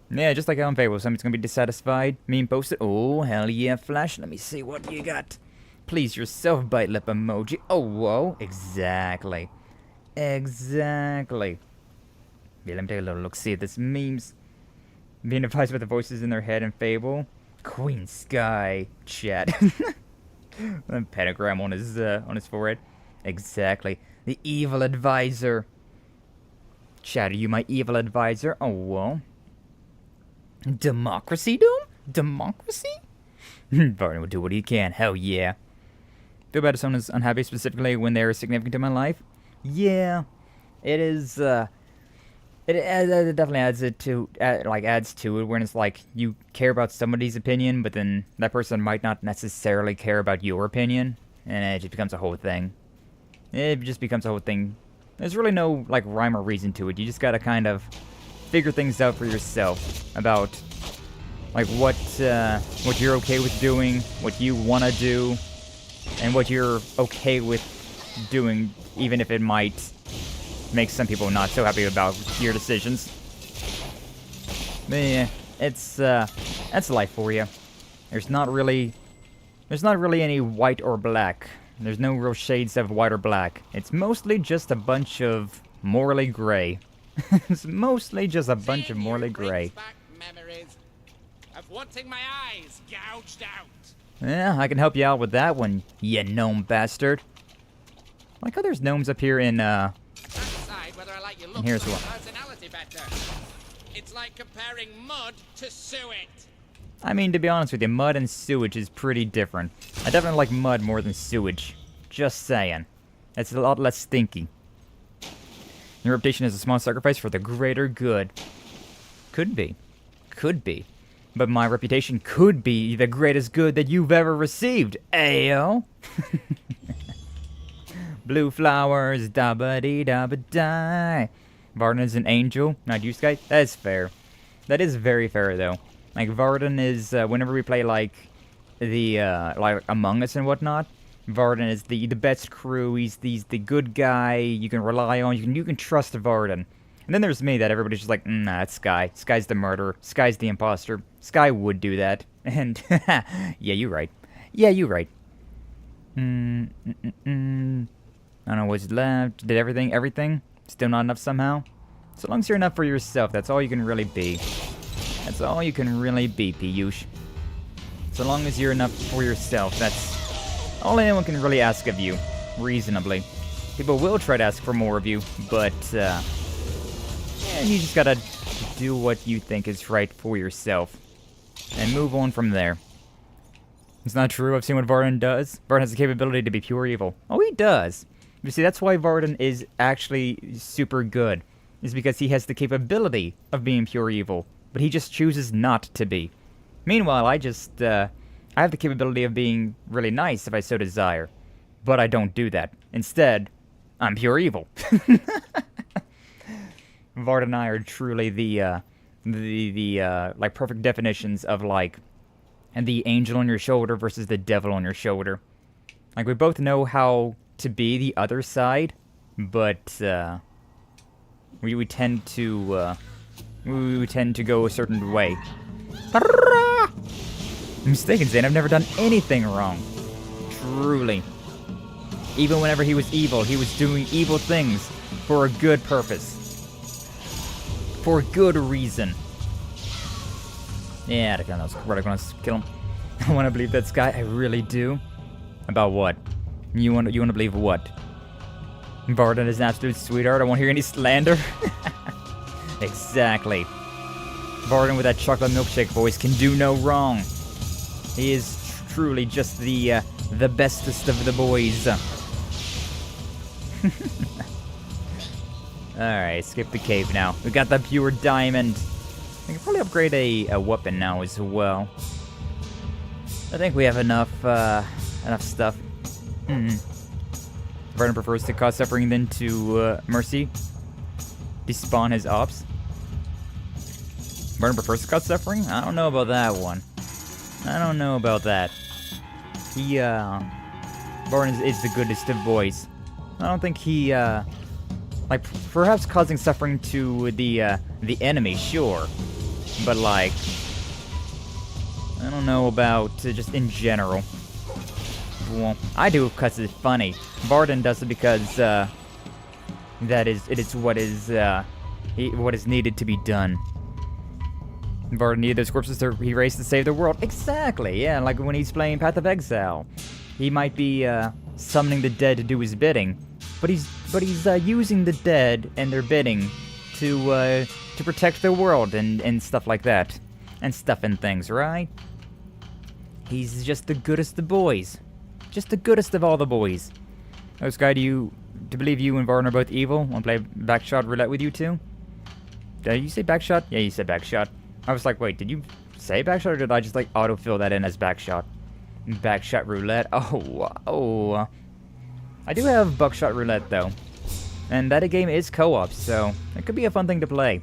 Yeah, just like on Fable, somebody's gonna be dissatisfied. Meme posted. Oh, hell yeah, Flash. Let me see what you got. Please yourself, bite lip emoji. Oh, whoa. Exactly. Exactly. Yeah, let me take a little look. See if this memes. Being advised by the voices in their head in Fable. Queen Sky. Chat. A pentagram on his forehead. Exactly. The evil advisor. Chat, are you my evil advisor? Oh, whoa. Democracy, Doom? Democracy? Barney will do what he can. Hell yeah. Feel bad if someone is unhappy specifically when they're significant in my life. Yeah, it is. It definitely adds to it when it's like you care about somebody's opinion, but then that person might not necessarily care about your opinion, and it just becomes a whole thing. It just becomes a whole thing. There's really no like rhyme or reason to it. You just gotta kind of figure things out for yourself about like what you're okay with doing, what you want to do, and what you're okay with doing, even if it might make some people not so happy about your decisions. But yeah, that's life for you. There's not really any white or black. There's no real shades of white or black. It's mostly just a bunch of morally gray. It's mostly just a bunch of morally gray. wanting my eyes gouged out. Yeah, I can help you out with that one, you gnome bastard. I like how there's gnomes up here in, Decide whether I like your looks here's or one. personality better. It's like comparing mud to suet. I mean, to be honest with you, mud and sewage is pretty different. I definitely like mud more than sewage. Just saying. It's a lot less stinky. Your reputation is a small sacrifice for the greater good. Could be. Could be. But my reputation could be the greatest good that you've ever received, ayo. Blue flowers, da-ba-dee-da-ba-die. Varden is an angel, not you, Sky. That's fair. That is very fair, though. Like, Varden is, whenever we play, like, the, like, Among Us and whatnot, Varden is the best crew. He's the good guy you can rely on. You can trust Varden. And then there's me that everybody's just like, nah, it's Sky. Sky's the murderer. Sky's the imposter. Sky would do that. And, yeah, you're right. Yeah, you're right. I don't know what's left. Did everything? Still not enough somehow? So long as you're enough for yourself, that's all you can really be. That's all you can really be, Piyush. So long as you're enough for yourself, that's all anyone can really ask of you, reasonably. People will try to ask for more of you, but, yeah, you just gotta do what you think is right for yourself. And move on from there. It's not true, I've seen what Varden does. Varden has the capability to be pure evil. Oh, he does! You see, that's why Varden is actually super good. Is because he has the capability of being pure evil. But he just chooses not to be. Meanwhile, I have the capability of being really nice if I so desire. But I don't do that. Instead, I'm pure evil. Varden and I are truly the like, perfect definitions of, like, the angel on your shoulder versus the devil on your shoulder. Like, we both know how to be the other side, but, we tend to go a certain way. I'm mistaken, Zane. I've never done anything wrong. Truly. Even whenever he was evil, he was doing evil things for a good purpose. For a good reason. Yeah, I was gonna kill him. I want to believe that Sky. I really do. About what? You want to believe what? Varden is an absolute sweetheart. I won't hear any slander. Exactly. Varden with that chocolate milkshake voice can do no wrong. He is truly just the bestest of the boys. Alright, skip the cave now. We got the pure diamond. We can probably upgrade a weapon now as well. I think we have enough stuff. Varden prefers to cause suffering than to mercy. Despawn his ops. Varden prefers to cause suffering? I don't know about that one. I don't know about that. He, Varden is the goodest of boys. I don't think he, like, perhaps causing suffering to the enemy, sure. But, like, I don't know about just in general. Well, I do because it's funny. Varden does it because, it is what is needed to be done. Varden needed those corpses to erase to save the world. Exactly, yeah, like when he's playing Path of Exile. He might be, summoning the dead to do his bidding. But he's using the dead and their bidding to protect the world and stuff like that. And stuff and things, right? He's just the goodest of boys. Just the goodest of all the boys. Oh, Sky, to believe you and Varden are both evil? Want to play backshot roulette with you two? Did you say backshot? Yeah, you said backshot. I was like, wait, did you say backshot or did I just like autofill that in as backshot? Backshot roulette? Oh. I do have buckshot roulette though. And that game is co-op, so it could be a fun thing to play.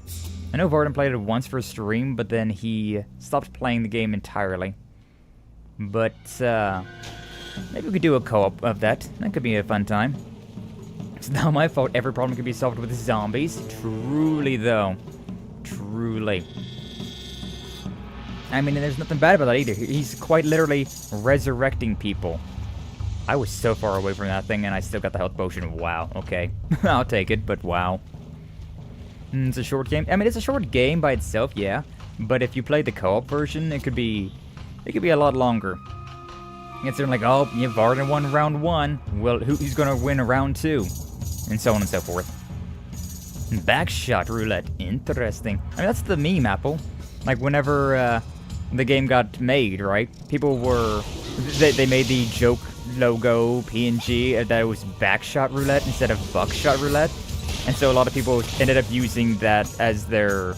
I know Varden played it once for a stream, but then he stopped playing the game entirely. But, maybe we could do a co-op of that. That could be a fun time. It's not my fault every problem can be solved with zombies. Truly, though. Truly. I mean, there's nothing bad about that either. He's quite literally resurrecting people. I was so far away from that thing, and I still got the health potion. Wow, okay. I'll take it, but wow. It's a short game. I mean, it's a short game by itself, yeah. But if you play the co-op version, it could be a lot longer. It's like, oh, you've already won round 1. Well, who's gonna win round 2? And so on and so forth. Backshot roulette, interesting. I mean, that's the meme, Apple. Like, whenever the game got made, right? People were... They made the joke logo PNG that it was backshot roulette instead of buckshot roulette. And so a lot of people ended up using that as their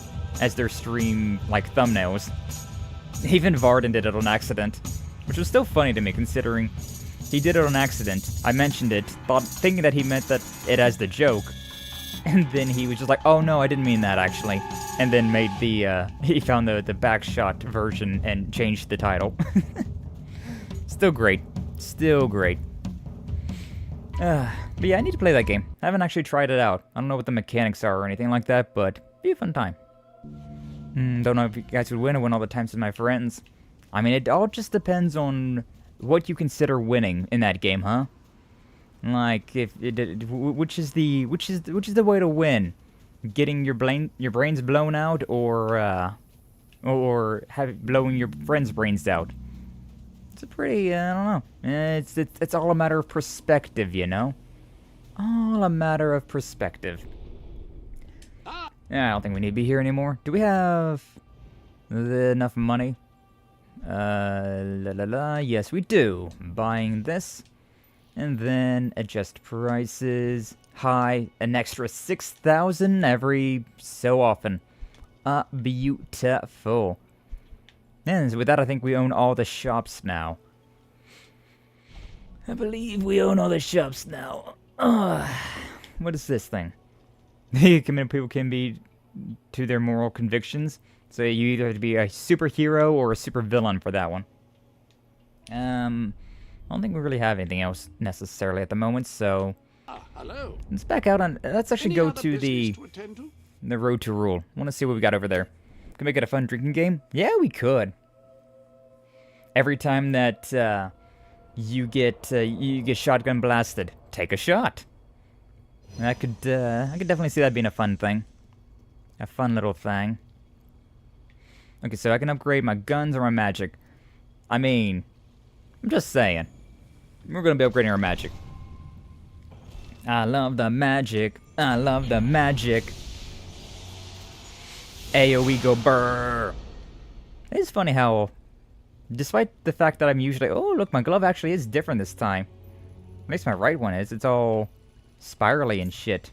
stream, like, thumbnails. Even Varden did it on accident. Which was still funny to me, considering he did it on accident. I mentioned it, thinking that he meant that it as the joke. And then he was just like, oh no, I didn't mean that actually. And then made the, he found the backshot version and changed the title. Still great. Still great. But yeah, I need to play that game. I haven't actually tried it out. I don't know what the mechanics are or anything like that, but be a fun time. Don't know if you guys would win or win all the times with my friends. I mean, it all just depends on what you consider winning in that game, huh? Like, which is the way to win? Getting your brains blown out, or blowing your friends' brains out? It's a pretty, I don't know. It's all a matter of perspective, you know? All a matter of perspective. Yeah, I don't think we need to be here anymore. Do we have enough money? Yes, we do. Buying this. And then adjust prices. High. An extra 6,000 every so often. Beautiful. And with that, I think we own all the shops now. I believe we own all the shops now. What is this thing? People can be to their moral convictions. So you either have to be a superhero or a supervillain for that one. I don't think we really have anything else necessarily at the moment, so... hello. Let's back out on... Let's actually go to the Road to Rule. I want to see what we got over there. Can we make it a fun drinking game? Yeah, we could. Every time that you get shotgun blasted, take a shot. I could definitely see that being a fun thing. A fun little thing. Okay, so I can upgrade my guns or my magic. I mean, I'm just saying. We're gonna be upgrading our magic. I love the magic. I love the magic. AoE go brrr. It's funny how, despite the fact that I'm usually... Oh, look, my glove actually is different this time. At least my right one is. It's all spirally and shit.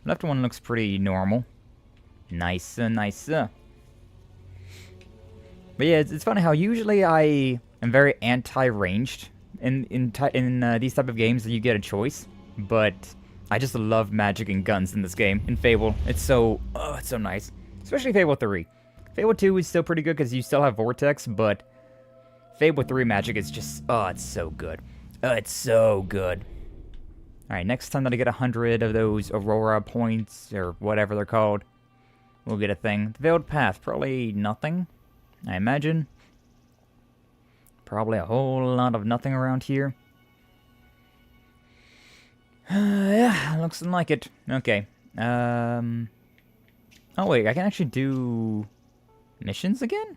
Left one looks pretty normal. Nicer, nicer. But yeah, it's funny how usually I am very anti-ranged in these type of games that you get a choice. But I just love magic and guns in this game. In Fable, it's so nice. Especially Fable 3. Fable 2 is still pretty good because you still have Vortex, but Fable 3 magic is just, it's so good. It's so good. Alright, next time that I get 100 of those Aurora points, or whatever they're called, we'll get a thing. The Veiled Path, probably nothing, I imagine. Probably a whole lot of nothing around here. Yeah, looks like it. Okay. Oh wait, I can actually do missions again?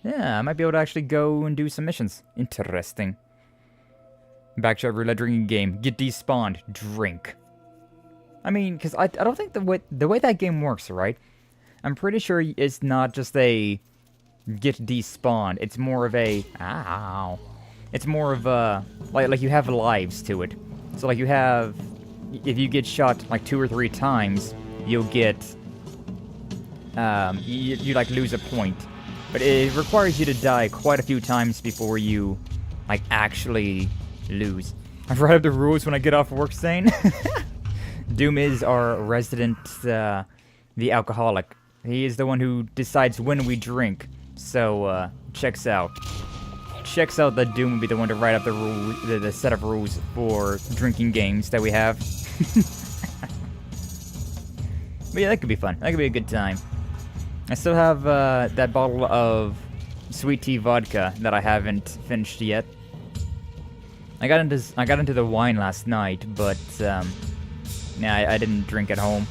Yeah, I might be able to actually go and do some missions. Interesting. Backshot roulette drinking game. Get despawned. Drink. I mean, because I don't think the way that game works, right? I'm pretty sure it's not just a get despawned. It's more of a... Ow. It's more of a... Like you have lives to it. So like you have... If you get shot like 2 or 3 times, you'll get... You like lose a point. But it requires you to die quite a few times before you, like, actually lose. I've read up the rules when I get off work, Stain. Doom is our resident, the alcoholic. He is the one who decides when we drink. So, checks out. Checks out that Doom would be the one to write up the rule, the set of rules for drinking games that we have. But yeah, that could be fun. That could be a good time. I still have that bottle of sweet tea vodka that I haven't finished yet. I got into the wine last night, but yeah, I didn't drink at home.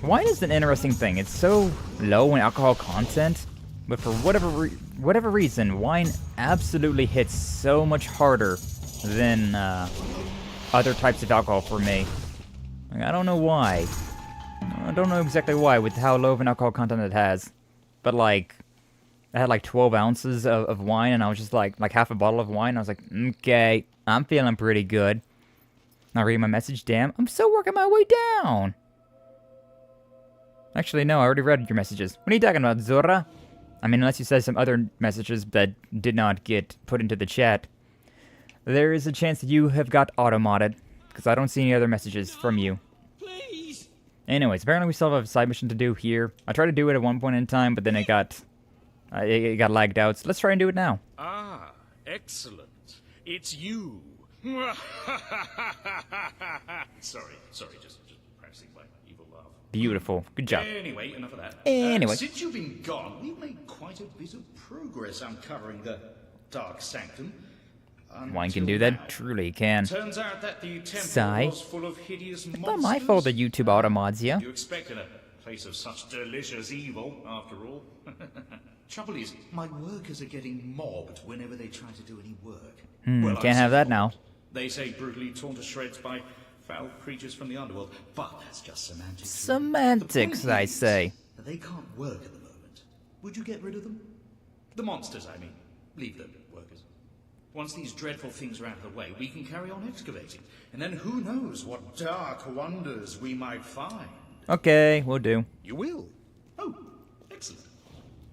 Wine is an interesting thing. It's so low in alcohol content, but for whatever reason, wine absolutely hits so much harder than other types of alcohol for me. Like, I don't know why. I don't know exactly why with how low of an alcohol content it has. But like, I had like 12 ounces of wine, and I was just like half a bottle of wine. I was like, okay, I'm feeling pretty good. Not reading my message, damn. I'm still working my way down. Actually, no, I already read your messages. What are you talking about, Zora? I mean, unless you said some other messages that did not get put into the chat. There is a chance that you have got auto-modded, because I don't see any other messages from you. Please. Anyways, apparently we still have a side mission to do here. I tried to do it at one point in time, but then it got lagged out. So let's try and do it now. Ah, excellent. It's you. sorry, just practicing my evil laugh. Beautiful. Good job. Anyway, enough of that. Anyway. Since you've been gone, we've made quite a bit of progress uncovering the Dark Sanctum. Wine can do that? Truly it can. Turns out that the temple Sigh. was full of hideous monsters. It's not my fault that YouTube auto-mods you. You expected a place of such delicious evil, after all. Trouble is, my workers are getting mobbed whenever they try to do any work. Well, Can't have that now. They say brutally torn to shreds by foul creatures from the underworld, but that's just semantics. Semantics, I say. They can't work at the moment. Would you get rid of them? The monsters, I mean. Leave them, workers. Once these dreadful things are out of the way, we can carry on excavating. And then who knows what dark wonders we might find. Okay, we'll do. You will? Oh, excellent.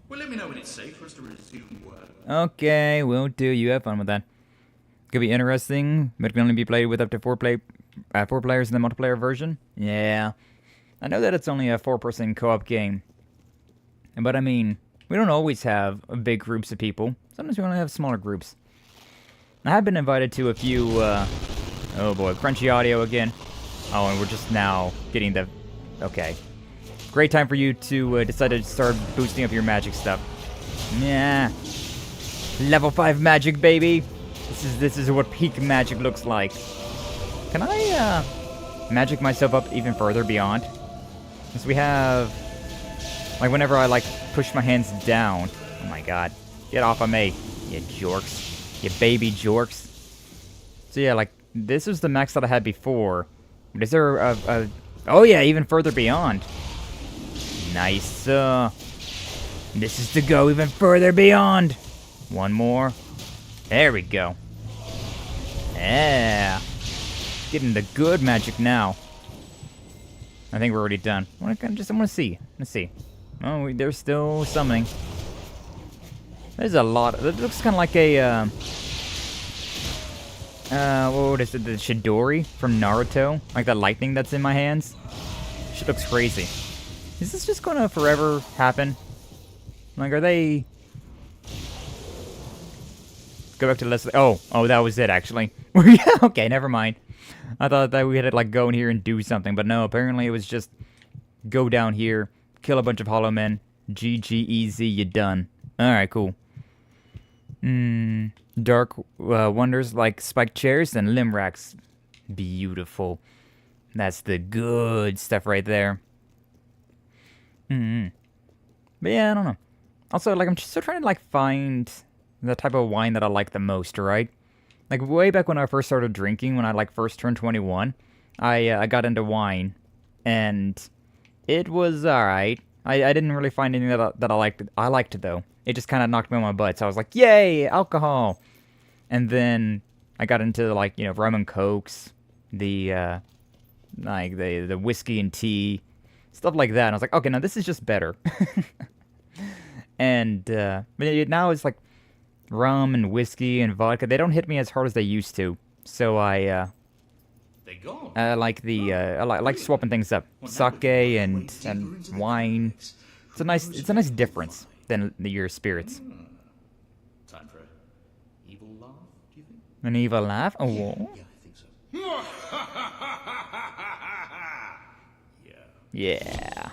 Well, let me know when it's safe for us to resume work. Okay, we'll do. You have fun with that. Could be interesting, but can only be played with up to 4 players in the multiplayer version. Yeah. I know that it's only a 4-person co-op game. But I mean, we don't always have big groups of people. Sometimes we only have smaller groups. I have been invited to a few, oh boy, crunchy audio again. Oh, and we're just now getting the... Okay. Great time for you to decide to start boosting up your magic stuff. Yeah. Level 5 magic, baby. This is what peak magic looks like. Can I, magic myself up even further beyond? Because we have... Like, whenever I, like, push my hands down... Oh my god. Get off of me, you jorks. You baby jorks. So yeah, like, this was the max that I had before. But is there a... Oh yeah, even further beyond. Nice. This is to go even further beyond. One more. There we go. Yeah. Getting the good magic now. I think we're already done. I want to see. Let's see. Oh, they're still summoning. There's a lot. It looks kind of like a, what is it? The Chidori from Naruto? Like the lightning that's in my hands? Shit looks crazy. Is this just gonna forever happen? Like, are they... Go back to Leslie. Oh, that was it, actually. Okay, never mind. I thought that we had to, like, go in here and do something, but no, apparently it was just go down here, kill a bunch of hollow men, GG easy, you done. Alright, cool. Dark wonders like spiked chairs and limb racks. Beautiful. That's the good stuff right there. But yeah, I don't know. Also, like, I'm just still trying to, like, find the type of wine that I like the most, right? Like, way back when I first started drinking, when I, like, first turned 21, I got into wine, and it was alright. I didn't really find anything that I liked. I liked it, though. It just kind of knocked me on my butt, so I was like, yay, alcohol! And then I got into, like, you know, rum and cokes, the whiskey and tea, stuff like that. And I was like, okay, now this is just better. And, but now it's like rum and whiskey and vodka. They don't hit me as hard as they used to. So I like the, I like swapping things up. Sake and wine. It's a nice difference than your spirits. Time for an evil laugh, do you think? An evil laugh? Oh. Yeah, I think so. Yeah.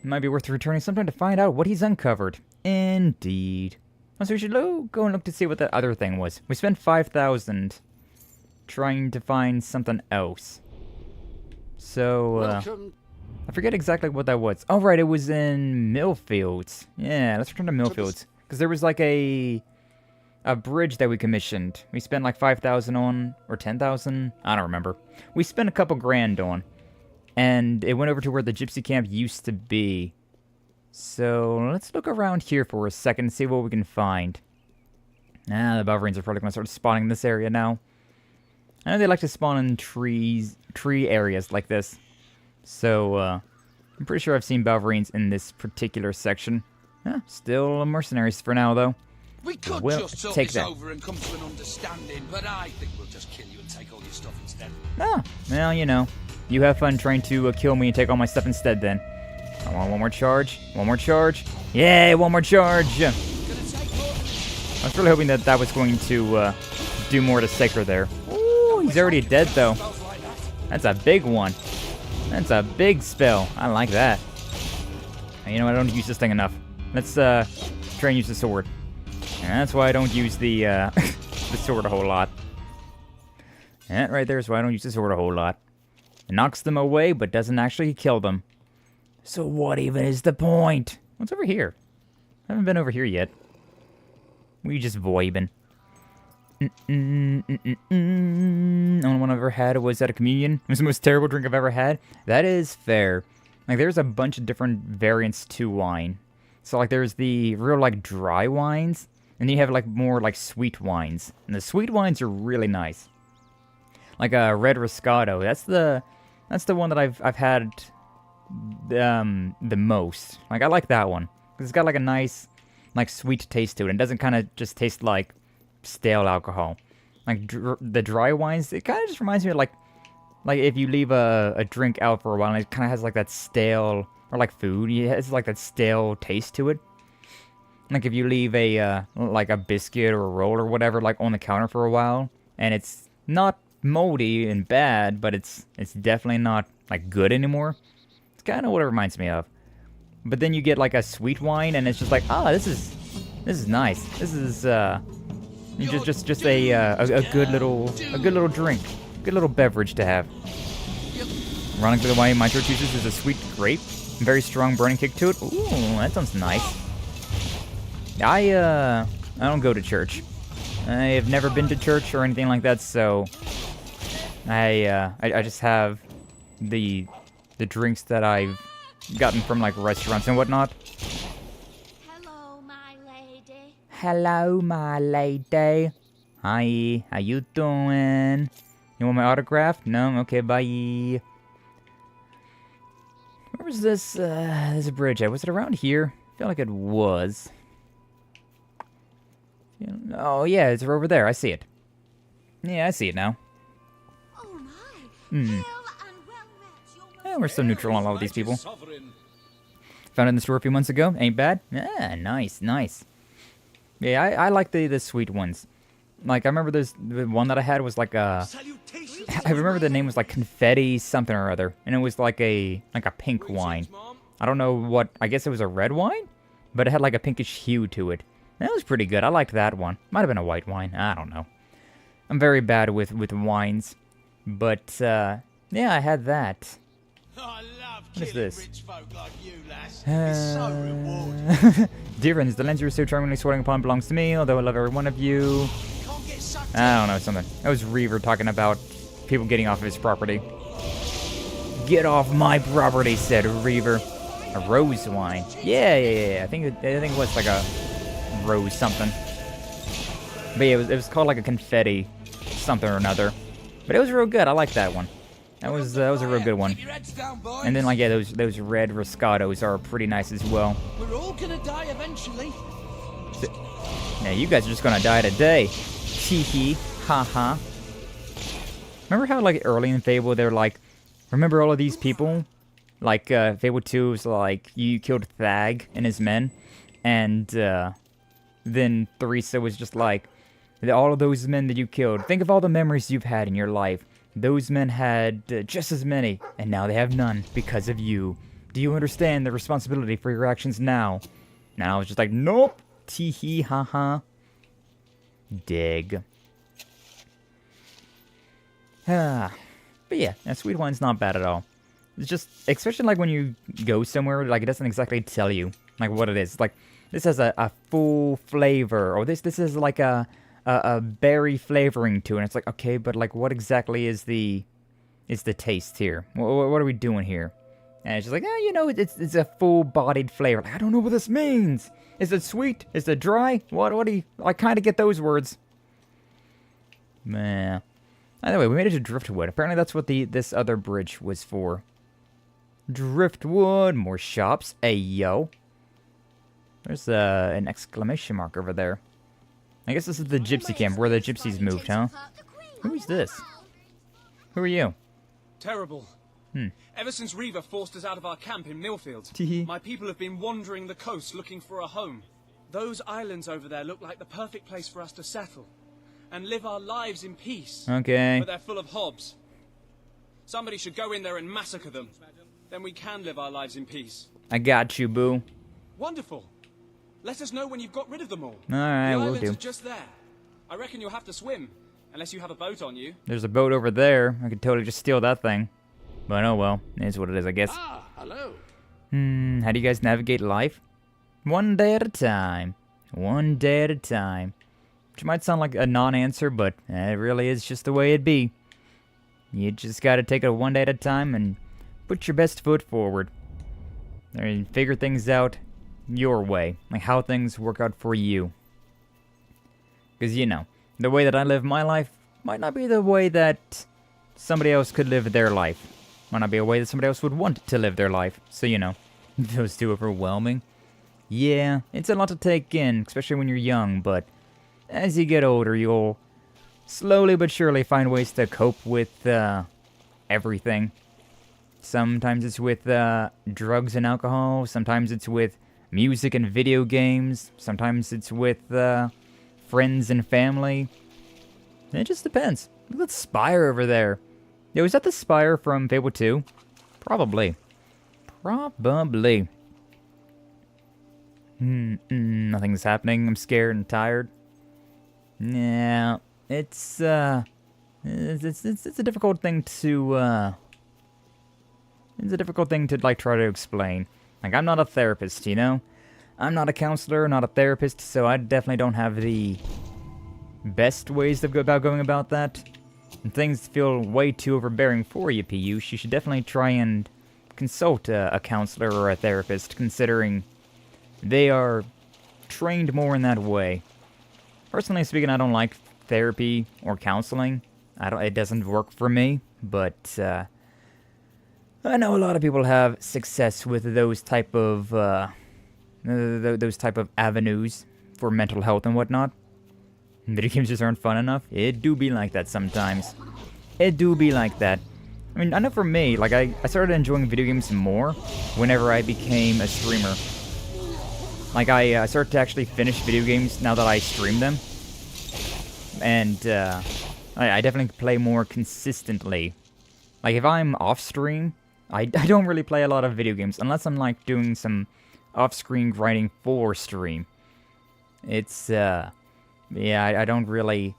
It might be worth returning sometime to find out what he's uncovered. Indeed. So we should go and look to see what that other thing was. We spent 5,000 trying to find something else. So, I forget exactly what that was. Oh, right, it was in Millfields. Yeah, let's return to Millfields. Because there was like a bridge that we commissioned. We spent like 5,000 on, or 10,000? I don't remember. We spent a couple grand on. And it went over to where the gypsy camp used to be. So let's look around here for a second and see what we can find. The Balverines are probably going to start spawning in this area now. I know they like to spawn in tree areas like this. So, I'm pretty sure I've seen Balverines in this particular section. Still mercenaries for now, though. We could just talk this over and come to an understanding, but I think we'll just kill you and take all your stuff instead. Well, you know. You have fun trying to kill me and take all my stuff instead, then. Come on, one more charge. One more charge. Yay, one more charge! I was really hoping that that was going to do more to Sacred there. Ooh, he's already dead, though. That's a big one. That's a big spell. I like that. You know, I don't use this thing enough. Let's try and use the sword. And that's why I don't use the the sword a whole lot. That right there is why I don't use the sword a whole lot. It knocks them away, but doesn't actually kill them. So what even is the point? What's over here? I haven't been over here yet. We just vibing. Only one I've ever had was at a communion. It was the most terrible drink I've ever had. That is fair. Like, there's a bunch of different variants to wine. So, like, there's the real, like, dry wines. And then you have, like, more, like, sweet wines. And the sweet wines are really nice. Like, Red Roscato. That's the one that I've had the most. Like, I like that one. Because it's got, like, a nice, like, sweet taste to it. It doesn't kind of just taste like stale alcohol. Like, the dry wines, it kind of just reminds me of, like if you leave a drink out for a while and it kind of has, like, that stale, or, like, food, it has, like, that stale taste to it. Like, if you leave like, a biscuit or a roll or whatever, like, on the counter for a while, and it's not moldy and bad, but it's definitely not, like, good anymore. It's kind of what it reminds me of. But then you get, like, a sweet wine, and it's just like, this is nice. This is, just a good little drink, good little beverage to have. Ironically, the wine my church uses is a sweet grape, very strong burning kick to it. Ooh, that sounds nice. I don't go to church. I have never been to church or anything like that, so I just have the drinks that I've gotten from, like, restaurants and whatnot. Hello, my lady. Hi, how you doing? You want my autograph? No? Okay, bye. Where was this bridge at? Was it around here? I feel like it was. Oh, yeah, it's over there. I see it. Yeah, I see it now. We're so neutral on all of these people. Found it in the store a few months ago. Ain't bad. Yeah, nice, nice. Yeah, I like the sweet ones. Like, I remember the one that I had was like I remember the name was like confetti something or other, and it was like a pink wine. I don't know what. I guess it was a red wine, but it had like a pinkish hue to it. That was pretty good. I liked that one. Might have been a white wine. I don't know. I'm very bad with wines, but yeah, I had that. What is this? Dear friends, the lens you're so charmingly sweating upon belongs to me, although I love every one of you. I don't know, something. That was Reaver talking about people getting off of his property. Get off my property, said Reaver. A rose wine. Yeah. I think it was like a rose something. But yeah, it was called like a confetti something or another. But it was real good. I like that one. That was a real good one. And then, like, yeah, those red Roscatos are pretty nice as well. We're all gonna die eventually. Yeah, you guys are just gonna die today. Hee haha. Remember how, like, early in Fable they're like, remember all of these people? Like, Fable 2 was like, you killed Thag and his men, and then Theresa was just like, all of those men that you killed, think of all the memories you've had in your life. Those men had just as many, and now they have none because of you. Do you understand the responsibility for your actions now? Now I was just like, nope. Tee-hee, ha-ha. Dig. But yeah, sweet wine's not bad at all. It's just, especially like when you go somewhere, like it doesn't exactly tell you like what it is. Like this has a full flavor, or this is like a berry flavoring to it. And it's like, okay, but like what exactly is the taste here? What are we doing here? And it's just like, you know, it's a full-bodied flavor. Like, I don't know what this means. Is it sweet? Is it dry? What do you... I kind of get those words. Man. Anyway, we made it to Driftwood. Apparently that's what this other bridge was for. Driftwood, more shops. Ayo. There's an exclamation mark over there. I guess this is the gypsy camp where the gypsies moved, huh? Who's this? Who are you? Terrible. Ever since Reaver forced us out of our camp in Millfield, my people have been wandering the coast looking for a home. Those islands over there look like the perfect place for us to settle and live our lives in peace. Okay. But they're full of hobs. Somebody should go in there and massacre them. Then we can live our lives in peace. I got you, boo. Wonderful. Let us know when you've got rid of them all. Alright, the will islands do. are just there. I reckon you'll have to swim, unless you have a boat on you. There's a boat over there. I could totally just steal that thing. But oh well, it is what it is, I guess. Ah, hello. How do you guys navigate life? One day at a time. One day at a time. Which might sound like a non-answer, but it really is just the way it be. You just gotta take it one day at a time and put your best foot forward. And figure things out your way. Like how things work out for you. Because, you know, the way that I live my life might not be the way that somebody else could live their life. Might not be a way that somebody else would want to live their life. So, you know, those too overwhelming. Yeah, it's a lot to take in, especially when you're young, but as you get older, you'll slowly but surely find ways to cope with everything. Sometimes it's with drugs and alcohol, sometimes it's with music and video games, sometimes it's with friends and family. It just depends. Look at that spire over there. Yo, is that the spire from Fable 2? Probably. Probably. Nothing's happening. I'm scared and tired. Yeah, it's a difficult thing to it's a difficult thing to like try to explain. Like, I'm not a therapist, you know? I'm not a counselor, not a therapist, so I definitely don't have the best ways to go about going about that. And things feel way too overbearing for you, Piyush. You should definitely try and consult a counselor or a therapist, considering they are trained more in that way. Personally speaking, I don't like therapy or counseling. It doesn't work for me, but I know a lot of people have success with those type of avenues for mental health and whatnot. Video games just aren't fun enough. It do be like that sometimes. It do be like that. I mean, I know for me, like, I started enjoying video games more whenever I became a streamer. Like, I started to actually finish video games now that I stream them. And, I definitely play more consistently. Like, if I'm off-stream, I don't really play a lot of video games, unless I'm, like, doing some off-screen grinding for stream. It's, yeah, I don't really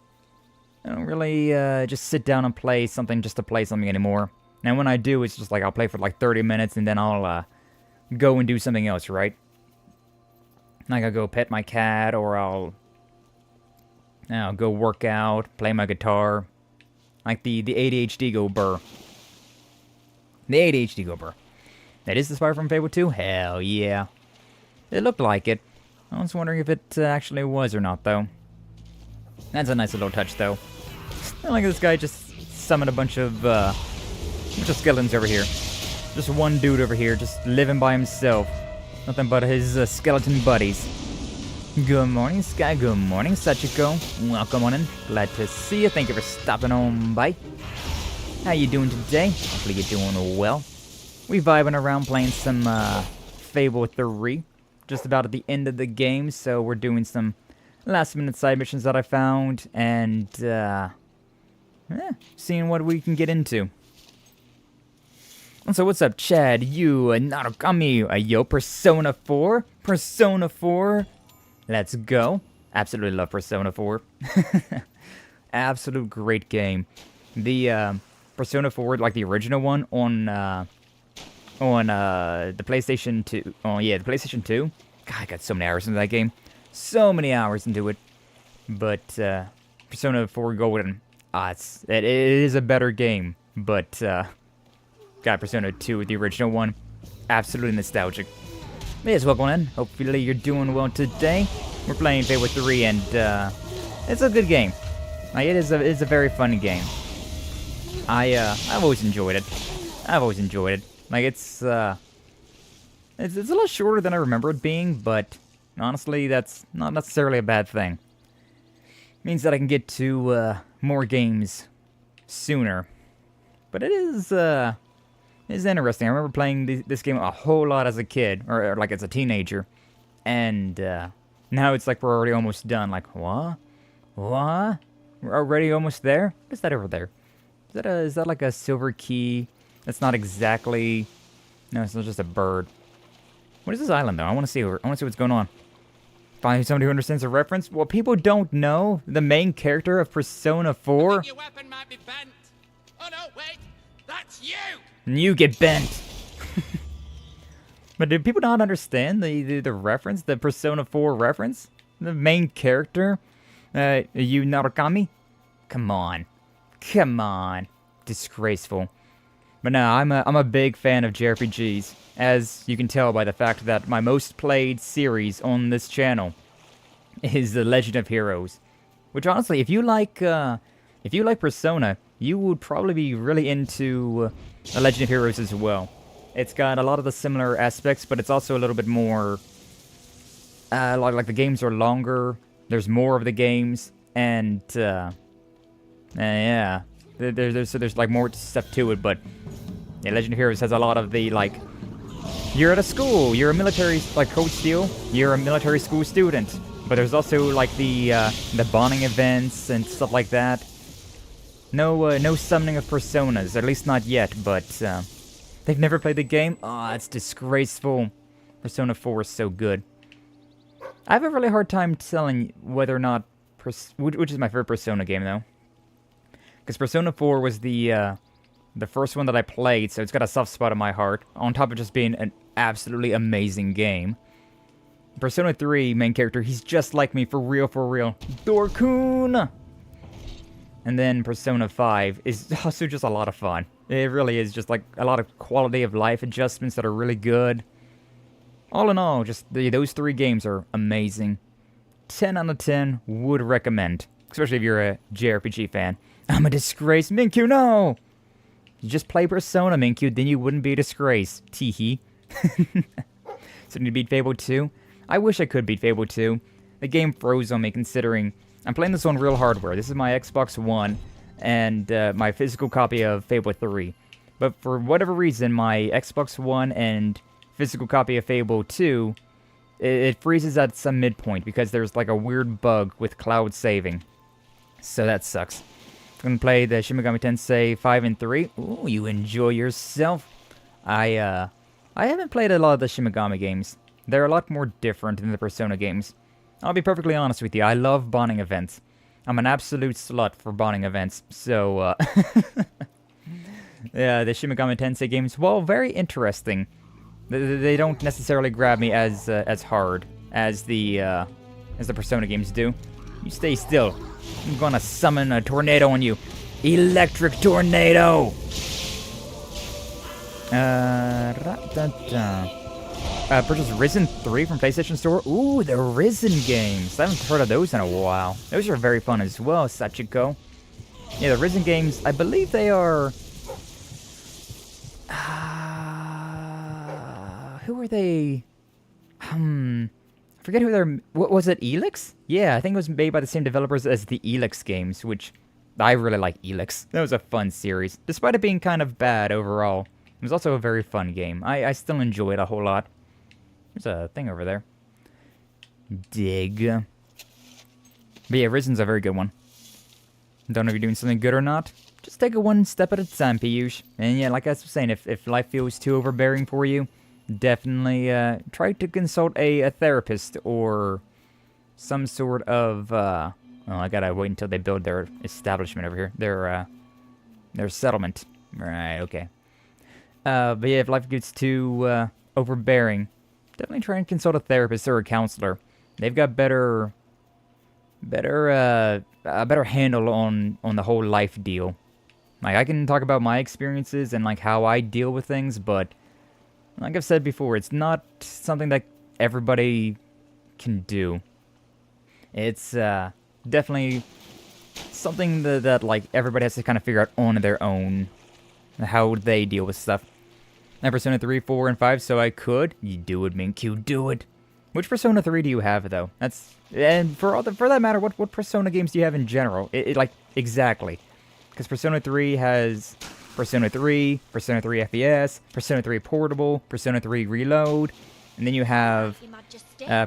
just sit down and play something just to play something anymore. And when I do, it's just like I'll play for like 30 minutes and then I'll go and do something else, right? Like I'll go pet my cat, or I'll go work out, play my guitar. Like the ADHD go burr. The ADHD go burr. That is the spire from Fable 2? Hell yeah. It looked like it. I was wondering if it actually was or not, though. That's a nice little touch, though. I like this guy just summoned a bunch of skeletons over here. Just one dude over here, just living by himself. Nothing but his skeleton buddies. Good morning, Sky. Good morning, Sachiko. Welcome on in. Glad to see you. Thank you for stopping on by. How you doing today? Hopefully you're doing well. We vibing around playing some Fable 3. Just about at the end of the game, so we're doing some last-minute side missions that I found, and seeing what we can get into. And so what's up, Chad? You, Narukami, yo, Persona 4? Persona 4? Let's go. Absolutely love Persona 4. Absolute great game. The Persona 4, like the original one on on the PlayStation 2. Oh yeah, the PlayStation 2. God, I got so many hours into that game. So many hours into it. But Persona 4 Golden, it is a better game. But got Persona 2, the original one, absolutely nostalgic. May as well go in. Hopefully you're doing well today. We're playing Fable 3, and it's a good game. Like, it is a very fun game. I've always enjoyed it. Like, it's a lot shorter than I remember it being, but honestly, that's not necessarily a bad thing. Means that I can get to more games sooner. But it is interesting. I remember playing this game a whole lot as a kid, or like as a teenager, and now it's like we're already almost done. Like, what? What? We're already almost there? What is that over there? Is that like a silver key? That's not exactly. No, it's not just a bird. What is this island though? I want to see what's going on. Find somebody who understands the reference. Well, people don't know the main character of Persona 4. Your weapon might be bent. Oh no, wait, that's you. And you get bent. But do people not understand the reference, the Persona 4 reference? The main character, you Narukami? Come on, disgraceful. But no, I'm a big fan of JRPGs, as you can tell by the fact that my most played series on this channel is The Legend of Heroes. Which honestly, if you like Persona, you would probably be really into The Legend of Heroes as well. It's got a lot of the similar aspects, but it's also a little bit more like the games are longer. There's more of the games, and yeah. There's like more stuff to it, but yeah, Legend of Heroes has a lot of the, like, you're at a school, you're a military, like Code Steel, you're a military school student, but there's also like the bonding events and stuff like that. No summoning of personas, at least not yet, but they've never played the game. Oh, it's disgraceful. Persona 4 is so good. I have a really hard time telling whether or not which is my favorite Persona game though. Because Persona 4 was the first one that I played, so it's got a soft spot in my heart, on top of just being an absolutely amazing game. Persona 3 main character, he's just like me, for real. Dorkun! And then Persona 5 is also just a lot of fun. It really is just like a lot of quality of life adjustments that are really good. All in all, just those 3 games are amazing. 10 out of 10 would recommend, especially if you're a JRPG fan. I'm a disgrace. Minkyu, no! You just play Persona, Minkyu, then you wouldn't be a disgrace. Teehee. So need to beat Fable 2? I wish I could beat Fable 2. The game froze on me considering I'm playing this on real hardware. This is my Xbox One and my physical copy of Fable 3. But for whatever reason, my Xbox One and physical copy of Fable 2, it freezes at some midpoint because there's like a weird bug with cloud saving. So that sucks. I'm gonna play the Shin Megami Tensei 5 and 3. Ooh, you enjoy yourself. I haven't played a lot of the Shin Megami games. They're a lot more different than the Persona games. I'll be perfectly honest with you, I love bonding events. I'm an absolute slut for bonding events, so, yeah, the Shin Megami Tensei games, while very interesting, they don't necessarily grab me as hard as the Persona games do. You stay still. I'm gonna summon a tornado on you. Electric tornado! Purchase Risen 3 from PlayStation Store. Ooh, the Risen games. I haven't heard of those in a while. Those are very fun as well, Sachiko. Yeah, the Risen games, I believe they are... who are they? Forget who they're... What was it, Elix? Yeah, I think it was made by the same developers as the Elix games, which I really like Elix. That was a fun series. Despite it being kind of bad overall, it was also a very fun game. I still enjoy it a whole lot. There's a thing over there. Dig. But yeah, Risen's a very good one. Don't know if you're doing something good or not. Just take it one step at a time, Piyush. And yeah, like I was saying, if life feels too overbearing for you, definitely try to consult a therapist or some sort of oh, I gotta wait until they build their establishment over here, their settlement. Right, okay. But yeah, if life gets too overbearing, definitely try and consult a therapist or a counselor. They've got better handle on the whole life deal. Like, I can talk about my experiences and like how I deal with things, but like I've said before, it's not something that everybody can do. It's definitely something that like everybody has to kind of figure out on their own, how they deal with stuff. Now Persona 3, 4, and 5, so I could. You do it, Minkyu, do it. Which Persona 3 do you have, though? And for that matter, what Persona games do you have in general? Like, exactly. Because Persona 3 has Persona 3, Persona 3 FES, Persona 3 Portable, Persona 3 Reload, and then you have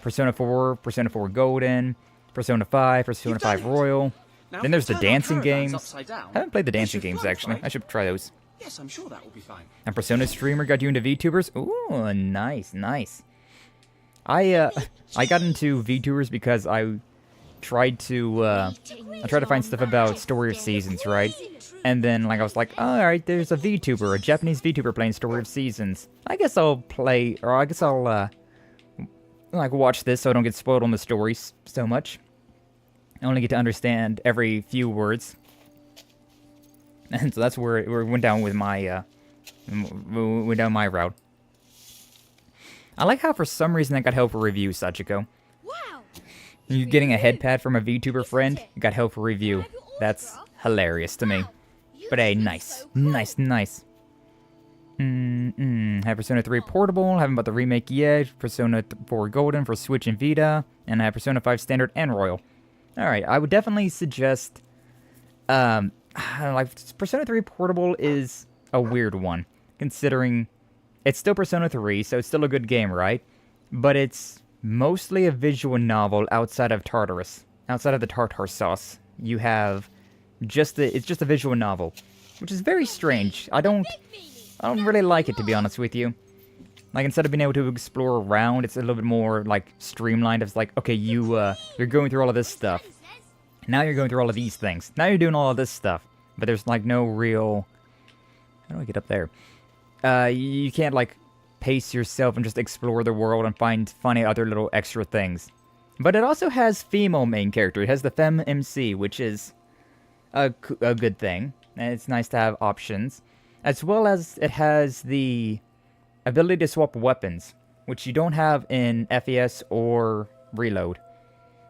Persona 4, Persona 4 Golden, Persona 5, Persona 5 Royal. Then there's the dancing games. I haven't played the dancing games, actually. I should try those. Yes, I'm sure that will be fine. And Persona Streamer got you into VTubers? Ooh, nice, nice. I got into VTubers because I tried to find stuff about Story of Seasons, right? And then, like, I was like, oh, alright, there's a VTuber, a Japanese VTuber playing Story of Seasons. I guess I'll play, or I guess I'll, like, watch this so I don't get spoiled on the stories so much. I only get to understand every few words. And so that's where it went down with my, went down my route. I like how for some reason that got help for review, Sachiko. Wow. You getting a head pad from a VTuber friend got help for review. That's hilarious to me. But hey, nice. Nice, nice. Have Persona 3 Portable, haven't bought the remake yet. Persona 4 Golden for Switch and Vita. And I have Persona 5 Standard and Royal. Alright, I would definitely suggest... like, Persona 3 Portable is a weird one. Considering... it's still Persona 3, so it's still a good game, right? But it's mostly a visual novel outside of Tartarus. Outside of the tartar sauce. You have it's just a visual novel. Which is very strange. I don't really like it, to be honest with you. Like, instead of being able to explore around, it's a little bit more, like, streamlined. It's like, okay, you're going through all of this stuff. Now you're going through all of these things. Now you're doing all of this stuff. But there's, like, no real... how do I get up there? You can't, like, pace yourself and just explore the world and find funny other little extra things. But it also has female main character. It has the Femme MC, which is a good thing. And it's nice to have options. As well as it has the ability to swap weapons, which you don't have in FES or Reload.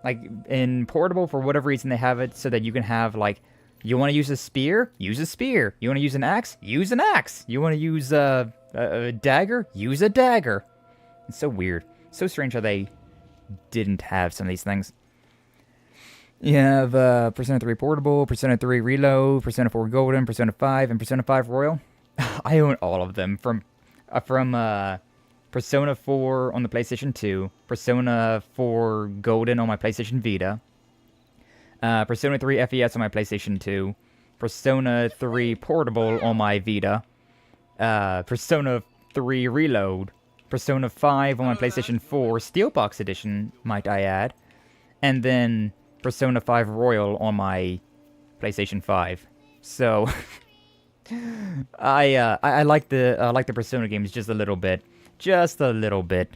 Like, in Portable, for whatever reason, they have it so that you can have, like, you want to use a spear? Use a spear. You want to use an axe? Use an axe. You want to use a dagger? Use a dagger. It's so weird. So strange how they didn't have some of these things. You have Persona 3 Portable, Persona 3 Reload, Persona 4 Golden, Persona 5, and Persona 5 Royal. I own all of them from Persona 4 on the PlayStation 2, Persona 4 Golden on my PlayStation Vita, Persona 3 FES on my PlayStation 2, Persona 3 Portable on my Vita, Persona 3 Reload, Persona 5 on my PlayStation 4, Steelbox Edition, might I add, and then Persona 5 Royal on my PlayStation 5. So, I like the Persona games just a little bit. Just a little bit.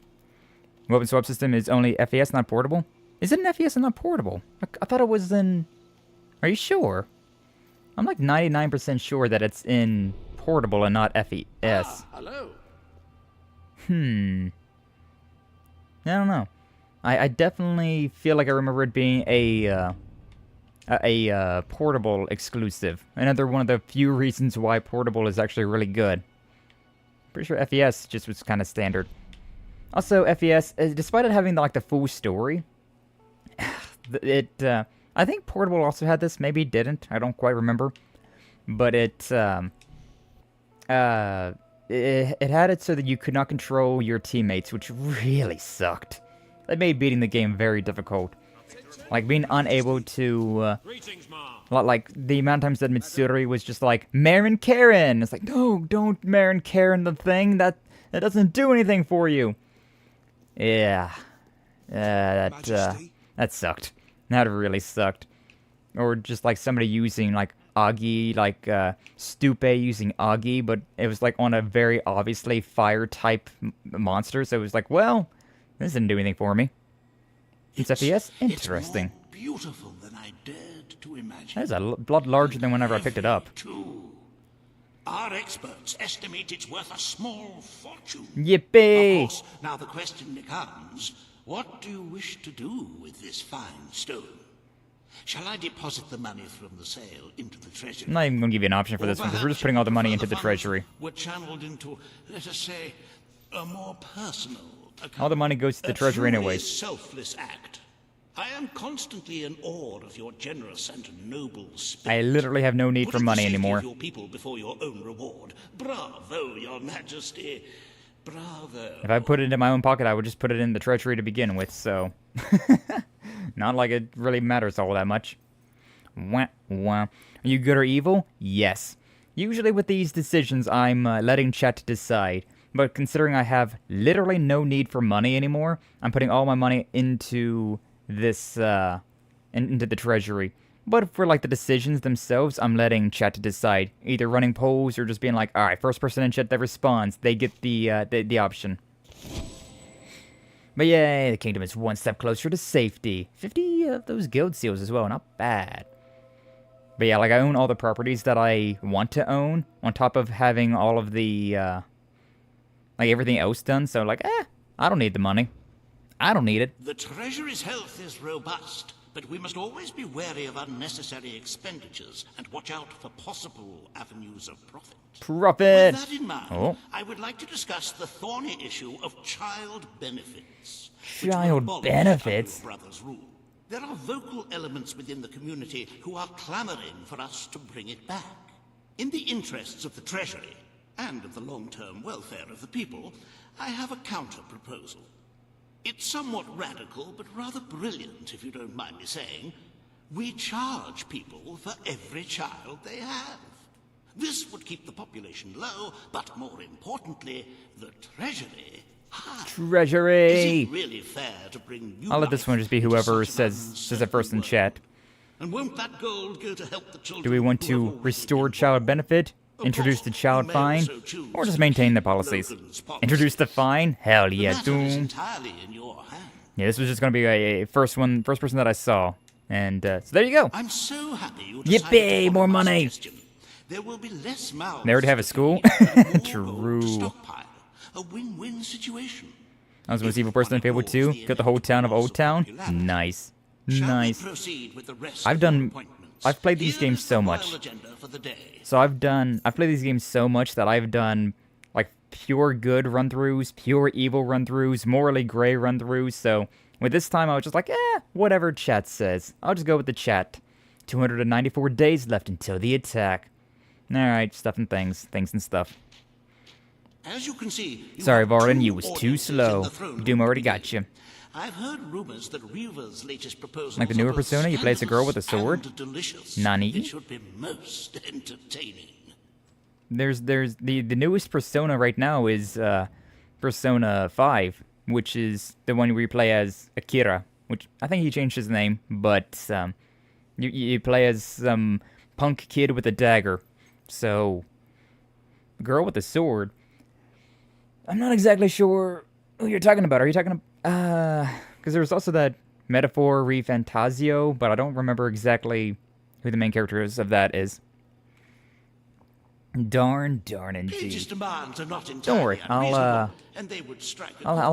Weapon swap system is only FES, not portable? Is it an FES and not portable? I thought it was in... Are you sure? I'm like 99% sure that it's in portable and not FES. Hello. I don't know. I definitely feel like I remember it being a portable exclusive. Another one of the few reasons why portable is actually really good. Pretty sure FES just was kind of standard. Also, FES, despite it having like the full story, I think portable also had this. Maybe it didn't. I don't quite remember. But it had it so that you could not control your teammates, which really sucked. That made beating the game very difficult. Like, being unable to, like, the amount of times that Mitsuri was just like, Marin Karen! It's like, no, don't Marin Karen the thing, that doesn't do anything for you. Yeah. That sucked. That really sucked. Or just, like, somebody using, like, Augie, like Stupe using Augie, but it was like on a very obviously fire type monster. So it was like, well, this didn't do anything for me. It's FPS? Interesting. It's more beautiful than I dared to imagine. That is a lot larger than whenever I picked it up. Too. Our experts estimate it's worth a small fortune. Yippee! Of course, now the question becomes, what do you wish to do with this fine stone? Shall I deposit the money from the sale into the treasury? I'm not even going to give you an option for this one, because we're just putting all the money into the treasury. Were channeled into, let us say, a more personal account. All the money goes to the treasury anyway. Selfless act. I am constantly in awe of your generous and noble spirit. I literally have no need for money anymore. Put your people before your own reward. Bravo, your majesty. Bravo. If I put it into my own pocket, I would just put it in the treasury to begin with, so... Not like it really matters all that much. Wah, wah. Are you good or evil? Yes. Usually with these decisions, I'm letting chat decide. But considering I have literally no need for money anymore, I'm putting all my money into this, into the treasury. But for, like, the decisions themselves, I'm letting chat decide. Either running polls or just being like, alright, first person in chat that responds, they get the option. But yay, the kingdom is one step closer to safety. 50 of those guild seals as well, not bad. But yeah, like, I own all the properties that I want to own, on top of having all of the, like, everything else done. So, like, I don't need the money. I don't need it. The treasury's health is robust, but we must always be wary of unnecessary expenditures and watch out for possible avenues of profit. Profit! With that in mind, I would like to discuss the thorny issue of child benefits. Child benefits? Brother's rule. There are vocal elements within the community who are clamoring for us to bring it back. In the interests of the treasury and of the long-term welfare of the people, I have a counter-proposal. It's somewhat radical, but rather brilliant, if you don't mind me saying. We charge people for every child they have. This would keep the population low, but more importantly, the treasury high. Treasury! Is it really fair to bring new I'll let this one just be whoever says it first in chat. And won't that gold go to help the children? Do we want to restore child benefit? Introduce the child fine? Or just maintain the policies? Introduce the fine? Hell yeah, Doom. Yeah, this was just going to be a first person that I saw. And so there you go. I'm so happy you Yippee, more money. There will be less mouths. They already have a school? True. A win-win situation. I was the most evil person in Fable 2. Got the whole town of Old Town. Nice. Nice. I've played these games so much. So I've played these games so much that I've done, like, pure good run-throughs, pure evil run-throughs, morally gray run-throughs, so with this time I was just like, whatever chat says. I'll just go with the chat. 294 days left until the attack. Alright, stuff and things and stuff. As you can see, sorry, Varden, you was too slow. Doom already got you. I've heard rumors that Reaver's latest proposal, like the newer Persona, you play as a girl with a sword. Nani? It should be most entertaining. There's the newest Persona right now is Persona 5, which is the one where you play as Akira, which I think he changed his name, but you play as some punk kid with a dagger. So, girl with a sword. I'm not exactly sure who you're talking about. Are you talking about... because there was also that Metaphor Refantasio, but I don't remember exactly who the main character of that is. Darn indeed. Don't worry, I'll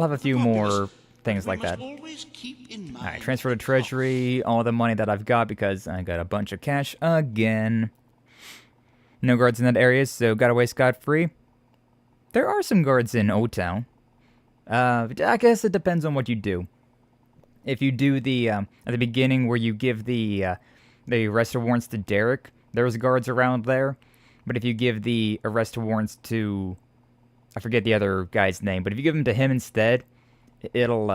have a few more things like that. Alright, transfer to treasury, all the money that I've got because I got a bunch of cash again. No guards in that area, so got away scot-free. There are some guards in Old Town. I guess it depends on what you do. If you do the, at the beginning where you give the arrest warrants to Derek, there's guards around there. But if you give the arrest warrants to, I forget the other guy's name, but if you give them to him instead, it'll,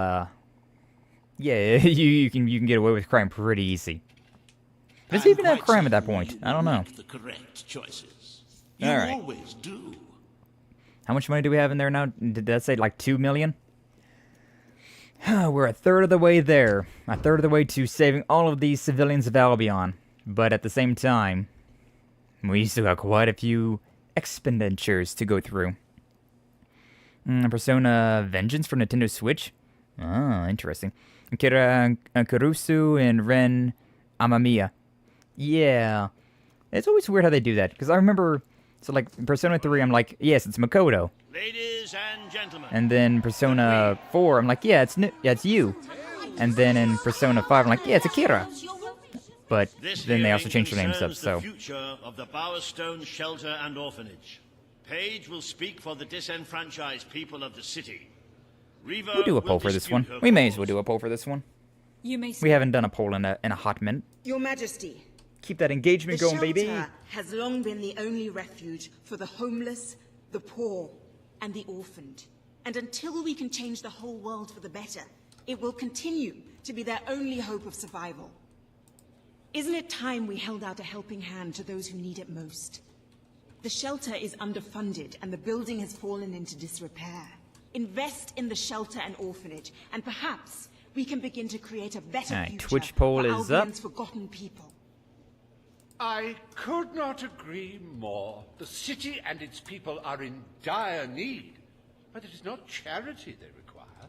yeah, you can get away with crime pretty easy. Does he even have crime at that point? I don't know. Alright. Always do. How much money do we have in there now? Did that say like 2 million? We're a third of the way there. A third of the way to saving all of these civilians of Albion. But at the same time, We still got quite a few expenditures to go through. Persona Vengeance for Nintendo Switch. Ah, interesting. Kurusu and Ren Amamiya. Yeah. It's always weird how they do that, because I remember, so like, Persona 3, I'm like, yes, it's Makoto. Ladies and gentlemen. And then Persona 4, I'm like, yeah, it's you. And then in Persona 5, I'm like, yeah, it's Akira. But then they also changed their names up, so. The future of the Bowerstone Shelter and Orphanage. Paige will speak for the disenfranchised people of the city. Reva We'll do a poll for this one. We may as well do a poll for this one. We haven't done a poll in a hot minute. Your Majesty. Keep that engagement going, baby. The shelter has long been the only refuge for the homeless, the poor, and the orphaned. And until we can change the whole world for the better, it will continue to be their only hope of survival. Isn't it time we held out a helping hand to those who need it most? The shelter is underfunded and the building has fallen into disrepair. Invest in the shelter and orphanage, and perhaps we can begin to create a better future Twitch poll for is up. Albion's forgotten people. I could not agree more. The city and its people are in dire need. But it is not charity they require.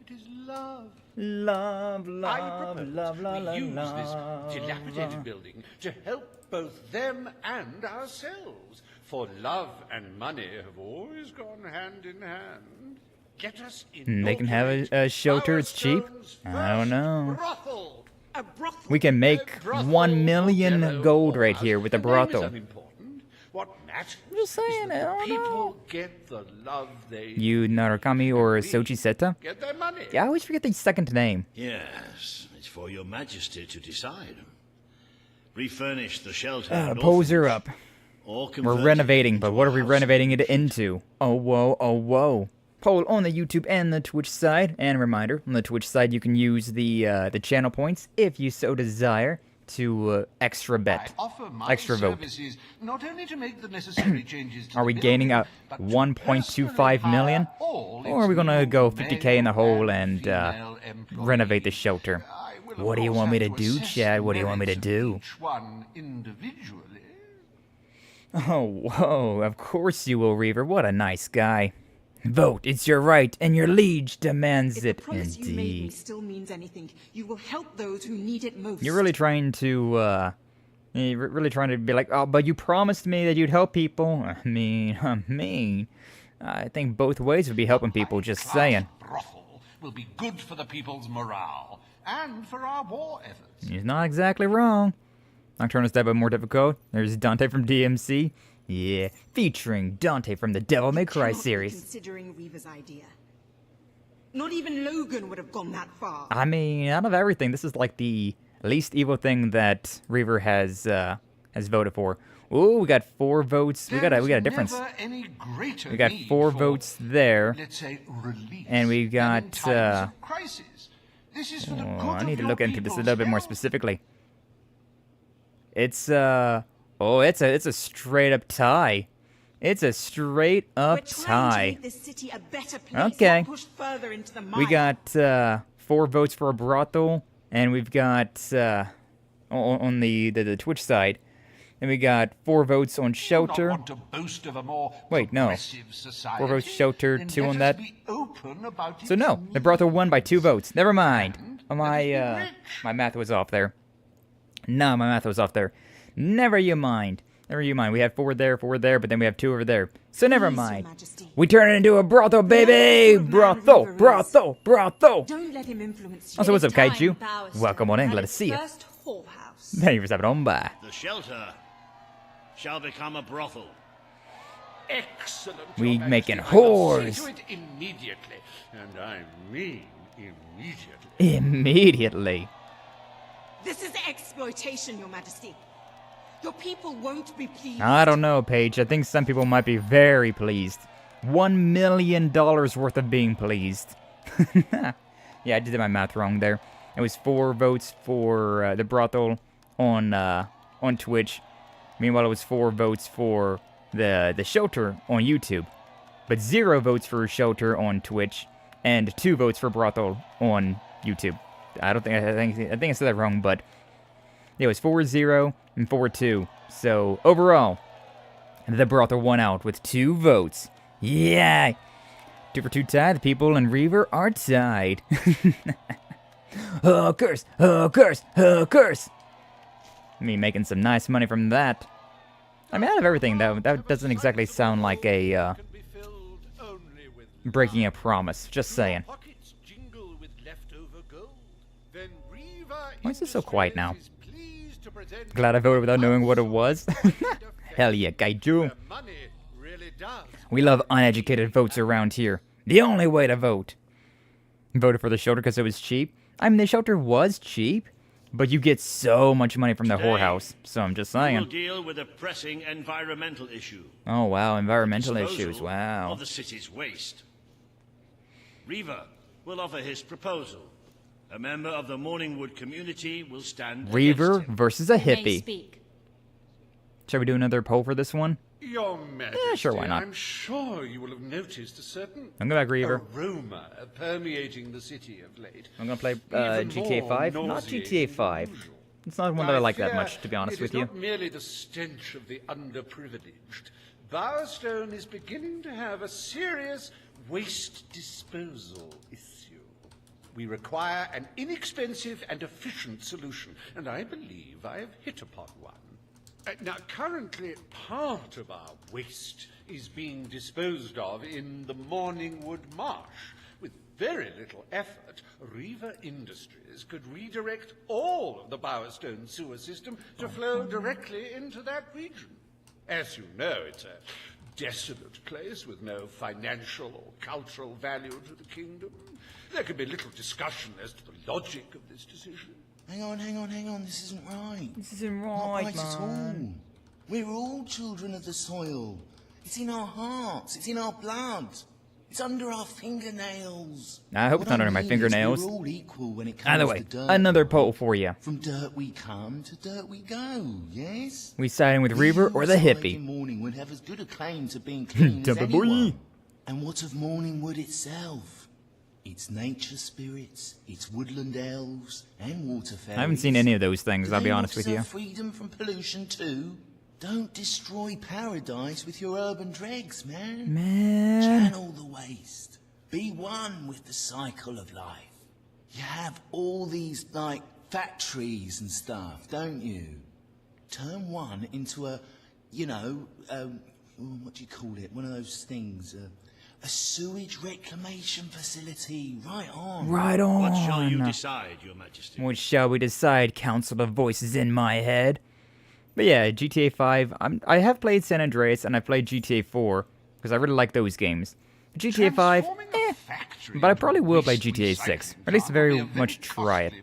It is love. Love, I love, propose love, love, we use love, this love. dilapidated building to help both them and ourselves. For love and money have always gone hand in hand. Get us in. They can have a shelter, it's cheap? I don't know. Brothel. We can make 1 million gold right here with a brothel. What matters just saying, is that the people get the love they You Narukami or Sochi Seta? get their money. Yeah, I always forget the second name. Yes, it's for your majesty to decide. Refurnish the shelter and Polls are up. or We're convert renovating, but what are we renovating it into? Oh, whoa, oh, whoa. Poll on the YouTube and the Twitch side. And reminder, on the Twitch side, you can use the channel points, if you so desire, to extra bet. Offer my Extra vote. services not only to make the necessary changes to Are we the gaining building, a but to 1.25 million? all Or are we gonna go 50k in the hole and renovate the shelter? What do you want me to do, Chad? What do you want me to do? each one individually. Oh, whoa, of course you will, Reaver. What a nice guy. Vote, it's your right, and your liege demands If it, the promise you made me indeed. still means anything, you will help those who need it most. You're really trying to, you're really trying to be like, oh, but you promised me that you'd help people. I mean, I think both ways would be helping people, just saying. Brothel will be good for the people's morale and for our war efforts. He's not exactly wrong. Nocturnal Step but more difficult. There's Dante from DMC. Yeah, featuring Dante from the Devil May Cry series. Considering Reva's idea. Not even Logan would have gone that far. I mean, out of everything, this is like the least evil thing that Reaver has voted for. Ooh, we got 4 votes. We got a difference. Any greater We got need 4 for, votes there, let's say, relief and we than in got. times of crisis. This is for the good I need of to your look into this a people's little bit more health. specifically. It's oh, it's a straight up tie. It's a straight up We're trying to tie. make this city a better place, Okay. not push further into the mire. We got 4 votes for a brothel, and we've got on the Twitch side, and we got 4 votes on shelter. Want to boast of a more Wait, no. progressive society, 4 votes shelter, then 2 let on us that. be open about So its no, the brothel won by 2 votes. Never mind. My math was off there. No, my math was off there. Never you mind. Never you mind. We had 4 there, but then we have 2 over there. So never mind. We turn it into a brothel, baby! Brothel, brothel, brothel! Don't let him influence you. Also, what's up, Kaiju? Welcome on in. Glad to see you. First whorehouse. Thank you for stopping on by. The shelter shall become a brothel. Excellent. We Your making Majesty. I will whores. see to it immediately, and I mean immediately. Immediately. This is exploitation, Your Majesty. Your people won't be pleased. I don't know, Paige. I think some people might be very pleased. $1 million worth of being pleased. Yeah, I did my math wrong there. It was 4 votes for the brothel on Twitch. Meanwhile, it was 4 votes for the shelter on YouTube, but 0 votes for shelter on Twitch, and 2 votes for brothel on YouTube. I think I said that wrong, but It was 4-0 and 4-2. So, overall, the Brothel won out with 2 votes. Yeah! 2 for 2 tie. The people and Reaver are tied. Oh, curse! Oh, curse! Oh, curse! Me making some nice money from that. I mean, out of everything, that doesn't exactly sound like a, breaking a promise. Just saying. Why is it so quiet now? Glad I voted without knowing what it was. Hell yeah, Kaiju. We love uneducated votes around here. The only way to vote. Voted for the shelter because it was cheap. I mean, the shelter was cheap, but you get so much money from the whorehouse. So I'm just saying. We'll deal with a pressing environmental issue. Oh wow, environmental issues. Wow. Of the city's waste. Reaver will offer his proposal. A member of the Morningwood community will stand. Reaver versus a hippie. Shall we do another poll for this one? Your Majesty, yeah, sure, why not? I'm sure you will have noticed a certain Reaver. aroma permeating the city of late. I'm gonna play GTA 5, not GTA 5. It's not one that I like that much, to be honest with you. It is not merely the stench of the underprivileged. Bowerstone is beginning to have a serious waste disposal issue. We require an inexpensive and efficient solution, and I believe I have hit upon one. Now, currently, part of our waste is being disposed of in the Morningwood Marsh. With very little effort, Reaver Industries could redirect all of the Bowerstone sewer system to flow directly into that region. As you know, it's a desolate place with no financial or cultural value to the kingdom. There could be little discussion as to the logic of this decision. Hang on, this isn't right. This isn't right, Not right man. at all. We're all children of the soil. It's in our hearts, it's in our blood. It's under our fingernails. I hope it's not under my fingernails. We're all equal when it comes Either way, to dirt. another poll for you. From dirt we come to dirt we go, yes? We siding with Reaver or the hippie? Morningwood have as good a claim to being clean as anyone. And what of Morningwood itself? It's nature spirits, it's woodland elves, and water fairies. I haven't seen any of those things, I'll be honest with you. Freedom from pollution too. Don't destroy paradise with your urban dregs, man. Channel the waste. Be one with the cycle of life. You have all these, like, factories and stuff, don't you? Turn one into a, you know, what do you call it? One of those things, a sewage reclamation facility. Right on. Right on. What shall you decide, Your Majesty? What shall we decide, Council of Voices in my head? But yeah, GTA 5, I have played San Andreas and I played GTA 4, because I really like those games. GTA 5, but I probably will play GTA 6, or at least very much try it.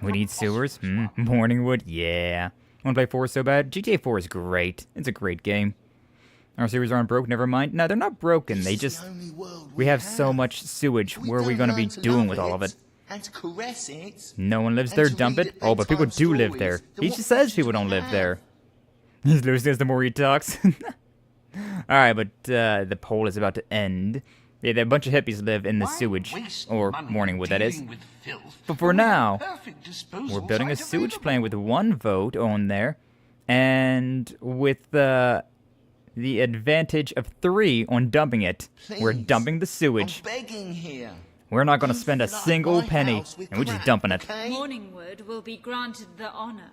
We need sewers? Morningwood? Yeah. Want to play 4 so bad? GTA 4 is great. It's a great game. Our sewers aren't broke, never mind. No, they're not broken, they just... We have so much sewage, what are we going to be doing with all of it? And to caress it. No one lives there, dump it? Oh, but people do live there. He just says people don't live there. He's losing the more he talks. Alright, but the poll is about to end. Yeah, a bunch of hippies live in the sewage, or Morningwood, that is. But for now, we're building a sewage plant with 1 vote on there, and with the advantage of 3 on dumping it. We're dumping the sewage. I'm begging here. We're not going to spend a single penny, and we're just dumping it. Morningwood will be granted the honor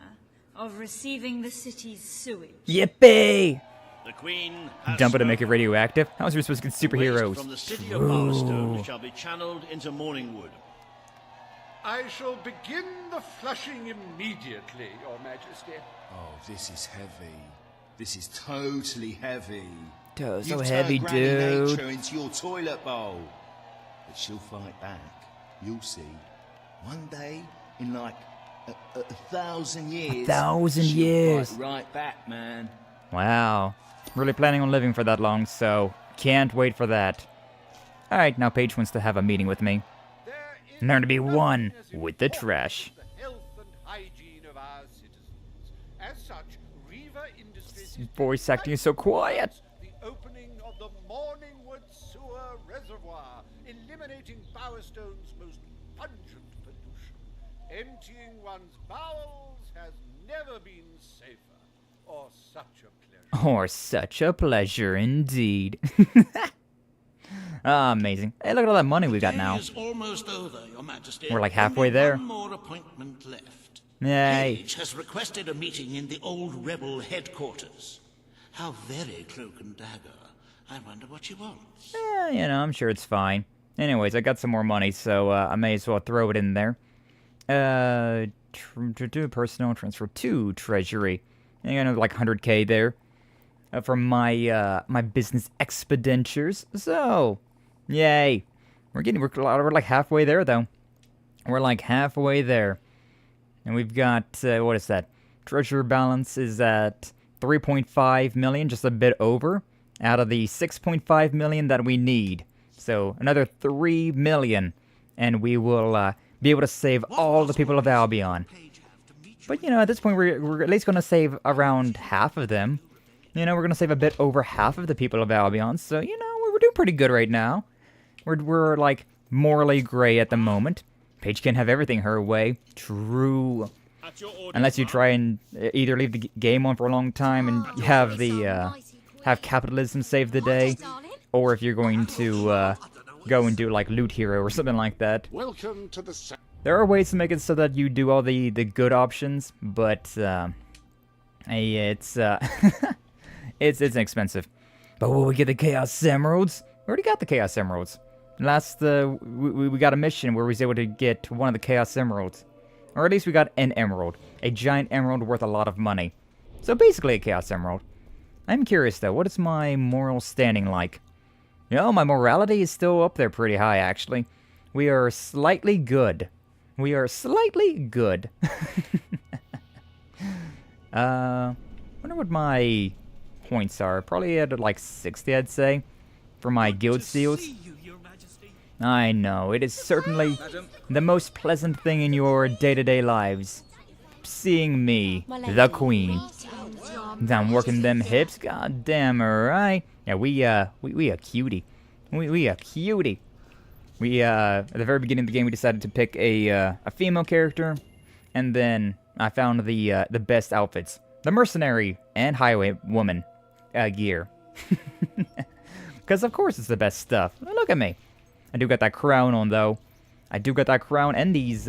of receiving the city's sewage. Yippee! The Queen Dump it and make it radioactive? How is we supposed to get superheroes? From the city of Bowerstone shall be channeled into Morningwood. I shall begin the flushing immediately, Your Majesty. Oh, this is heavy. This is totally heavy. So You've heavy, turned Granny dude. Nature into your toilet bowl. But she'll fight back. You'll see. One day, in like a 1,000 years. 1,000 she'll years. Fight right back, man. Wow. Really planning on living for that long, so can't wait for that. Alright, now Paige wants to have a meeting with me. Learn to be one with the trash. Voice acting is so quiet. The opening of the Morningwood Sewer Reservoir, eliminating Bowerstone's most pungent pollution. Emptying one's bowels has never been safer, or such a pleasure. Or such a pleasure indeed. Ah, amazing. Hey, look at all that money we got now. Is almost over, Your Majesty. We're like halfway Only there. One more appointment left. Yay. Page has requested a meeting in the old rebel headquarters. How very cloak and dagger. I wonder what she wants. You know, I'm sure it's fine. Anyways, I got some more money, so I may as well throw it in there. Personal transfer to treasury. I got like 100k there from my my business expenditures. So, yay! We're like halfway there though. We're like halfway there, and we've got what is that? Treasury balance is at 3.5 million, just a bit over, out of the 6.5 million that we need. So another 3 million, and we will be able to save all the people of Albion. But, you know, at this point, we're at least going to save around half of them. You know, we're going to save a bit over half of the people of Albion. So, you know, we're doing pretty good right now. We're like, morally gray at the moment. Paige can't have everything her way. True. Unless you try and either leave the game on for a long time and have the, have capitalism save the day. Or if you're going to, go and do, like, Loot Hero or something like that. Welcome to the... There are ways to make it so that you do all the good options, but it's it's expensive. But will we get the Chaos Emeralds? We already got the Chaos Emeralds. Last we got a mission where we was able to get one of the Chaos Emeralds, or at least we got an emerald, a giant emerald worth a lot of money. So basically a Chaos Emerald. I'm curious though, what is my moral standing like? You know, my morality is still up there pretty high actually. We are slightly good. We are slightly good. Wonder what my points are. Probably at like 60, I'd say, for my guild seals. I know, it is certainly the most pleasant thing in your day-to-day lives. Seeing me, the queen. I'm working them hips, goddamn, alright. Yeah, we a cutie. We a cutie. We, at the very beginning of the game, we decided to pick a female character, and then I found the best outfits. The mercenary and highwaywoman gear. Because, of course, it's the best stuff. Look at me. I do got that crown on, though. I do got that crown and these,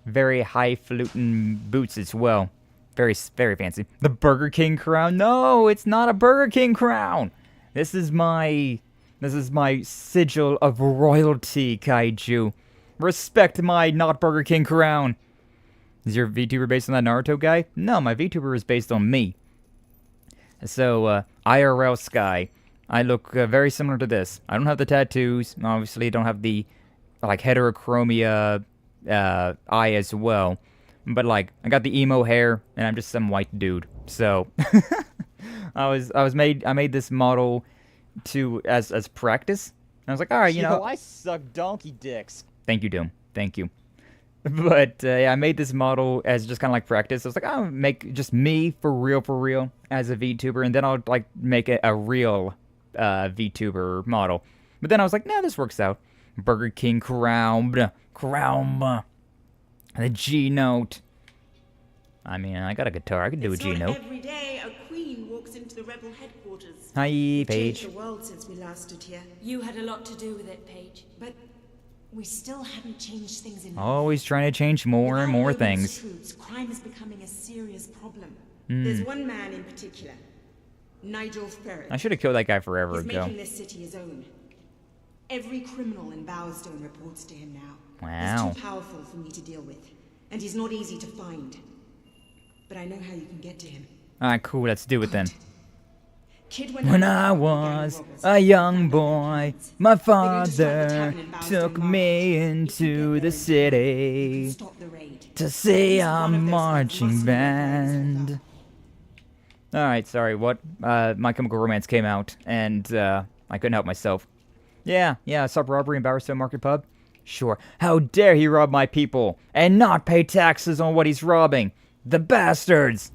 very highfalutin boots as well. Very, very fancy. The Burger King crown? No, it's not a Burger King crown! This is my sigil of royalty, Kaiju. Respect my not Burger King crown. Is your VTuber based on that Naruto guy? No, my VTuber is based on me. So, IRL Sky. I look very similar to this. I don't have the tattoos. Obviously, I don't have the, like, heterochromia eye as well. But, like, I got the emo hair, and I'm just some white dude. So, I made this model to as practice. And I was like, all right, you know, I suck donkey dicks. Thank you, Doom. Thank you. But yeah, I made this model as just kind of like practice. I was like, I'll make just me for real as a VTuber, and then I'll like make a real VTuber model. But then I was like, nah, this works out. Burger King crown, the G note. I mean, I got a guitar. I could do a G note. Every day a queen walks into the rebel headquarters. Hi, Paige. Changed the world since we last stood here. You had a lot to do with it, Paige. But we still haven't changed things enough. Always trying to change more and more things. Troops, crime is becoming a serious problem. Mm. There's one man in particular, Nigel Ferret. I should have killed that guy forever He's ago. making this city his own. Every criminal in Bowerstone reports to him now. Wow. He's too powerful for me to deal with, and he's not easy to find. But I know how you can get to him. Alright, cool. Let's do it then. Kid, when I was a young boy, my father took me into the city to see our marching band. Alright, sorry, what? My Chemical Romance came out, and I couldn't help myself. Yeah, sub-robbery in Bowerstone Market Pub? Sure. How dare he rob my people, and not pay taxes on what he's robbing? The bastards!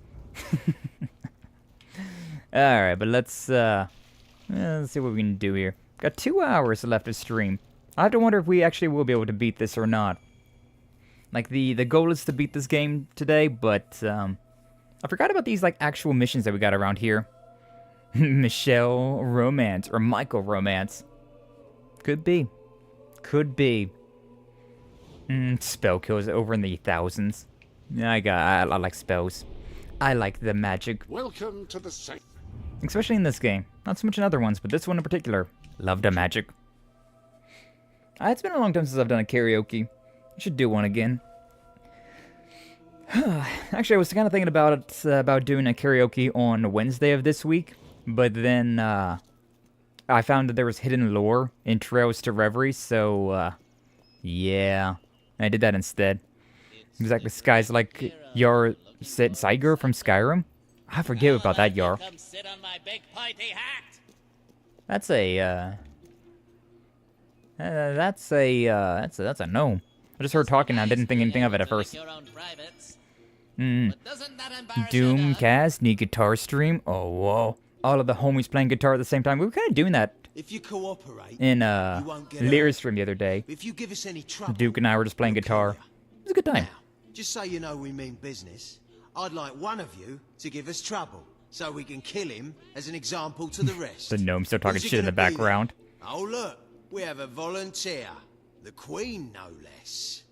Alright, but let's see what we can do here. Got 2 hours left of stream. I have to wonder if we actually will be able to beat this or not. Like, the goal is to beat this game today, but, I forgot about these, like, actual missions that we got around here. Michelle Romance, or Michael Romance. Could be. Could be. Spell kills over in the thousands. Yeah, I like spells. I like the magic. Welcome to the site. Especially in this game. Not so much in other ones, but this one in particular. Love the magic. It's been a long time since I've done a karaoke. I should do one again. Actually, I was kind of thinking about doing a karaoke on Wednesday of this week, but then I found that there was hidden lore in Trails to Reverie, so yeah, I did that instead. It was like this guy's like Yar Zyger from Skyrim. I forget about that Yar. That's a that's a gnome. I just heard talking and I didn't think anything of it at first. Doomcast, need guitar stream? Oh, whoa. All of the homies playing guitar at the same time. We were kind of doing that if you cooperate, in Livestream the other day. If you give us any trouble, Duke and I were just playing guitar. It was a good time. Now, just so you know we mean business, I'd like one of you to give us trouble, so we can kill him as an example to the rest. The gnome's still talking shit in the background. Oh look, we have a volunteer. The Queen, no less.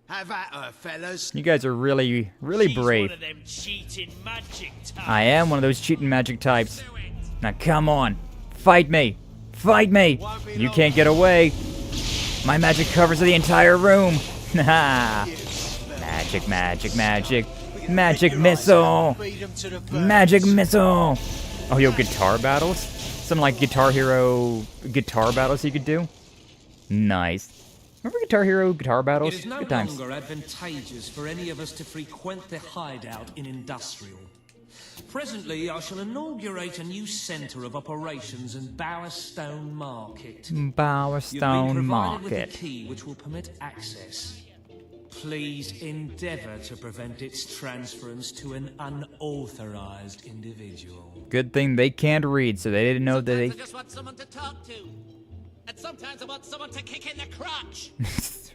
Have at her, fellas. You guys are really, really brave. One of them cheating magic types. I am one of those cheating magic types. Now come on. Fight me. Fight me. You can't get away. My magic covers the entire room. Magic, magic, magic. Magic missile. Magic missile. Oh, yo, guitar battles? Some like Guitar Hero guitar battles you could do? Nice. Remember Guitar Hero guitar battles? It is no Good times. longer advantageous for any of us to frequent the hideout in Industrial. Presently, I shall inaugurate a new centre of operations in Bowerstone Market. Bowerstone Market. With a key which will permit access. Please endeavour to prevent its transference to an unauthorized individual. Good thing they can't read, so they didn't know that they... I just want someone to talk to. And sometimes I want someone to kick in the crotch.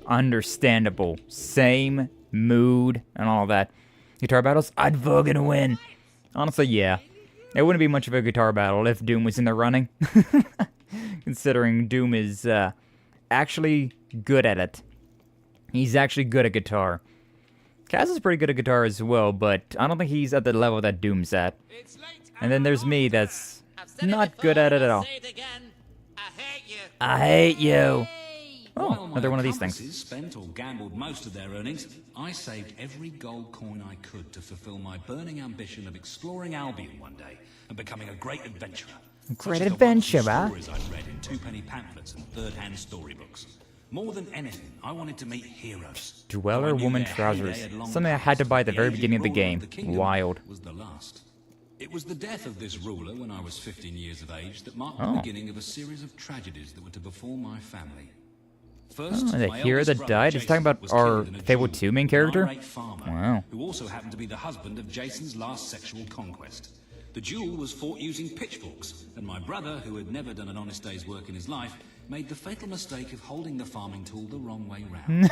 Understandable. Same mood and all that. Guitar battles? I'd fucking win. Honestly, yeah. It wouldn't be much of a guitar battle if Doom was in the running. Considering Doom is actually good at it. He's actually good at guitar. Kaz is pretty good at guitar as well, but I don't think he's at the level that Doom's at. And then there's me that's not good at it at all. I hate you. Oh, another one of these things. Spent or gambled most of their earnings, I saved every gold coin I could to fulfill my burning ambition of exploring Albion one day and becoming a great adventurer. Great adventurer? Stories I'd read in two-penny pamphlets and third-hand storybooks. More than anything, I wanted to meet heroes. Dweller Woman Trousers. Something I had to buy at the very beginning of the game. Wild. Was the last. It was the death of this ruler when I was 15 years of age that marked the beginning of a series of tragedies that were to befall my family. First, the hero that died is talking about our Fable 2 main character? Wow. Who also happened to be the husband of Jason's last sexual conquest. The duel was fought using pitchforks, and my brother, who had never done an honest day's work in his life, made the fatal mistake of holding the farming tool the wrong way round.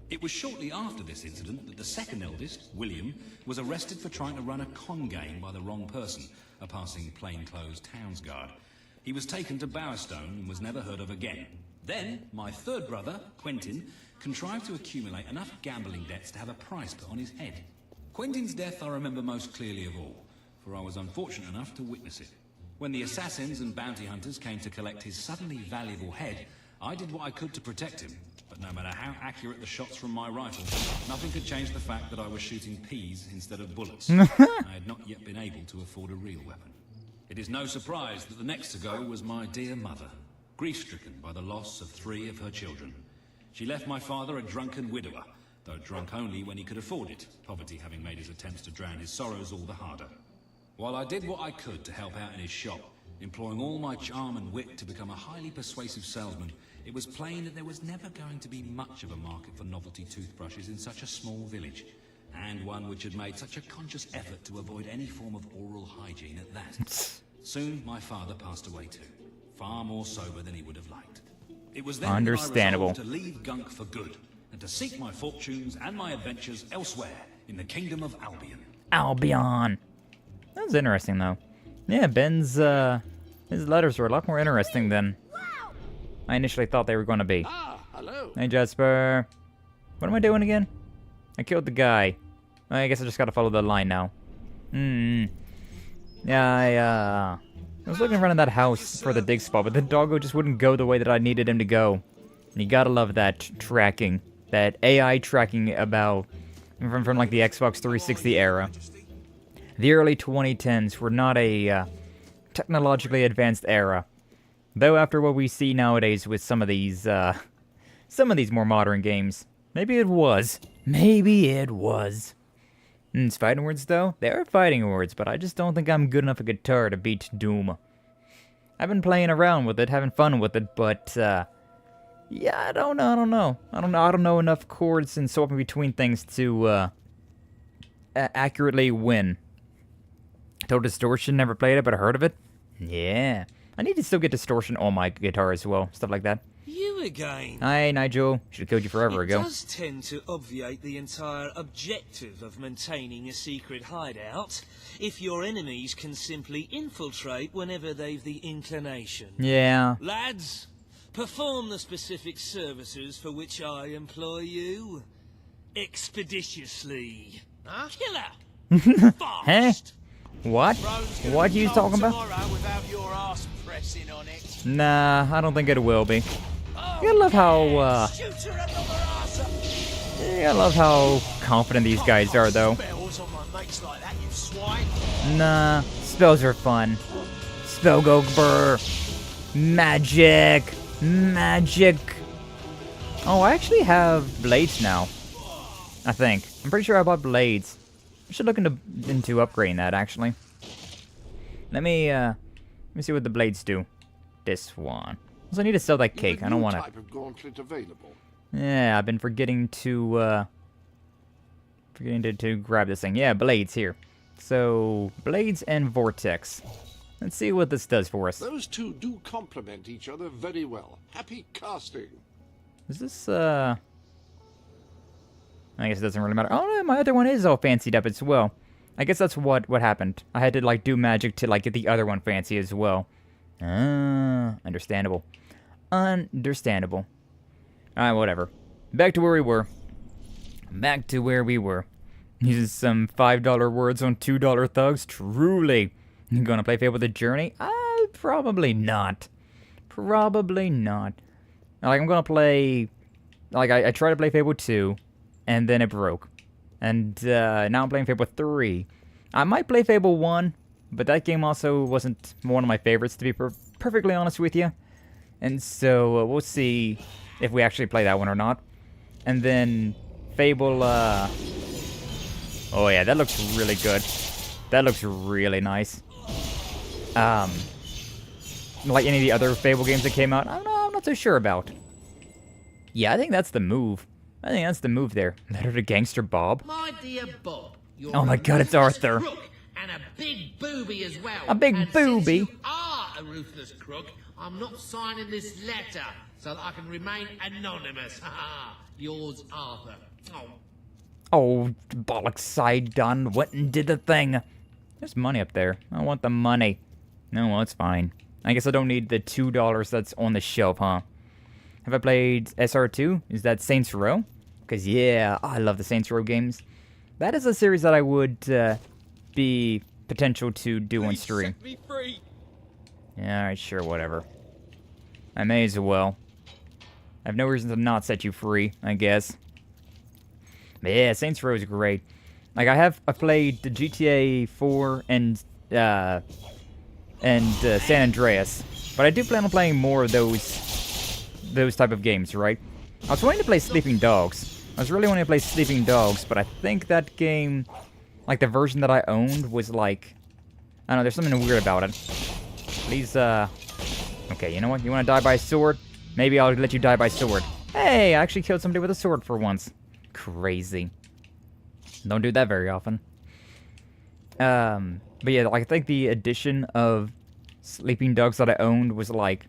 It was shortly after this incident that the second eldest, William, was arrested for trying to run a con game by the wrong person, a passing plainclothes towns guard. He was taken to Bowerstone and was never heard of again. Then, my third brother, Quentin, contrived to accumulate enough gambling debts to have a price put on his head. Quentin's death I remember most clearly of all, for I was unfortunate enough to witness it. When the assassins and bounty hunters came to collect his suddenly valuable head, I did what I could to protect him, but no matter how accurate the shots from my rifle, nothing could change the fact that I was shooting peas instead of bullets. I had not yet been able to afford a real weapon. It is no surprise that the next to go was my dear mother, grief-stricken by the loss of 3 of her children. She left my father a drunken widower, though drunk only when he could afford it, poverty having made his attempts to drown his sorrows all the harder. While I did what I could to help out in his shop, employing all my charm and wit to become a highly persuasive salesman, it was plain that there was never going to be much of a market for novelty toothbrushes in such a small village, and one which had made such a conscious effort to avoid any form of oral hygiene at that. Soon my father passed away too, far more sober than he would have liked. It was then Understandable. that I resolved to leave Gunk for good, and to seek my fortunes and my adventures elsewhere in the Kingdom of Albion. Albion. That was interesting, though. Yeah, Ben's, his letters were a lot more interesting than I initially thought they were going to be. Ah, hello. Hey, Jasper. What am I doing again? I killed the guy. I guess I just gotta follow the line now. Yeah, I was looking around in that house for the dig spot, but the doggo just wouldn't go the way that I needed him to go. And you gotta love that tracking. That AI tracking about from like the Xbox 360 era. The early 2010s were not a technologically advanced era. Though after what we see nowadays with some of these more modern games, maybe it was. Maybe it was. It's fighting words, though? They are fighting words, but I just don't think I'm good enough a guitar to beat Doom. I've been playing around with it, having fun with it, but, yeah, I don't know. I don't know enough chords and swapping between things to, accurately win. Total Distortion, never played it, but I heard of it. Yeah. I need to still get Distortion on my guitar as well, stuff like that. You again. Hi, Nigel. Should have killed you forever ago. It does tend to obviate the entire objective of maintaining a secret hideout, if your enemies can simply infiltrate whenever they've the inclination. Yeah. Lads, perform the specific services for which I employ you. Expeditiously. Huh? Killer! Huh? What? What are you talking about? Nah, I don't think it will be. I love how, I love how confident these guys are, though. Nah, spells are fun. Spell go brr. Magic. Magic. Oh, I actually have blades now. I think. I'm pretty sure I bought blades. I should look into upgrading that, actually. Let me see what the blades do. This one. So I need to sell that cake. I don't want type of gauntlet available. Yeah, I've been forgetting to grab this thing. Yeah, blades here. So blades and vortex. Let's see what this does for us. Those two do complement each other very well. Happy casting. Is this I guess it doesn't really matter. Oh no, my other one is all fancied up as well. I guess that's what happened. I had to like do magic to like get the other one fancy as well. Understandable. Understandable. Alright, whatever. Back to where we were. Back to where we were. Using some $5 words on $2 thugs? Truly. You gonna play Fable the Journey? Probably not. Probably not. Like, I'm gonna play... Like, I tried to play Fable 2, and then it broke. And, now I'm playing Fable 3. I might play Fable 1, but that game also wasn't one of my favorites, to be perfectly honest with you. And so, we'll see if we actually play that one or not. And then, Fable, oh yeah, that looks really good. That looks really nice. Like any of the other Fable games that came out, I'm not so sure about. Yeah, I think that's the move. I think that's the move there. Letter to Gangster Bob. My dear Bob, you're oh my god, it's Arthur. And a big booby as well. A big booby? Since you are a ruthless crook, I'm not signing this letter so that I can remain anonymous. Yours, Arthur. Oh, bollocks, I done went and did the thing. There's money up there. I want the money. No, well, it's fine. I guess I don't need the $2 that's on the shelf, huh? Have I played SR2? Is that Saints Row? Because, yeah, I love the Saints Row games. That is a series that I would be potential to do on stream. Set me free. Yeah, alright, sure, whatever. I may as well. I have no reason to not set you free, I guess. But yeah, Saints Row is great. Like, I've played the GTA 4 and San Andreas. But I do plan on playing more of those type of games, right? I was wanting to play Sleeping Dogs. I was really wanting to play Sleeping Dogs, but I think that game, like the version that I owned, was like, I don't know, there's something weird about it. Please, okay, you know what? You want to die by sword? Maybe I'll let you die by sword. Hey, I actually killed somebody with a sword for once. Crazy. Don't do that very often. But yeah, like, I think the edition of Sleeping Dogs that I owned was like,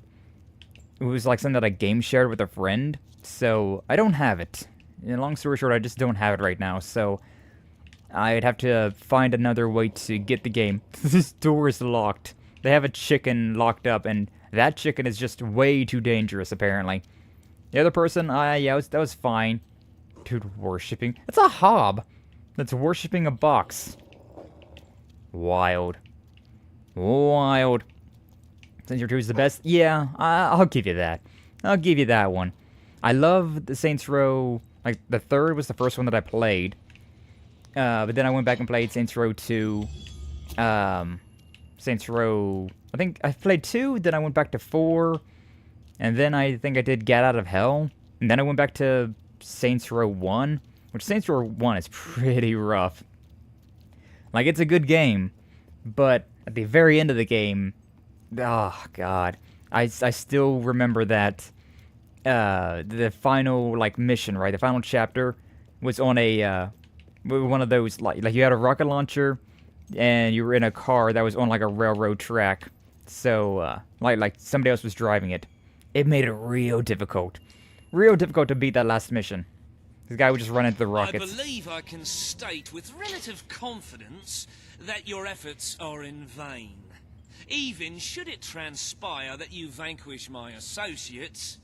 it was like something that I game shared with a friend, so I don't have it. long story short, I just don't have it right now, so I'd have to find another way to get the game. This door is locked. They have a chicken locked up, and that chicken is just way too dangerous, apparently. The other person, yeah, that was fine. Dude, worshipping. It's a hob that's worshipping a box. Wild. Wild. Saints Row 2 is the best? Yeah, I'll give you that. I'll give you that one. I love the Saints Row... Like, the 3rd was the first one that I played. But then I went back and played Saints Row 2. Saints Row... I think I played 2, then I went back to 4. And then I think I did Get Out of Hell. And then I went back to Saints Row 1. Which Saints Row 1 is pretty rough. Like, it's a good game. But at the very end of the game... Oh, God. I still remember that... the final, like, mission, right? The final chapter was on a... one of those, like you had a rocket launcher, and you were in a car that was on, like, a railroad track. So, like somebody else was driving it. It made it real difficult. Real difficult to beat that last mission. This guy would just run into the rockets. I believe I can state with relative confidence that your efforts are in vain. Even should it transpire that you vanquish my associates,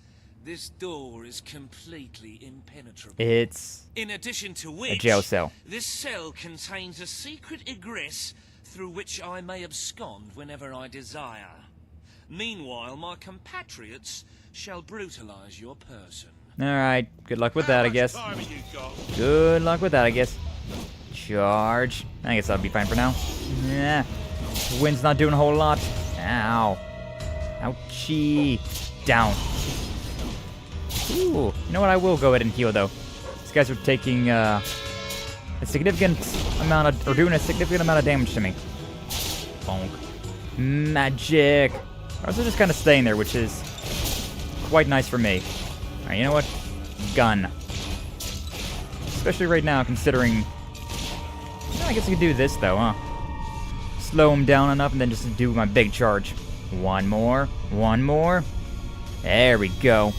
this door is completely impenetrable. It's in addition to which, a jail cell. This cell contains a secret egress through which I may abscond whenever I desire. Meanwhile, my compatriots shall brutalize your person. Alright, good luck with that, I guess. Good luck with that, I guess. Charge. I guess that'll be fine for now. Yeah. Wind's not doing a whole lot. Ow. Ouchie. Down. Ooh. You know what? I will go ahead and heal, though. These guys are taking, a significant amount of... or doing a significant amount of damage to me. Bonk. Magic. I was just kind of staying there, which is quite nice for me. Alright, you know what? Gun. Especially right now, considering... I guess I could do this, though, huh? Slow him down enough and then just do my big charge. One more. One more. There we go.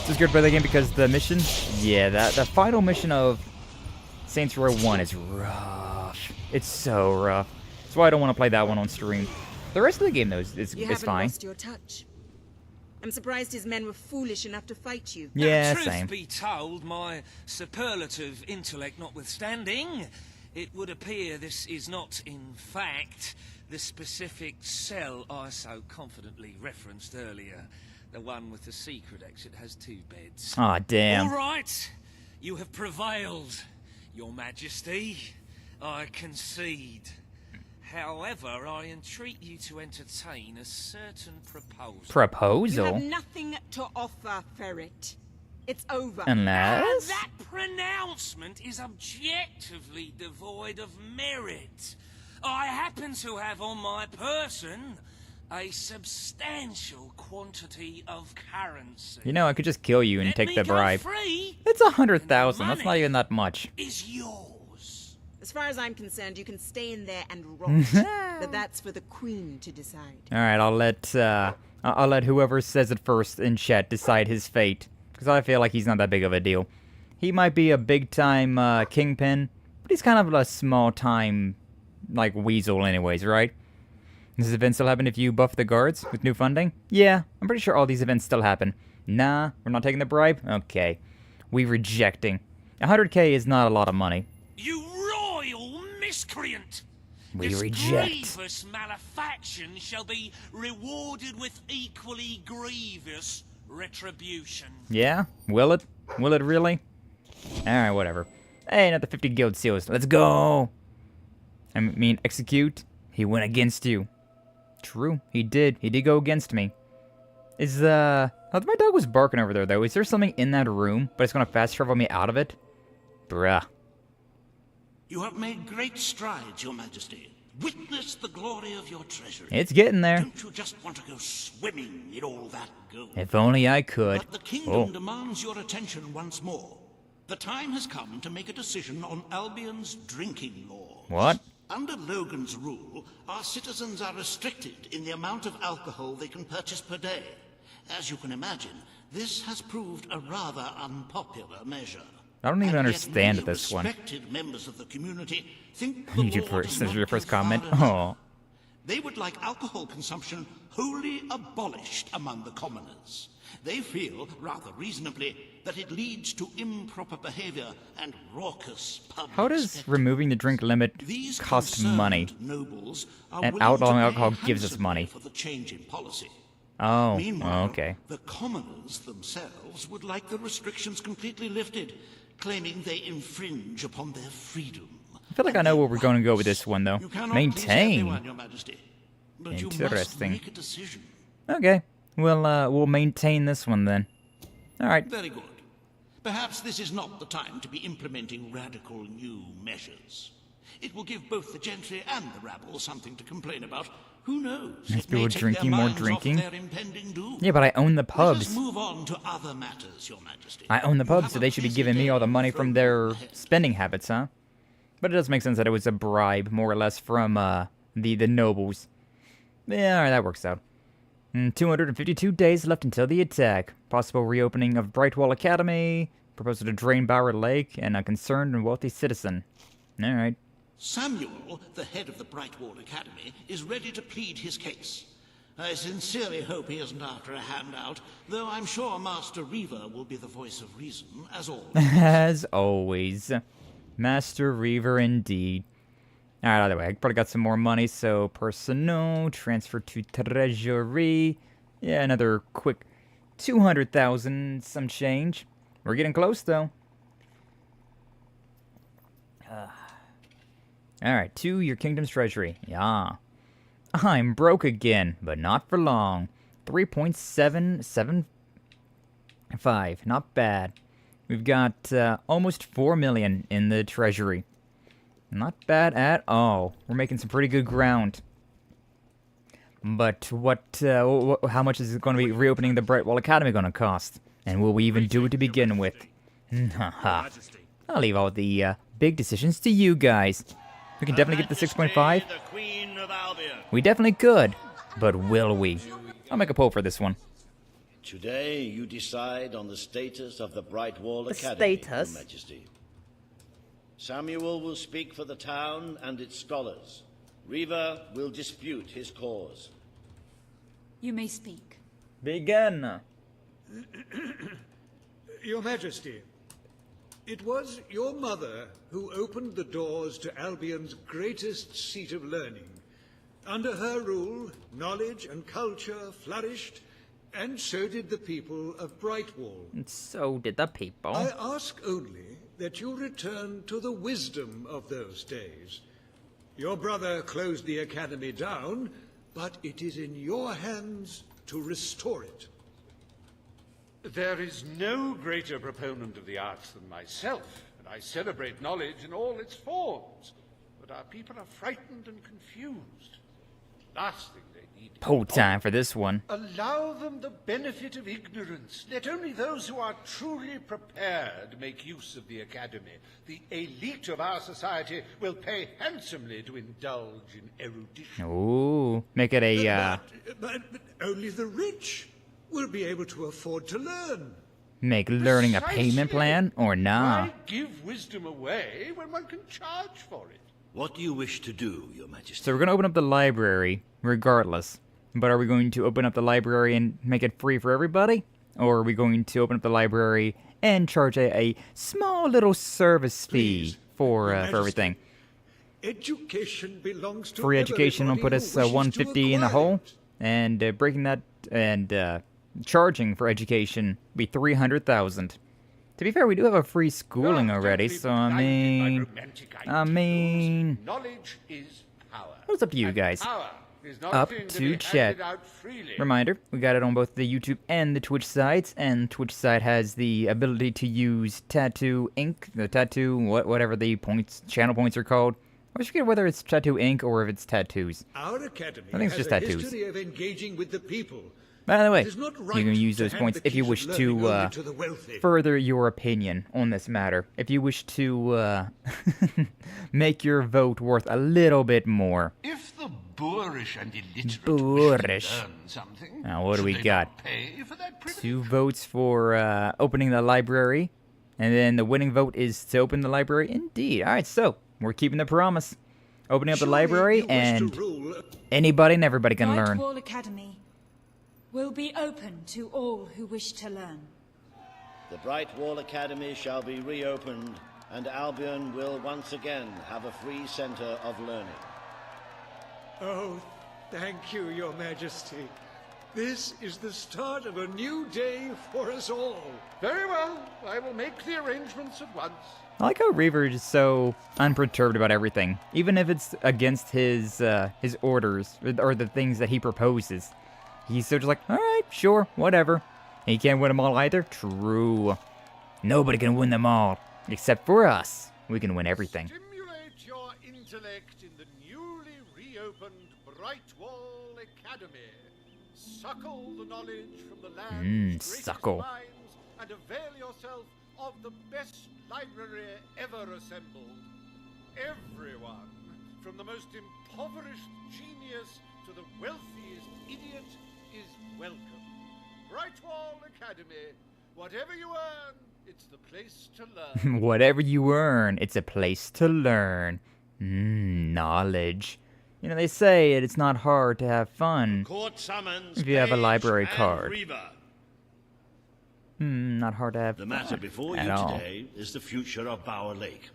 This is good for the game because the mission... Yeah, the final mission of Saints Row 1 is rough. It's so rough. That's why I don't want to play that one on stream. The rest of the game, though, is fine. You haven't lost your touch. I'm surprised his men were foolish enough to fight you. Yeah, Truth same. be told, my superlative intellect notwithstanding, it would appear this is not, in fact, the specific cell I so confidently referenced earlier. The one with the secret exit has 2 beds. Aw, damn. All right, you have prevailed, Your Majesty. I concede. However, I entreat you to entertain a certain proposal. Proposal? You have nothing to offer, Ferret. It's over. Unless... That pronouncement is objectively devoid of merit. I happen to have on my person a substantial quantity of currency. You know, I could just kill you and take the bribe. Free, it's 100,000. That's not even that much. Is yours. As far as I'm concerned, you can stay in there and rot. But that's for the Queen to decide. All right, I'll let whoever says it first in chat decide his fate, because I feel like he's not that big of a deal. He might be a big-time kingpin, but he's kind of a small-time, like, weasel anyways, right? Does this event still happen if you buff the guards with new funding? Yeah, I'm pretty sure all these events still happen. Nah, we're not taking the bribe? Okay. We rejecting. 100k is not a lot of money. You royal miscreant! We this reject. Grievous malefaction shall be rewarded with equally grievous retribution. Yeah? Will it? Will it really? Alright, whatever. Hey, another 50 guild seals. Let's go! I mean, execute. He went against you. True, he did. He did go against me. Is, oh, my dog was barking over there, though. Is there something in that room, but it's gonna fast travel me out of it? Bruh. You have made great strides, Your Majesty. Witness the glory of your treasury. It's getting there. Don't you just want to go swimming in all that gold? If only I could. But the kingdom demands your attention once more. The time has come to make a decision on Albion's drinking laws. What? Under Logan's rule, our citizens are restricted in the amount of alcohol they can purchase per day. As you can imagine, this has proved a rather unpopular measure. I don't even understand Yet this one. respected members of the community think the YouTube law first. does This is not your first go far comment. enough. Oh. They would like alcohol consumption wholly abolished among the commoners. They feel, rather reasonably, that it leads to improper behavior and raucous public How does removing the drink limit These cost concerned money? nobles are And willing outlawing to pay alcohol gives us handsomely money. for the change in policy. Oh, Meanwhile, okay. the commoners themselves would like the restrictions completely lifted, claiming they infringe upon their freedom. I feel like I know where we're going to go with this one, though. You cannot please Maintain. everyone, Your Majesty, but you must Interesting. make a decision. Okay. We'll maintain this one then. All right. Very good. Perhaps this is not the time to be implementing radical new measures. It will give both the gentry and the rabble something to complain about. Who knows? Nice It may people take drinking, their more minds off drinking. their impending doom. Yeah, but I own the Let us pubs. move on to other matters, Your Majesty. I own the pubs, so they should be giving me all the money from their spending habits, huh? But it does make sense that it was a bribe, more or less, from the nobles. Yeah, all right, that works out. 252 days left until the attack. Possible reopening of Brightwall Academy. Proposal to drain Bower Lake, and a concerned and wealthy citizen. All right. Samuel, the head of the Brightwall Academy, is ready to plead his case. I sincerely hope he isn't after a handout, though I'm sure Master Reaver will be the voice of reason, as always. As always. Master Reaver indeed. Alright, either way, I probably got some more money, so personnel, transfer to treasury. Yeah, another quick 200,000, some change. We're getting close, though. Alright, to your kingdom's treasury. Yeah. I'm broke again, but not for long. 3.775. Not bad. We've got almost 4 million in the treasury. Not bad at all. We're making some pretty good ground. But how much is it going to be reopening the Brightwall Academy going to cost? And will we even do it to begin with? Haha. I'll leave all the big decisions to you guys. We can definitely get the 6.5. The Queen of Albion. We definitely could. But will we? I'll make a poll for this one. Today you decide on the status of the Brightwall Academy, Your Majesty. Samuel will speak for the town and its scholars. Reaver will dispute his cause. You may speak. Begin. Your Majesty, it was your mother who opened the doors to Albion's greatest seat of learning. Under her rule, knowledge and culture flourished, and so did the people of Brightwall. And so did the people. I ask only that you return to the wisdom of those days. Your brother closed the academy down, but it is in your hands to restore it. There is no greater proponent of the arts than myself, and I celebrate knowledge in all its forms. But our people are frightened and confused. Last thing they need. Poll time for this one. Allow them the benefit of ignorance. Let only those who are truly prepared make use of the academy. The elite of our society will pay handsomely to indulge in erudition. Ooh, make it a But only the rich will be able to afford to learn. make learning a payment plan or nah. Why give wisdom away when one can charge for it? What do you wish to do, Your Majesty? So we're going to open up the library regardless. But are we going to open up the library and make it free for everybody? Or are we going to open up the library and charge a small little service fee for everything? Education belongs to Free education will put us 150 in the hole. And breaking that and charging for education will be 300,000. To be fair, we do have a free schooling already, so I mean, knowledge is power. What's up to you guys? Power is not Up a thing to be chat. handed out freely. Reminder, we got it on both the YouTube and the Twitch sides, and Twitch side has the ability to use tattoo ink, the tattoo, whatever the channel points are called. I always forget whether it's tattoo ink or if it's tattoos. Our academy I think it's has just a tattoos. history of engaging with the people. By the way, It is not you right can use to those hand points the if you keys wish of learning to only to the wealthy. further your opinion on this matter. If you wish to make your vote worth a little bit more. If the boorish and illiterate Boorish. wish to learn something, Now, what do should we they got? not pay for that privilege? 2 votes for opening the library. And then the winning vote is to open the library. Indeed. Alright, so we're keeping the promise. Opening up the library, and anybody and everybody can learn. Brightwall Academy will be open to all who wish to learn. The Brightwall Academy shall be reopened, and Albion will once again have a free center of learning. Oh, thank you, Your Majesty. This is the start of a new day for us all. Very well. I will make the arrangements at once. I like how Reaver is so unperturbed about everything, even if it's against his orders or the things that he proposes. He's so just like, all right, sure, whatever. And he can't win them all either. True. Nobody can win them all, except for us. We can win everything. Stimulate your intellect in the newly reopened Brightwall Academy. Suckle the knowledge from the land's greatest minds and avail yourself of the best library ever assembled. Everyone, from the most impoverished genius to the wealthiest idiot, is welcome. Brightwall Academy. Whatever you earn, it's the place to learn. Whatever you earn, it's a place to learn. Knowledge. You know, they say it's not hard to have fun if you have a library card. Not hard to have The matter before you today is the future of Bower Lake.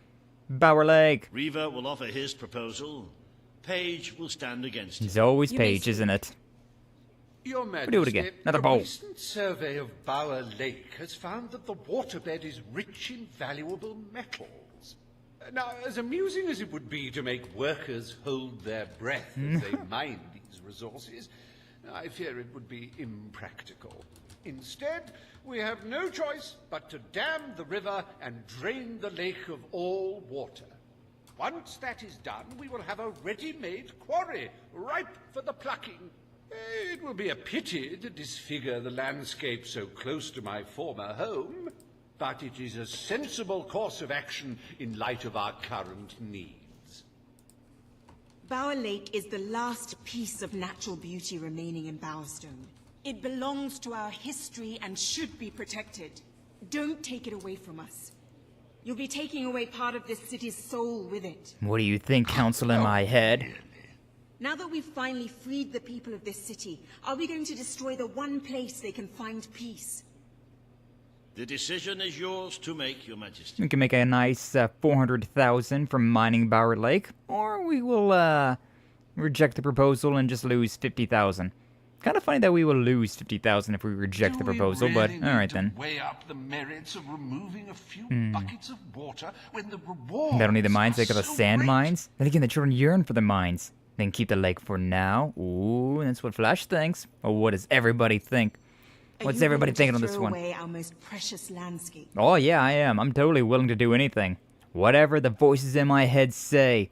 Bower Lake. Reaver will offer his proposal. Page will stand against him. He's always Page, isn't it? Your Majesty, We'll do it again. Another a bowl. recent survey of Bower Lake has found that the waterbed is rich in valuable metals. Now, as amusing as it would be to make workers hold their breath as they mine these resources, I fear it would be impractical. Instead, we have no choice but to dam the river and drain the lake of all water. Once that is done, we will have a ready-made quarry, ripe for the plucking. It will be a pity to disfigure the landscape so close to my former home, but it is a sensible course of action in light of our current needs. Bower Lake is the last piece of natural beauty remaining in Bowerstone. It belongs to our history and should be protected. Don't take it away from us. You'll be taking away part of this city's soul with it. What do you think, Council in my head? Now that we've finally freed the people of this city, are we going to destroy the one place they can find peace? The decision is yours to make, Your Majesty. We can make a nice 400,000 from mining Bower Lake, or we will reject the proposal and just lose 50,000. Kind of funny that we will lose 50,000 if we reject the proposal, but all right then. Weigh up the merits of removing a few buckets of water when the reward. They don't need the mines. They got the sand mines. Then again, the children yearn for the mines. Then keep the lake for now. Ooh, that's what Flash thinks. Or what does everybody think? What's everybody thinking on this one? Away our most precious landscape? Oh yeah, I am. I'm totally willing to do anything. Whatever the voices in my head say.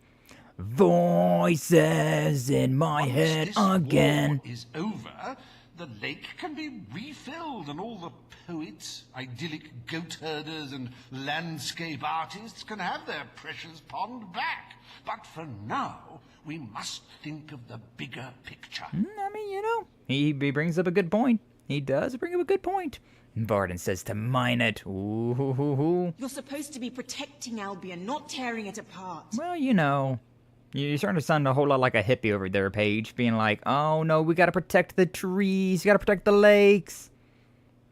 Voices in my head again. War is over, the lake can be refilled, and all the poets, idyllic goat herders, and landscape artists can have their precious pond back. But for now, we must think of the bigger picture. I mean, you know, he brings up a good point. He does bring up a good point. Varden says to mine it. Ooh. You're supposed to be protecting Albion, not tearing it apart. Well, you know, you're starting to sound a whole lot like a hippie over there, Paige, being like, oh no, we gotta protect the trees, you gotta protect the lakes.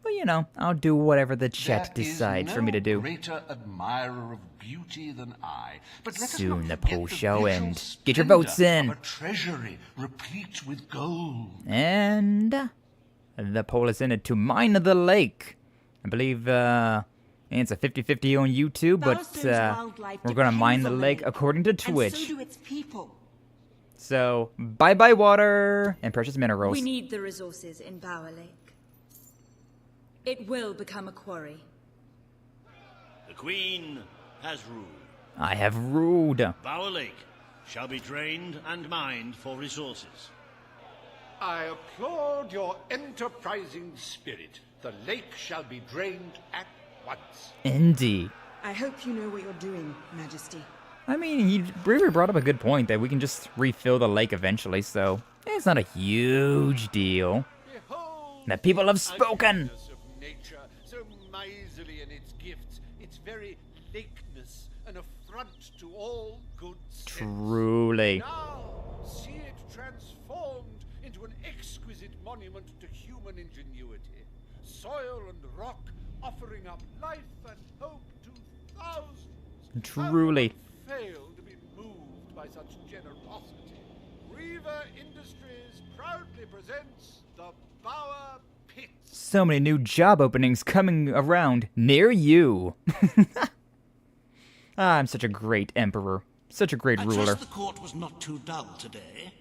But you know, I'll do whatever the chat decides for me to do. Greater admirer of beauty than I. But let Soon us the not poll forget shall the end. visual Get your votes in. of a treasury replete with gold. And the poll is in to mine the lake. I believe it's a 50-50 on YouTube, but we're gonna mine the lake according to Twitch. And so do its people. So bye-bye water and precious minerals. We need the resources in Bower Lake. It will become a quarry. The Queen has ruled. I have ruled. Bower Lake shall be drained and mined for resources. I applaud your enterprising spirit. The lake shall be drained at once. Indeed. I hope you know what you're doing, Majesty. I mean, he really brought up a good point that we can just refill the lake eventually, so it's not a huge deal. The people have spoken. Nature so miserly in its gifts, its very lakeness, an affront to all good sense. Truly. Now, see it transformed into an exquisite monument to human ingenuity. Soil and rock offering up life and hope to thousands. Truly. How can one fail to be moved by such generosity? Reaver Industries proudly presents the Bower Pits. So many new job openings coming around near you. I'm such a great emperor. Such a great ruler. I trust the court was not too dull today.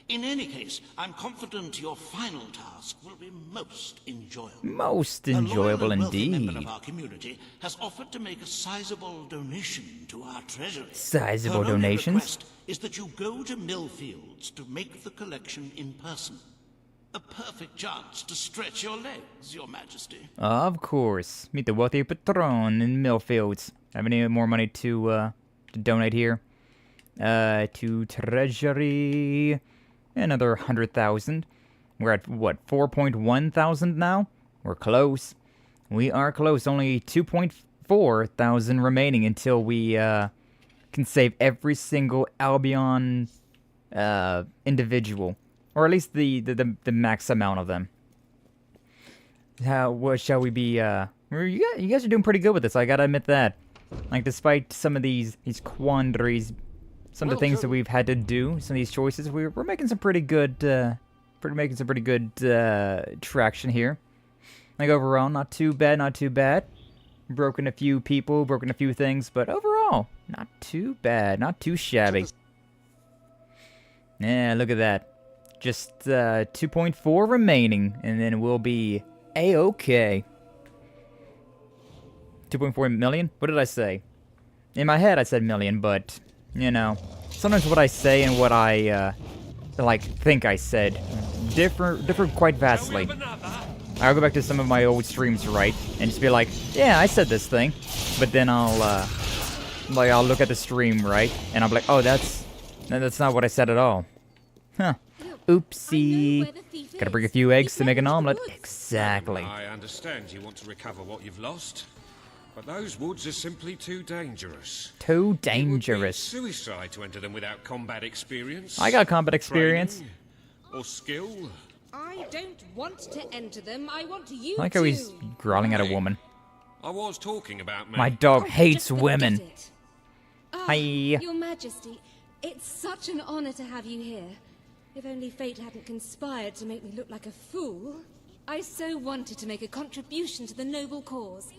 In any case, I'm confident your final task will be most enjoyable. Most enjoyable a loyal and wealthy indeed. member of our community has offered to make a sizable donation to our treasury. Sizable Her only donations? request is that you go to Millfields to make the collection in person. A perfect chance to stretch your legs, Your Majesty. Of course. Meet the wealthy patron in Millfields. Have any more money to donate here? To treasury. Another 100,000. We're at, what, 4.1 thousand now? We're close. We are close. Only 2.4 thousand remaining until we can save every single Albion individual. Or at least the max amount of them. What shall we be, you guys are doing pretty good with this, I gotta admit that. Like, despite some of these quandaries, some of the things that we've had to do, some of these choices, we're making some pretty good, traction here. Like, overall, not too bad, not too bad. Broken a few people, broken a few things, but overall, not too bad, not too shabby. Yeah, look at that. Just 2.4 remaining, and then we'll be A-okay. 2.4 million? What did I say? In my head, I said million, but, you know, sometimes what I say and what I, think I said differ quite vastly. I'll go back to some of my old streams, right, and just be like, yeah, I said this thing, but then I'll look at the stream, right, and I'll be like, oh, that's not what I said at all. Huh. Oopsie. Gotta bring a few eggs to make an omelet. Exactly. I understand you want to recover what you've lost, but those woods are simply too dangerous. Too dangerous. It would be suicide to enter them without combat experience. I got combat experience. Training, or skill. I don't want to enter them. I want you I like how he's growling at a woman. I was talking about me. My dog hates women. Hi. Your Majesty, it's such an honor to have you here. If only fate hadn't conspired to make me look like a fool. I so wanted to make a contribution to the noble cause.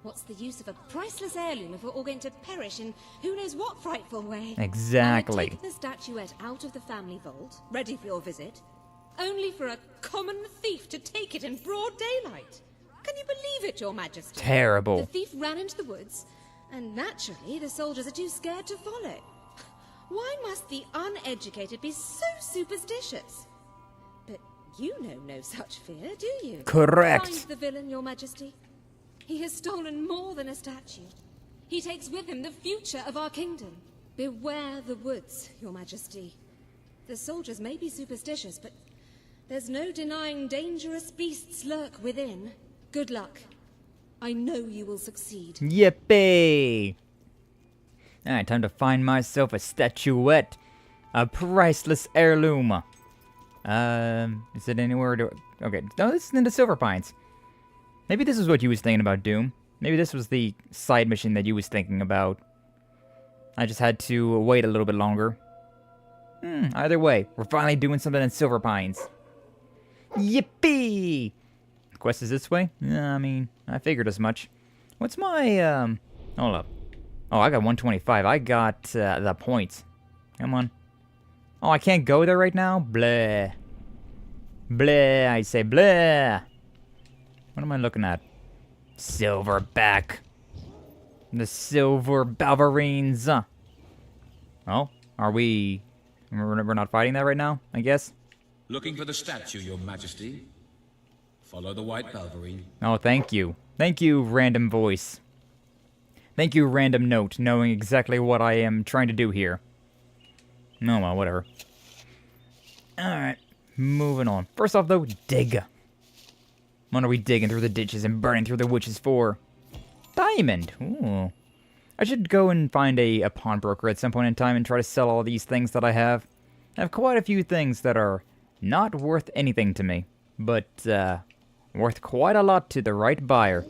What's the use of a priceless heirloom if we're all going to perish in who knows what frightful way? Exactly. I take the statuette out of the family vault, ready for your visit, only for a common thief to take it in broad daylight. Can you believe it, Your Majesty? Terrible. The thief ran into the woods, and naturally the soldiers are too scared to follow. Why must the uneducated be so superstitious? But you know no such fear, do you? Correct. Find the villain, Your Majesty. He has stolen more than a statue. He takes with him the future of our kingdom. Beware the woods, Your Majesty. The soldiers may be superstitious, but there's no denying dangerous beasts lurk within. Good luck. I know you will succeed. Yippee! Alright, time to find myself a statuette. A priceless heirloom. Is it anywhere to... Okay, no, this is in the Silver Pines. Maybe this is what you was thinking about, Doom. Maybe this was the side mission that you was thinking about. I just had to wait a little bit longer. Either way, we're finally doing something in Silver Pines. Yippee! The quest is this way? Yeah, I mean, I figured as much. What's my, hold up. Oh, I got 125. I got, the points. Come on. Oh, I can't go there right now? Bleh. Bleh, I say bleh. What am I looking at? Silverback. The Silver Balverines. Oh, are we... We're not fighting that right now, I guess? Looking for the statue, Your Majesty. Follow the white Balverine. Oh, thank you. Thank you, random voice. Thank you, random note, knowing exactly what I am trying to do here. No, well, whatever. Alright, moving on. First off, though, dig. What are we digging through the ditches and burning through the witches for? Diamond! Ooh. I should go and find a pawnbroker at some point in time and try to sell all these things that I have. I have quite a few things that are not worth anything to me, but worth quite a lot to the right buyer.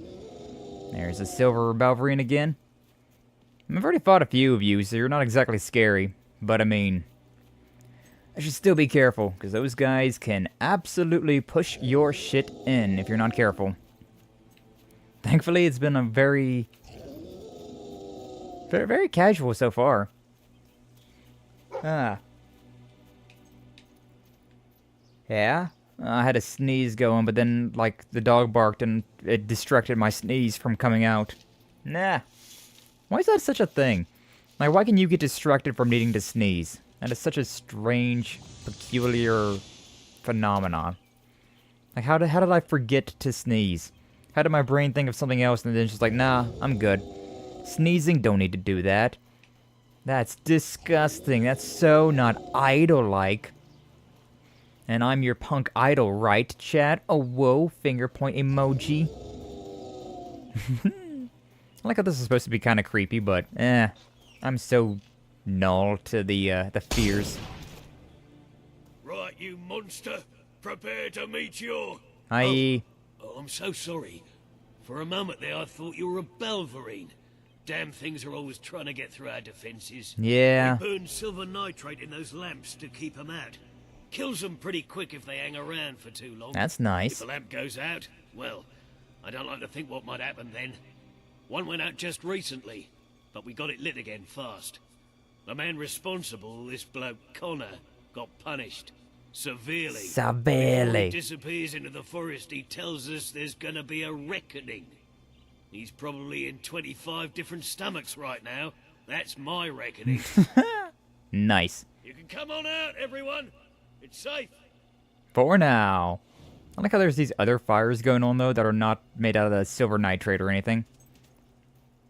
There's a silver balverine again. I've already fought a few of you, so you're not exactly scary. But I mean, I should still be careful, because those guys can absolutely push your shit in if you're not careful. Thankfully, it's been a very casual so far. Yeah? I had a sneeze going, but then, like, the dog barked and it distracted my sneeze from coming out. Nah. Why is that such a thing? Like, why can you get distracted from needing to sneeze? That is such a strange, peculiar phenomenon. Like, how did I forget to sneeze? How did my brain think of something else and then it's just like, nah, I'm good. Sneezing, don't need to do that. That's disgusting. That's so not idol-like. And I'm your punk idol, right, chat? Oh, whoa, finger point emoji. I like how this is supposed to be kind of creepy, but, I'm so null to the fears. Right, you monster. Prepare to meet your... Aye. Oh, I'm so sorry. For a moment there, I thought you were a Balverine. Damn things are always trying to get through our defenses. Yeah. We burn silver nitrate in those lamps to keep them out. Kills them pretty quick if they hang around for too long. That's nice. If the lamp goes out, well, I don't like to think what might happen then. One went out just recently, but we got it lit again fast. The man responsible, this bloke Connor, got punished. Severely. Severely. Before he disappears into the forest, he tells us there's gonna be a reckoning. He's probably in 25 different stomachs right now. That's my reckoning. Nice. You can come on out, everyone. It's safe. For now. I like how there's these other fires going on, though, that are not made out of the silver nitrate or anything.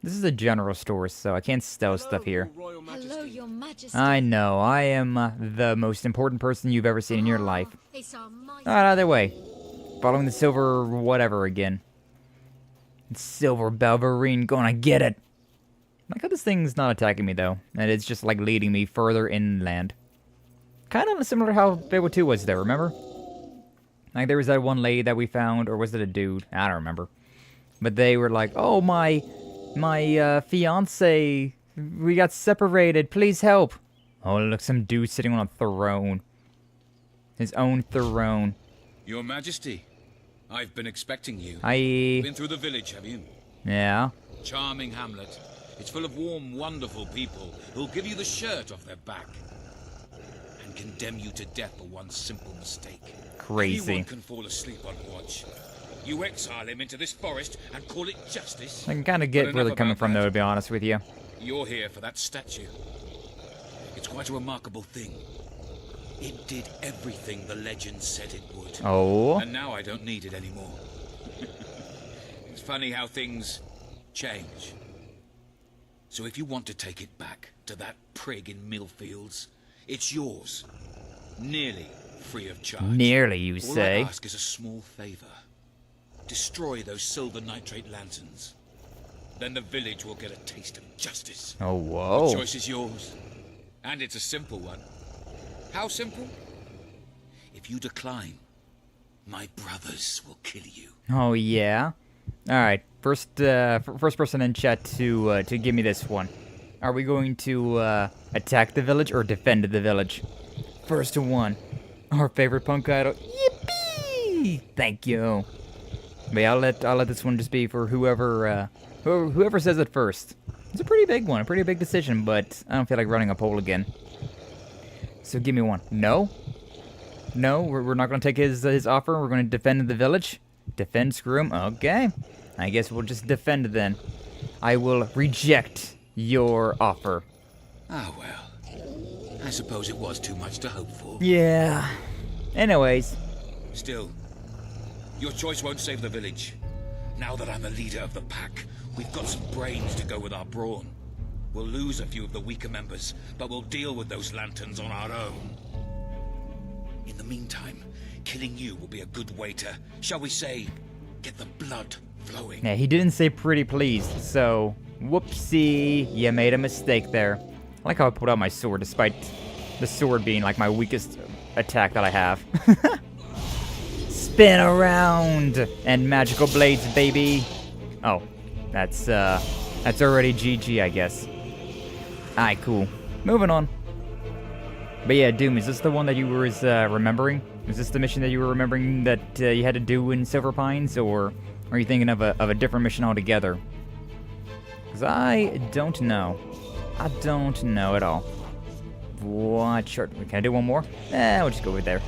This is a general store, so I can't sell stuff here. Hello, Your Majesty. I know, I am the most important person you've ever seen in your life. Alright, either way. Following the silver whatever again. Silver Balverine, gonna get it! I like how this thing's not attacking me, though. And it's just, like, leading me further inland. Kind of similar to how Fable 2 was there, remember? Like, there was that one lady that we found, or was it a dude? I don't remember. But they were like, oh, my fiancé, we got separated, please help. Oh, look, some dude sitting on a throne. His own throne. Your Majesty, I've been expecting you. Been through the village, have you? Yeah. Charming hamlet. It's full of warm, wonderful people who'll give you the shirt off their back and condemn you to death for one simple mistake. Crazy. Anyone can fall asleep on watch. You exile him into this forest and call it justice. I can kind of get where they're coming from, though, to be honest with you. You're here for that statue. It's quite a remarkable thing. It did everything the legend said it would. Oh. And now I don't need it anymore. It's funny how things change. So if you want to take it back to that prig in Millfields, it's yours. Nearly free of charge. Nearly, you say? All I ask is a small favor. Destroy those silver nitrate lanterns. Then the village will get a taste of justice. Oh, whoa. The choice is yours. And it's a simple one. How simple? If you decline, my brothers will kill you. Oh, yeah? Alright, first person in chat to give me this one. Are we going to attack the village or defend the village? First one. Our favorite punk idol. Yippee! Thank you. But yeah, I'll let this one just be for whoever says it first. It's a pretty big one, a pretty big decision, but I don't feel like running a poll again. So give me one. No? No, we're not going to take his offer. We're going to defend the village. Defend, screw him. Okay. I guess we'll just defend then. I will reject your offer. Ah, well. I suppose it was too much to hope for. Yeah. Anyways. Still, your choice won't save the village. Now that I'm the leader of the pack, we've got some brains to go with our brawn. We'll lose a few of the weaker members, but we'll deal with those lanterns on our own. In the meantime, killing you will be a good way to, shall we say, get the blood flowing. Yeah, he didn't say pretty please, so whoopsie, you made a mistake there. I like how I pulled out my sword, despite the sword being like my weakest attack that I have. Spin around and magical blades, baby. Oh, that's already GG, I guess. Alright, cool. Moving on. But yeah, Doom, is this the one that you were remembering? Is this the mission that you were remembering that you had to do in Silver Pines, or are you thinking of a different mission altogether? Because I don't know. I don't know at all. What? Sure. Can I do one more? We'll just go with there.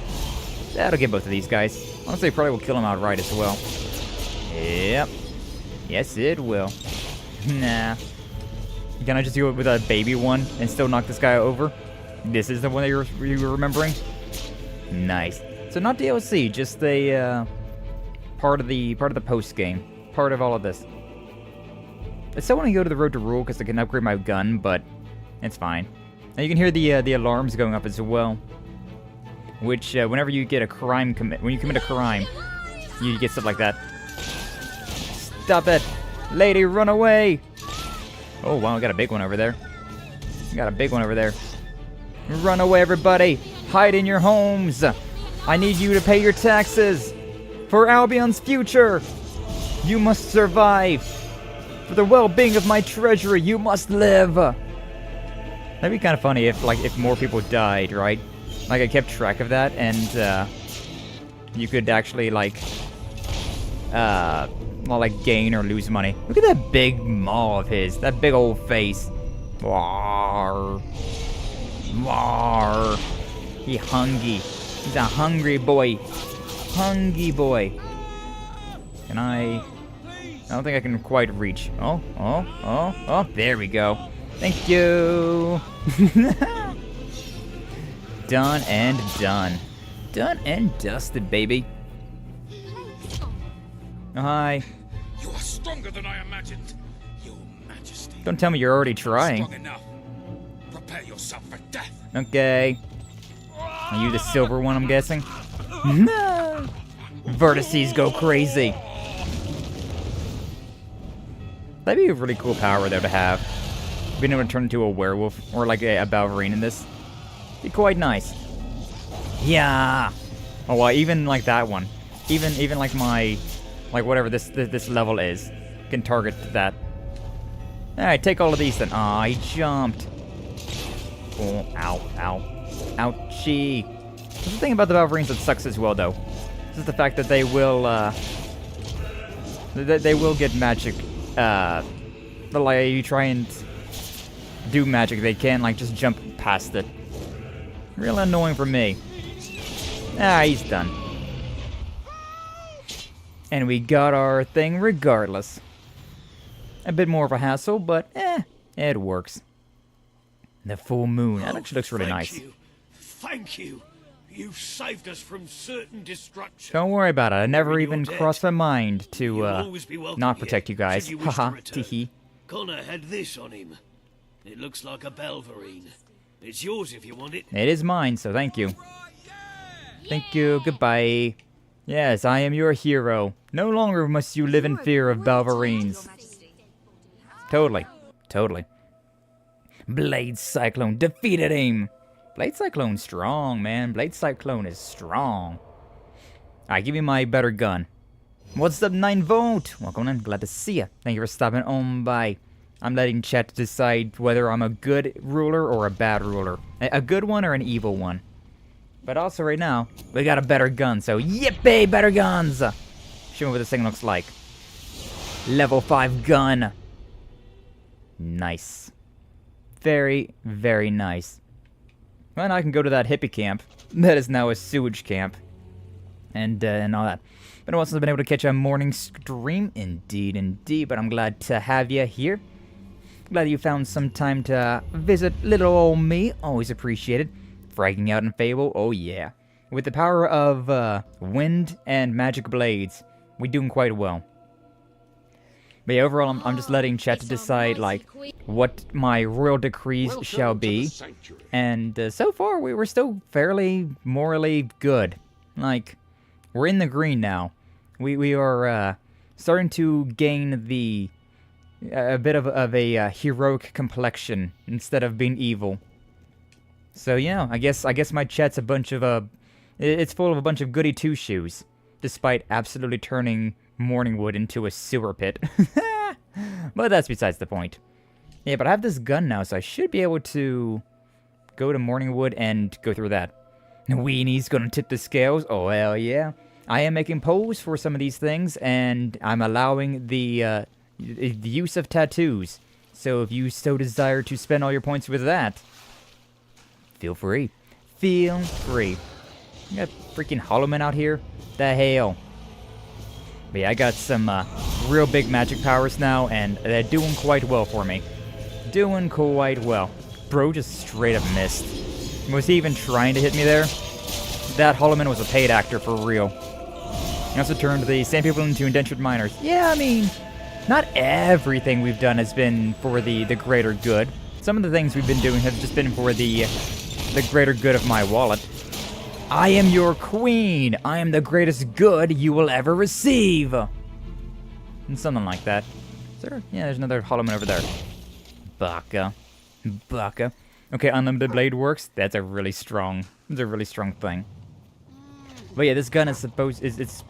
That'll get both of these guys. Honestly, probably will kill them outright as well. Yep. Yes, it will. Nah. Can I just do it with a baby one and still knock this guy over? This is the one that you were remembering? Nice. So not DLC, just a part of the post game, part of all of this. I still want to go to the Road to Rule because I can upgrade my gun, but it's fine. Now you can hear the alarms going up as well, which whenever you get a crime when you commit a crime, you get stuff like that. Stop it, lady, run away! Oh wow, I got a big one over there. Got a big one over there. Run away, everybody! Hide in your homes! I need you to pay your taxes! For Albion's future! You must survive! For the well-being of my treasury, you must live! That'd be kind of funny if more people died, right? Like, I kept track of that, and, you could actually, gain or lose money. Look at that big maw of his. That big old face. War. War. He hungry. He's a hungry boy. Hungry boy. Can I don't think I can quite reach. Oh, there we go. Thank you. Done and done. Done and dusted, baby. Oh, hi. You are stronger than I imagined, Your Majesty. Don't tell me you're already trying. Strong enough. Prepare yourself for death. Okay. Are you the silver one, I'm guessing? No. Vertices go crazy. That'd be a really cool power, though, to have. Being able to turn into a werewolf, or like a Balverine in this. Be quite nice. Yeah. Oh, well, even like that one. Even like my, whatever this level is, can target that. Alright, take all of these then. Aw, he jumped. Oh, ow, ow. Ouchie. That's the thing about the Balverines that sucks as well, though. This is the fact that they will get magic. Like, you try and do magic, they can't, just jump past it. Real annoying for me. Ah, he's done. And we got our thing regardless. A bit more of a hassle, but it works. The full moon. That actually looks really nice. Thank you. You saved us from certain destruction. Don't worry about it. I never even crossed my mind to not protect you guys. Haha, teehee. Connor had this on him. It looks like a Balverine. It's yours if you want it. It is mine, so thank you. Thank you. Goodbye. Yes, I am your hero. No longer must you live in fear of Balverines. Totally. Totally. Blade Cyclone defeated him. Blade Cyclone's strong, man. Blade Cyclone is strong. Alright, give me my better gun. What's up, 9-Volt? Welcome in. Glad to see ya. Thank you for stopping on by. I'm letting chat decide whether I'm a good ruler or a bad ruler. A good one or an evil one. But also right now, we got a better gun, so yippee, better guns! Show me what this thing looks like. Level 5 gun. Nice. Very, very nice. Well, now I can go to that hippie camp. That is now a sewage camp. And all that. But I've also been able to catch a morning stream. Indeed, indeed. But I'm glad to have you here. Glad you found some time to visit little old me. Always appreciated. Fragging out in Fable. Oh, yeah. With the power of wind and magic blades, we're doing quite well. But yeah, overall, I'm just letting chat to decide, what my royal decrees shall be. And so far, we were still fairly morally good. We're in the green now. We are starting to gain the a bit of a heroic complexion instead of being evil. So yeah, I guess my chat's a bunch of it's full of a bunch of goody two shoes, despite absolutely turning Morningwood into a sewer pit. But that's besides the point. Yeah, but I have this gun now, so I should be able to go to Morningwood and go through that. Weenie's gonna tip the scales. Oh hell yeah! I am making polls for some of these things, and I'm allowing the use of tattoos. So if you so desire to spend all your points with that, feel free. Feel free. You got freaking Hollowmen out here? The hell? But yeah, I got some real big magic powers now, and they're doing quite well for me. Doing quite well. Bro just straight up missed. Was he even trying to hit me there? That Hollowman was a paid actor for real. He also turned the same people into indentured miners. Yeah, I mean, not everything we've done has been for the greater good. Some of the things we've been doing have just been for the greater good of my wallet. I am your queen. I am the greatest good you will ever receive. And something like that. Is there? Yeah, there's another Hollowman over there. Baka. Baka. Okay, unlimited blade works. That's a really strong thing. But yeah, this gun is it's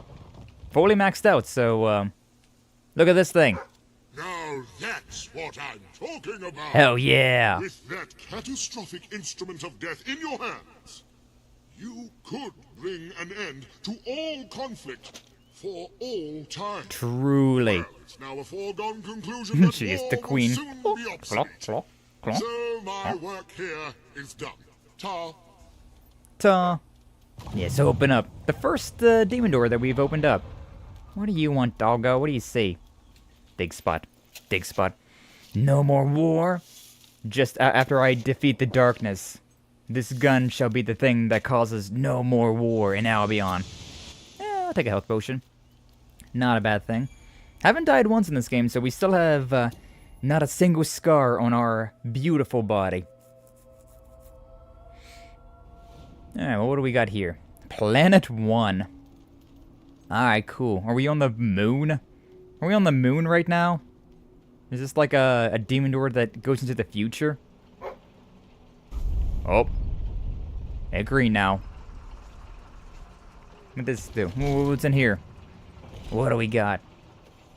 fully maxed out, so look at this thing. Now that's what I'm talking about. Hell yeah. With that catastrophic instrument of death in your hands, you could bring an end to all conflict for all time. Truly. Well, it's now a foregone conclusion that she is war the queen. will soon be obsolete. So my work here is done. Ta. Ta. Yes, open up. The first demon door that we've opened up. What do you want, doggo? What do you see? Big spot. Big spot. No more war. Just after I defeat the darkness, this gun shall be the thing that causes no more war in Albion. I'll take a health potion. Not a bad thing. Haven't died once in this game, so we still have not a single scar on our beautiful body. Alright, well, what do we got here? Planet 1. Alright, cool. Are we on the moon? Are we on the moon right now? Is this like a demon door that goes into the future? Oh. Hey, green now. What does this do? What's in here? What do we got?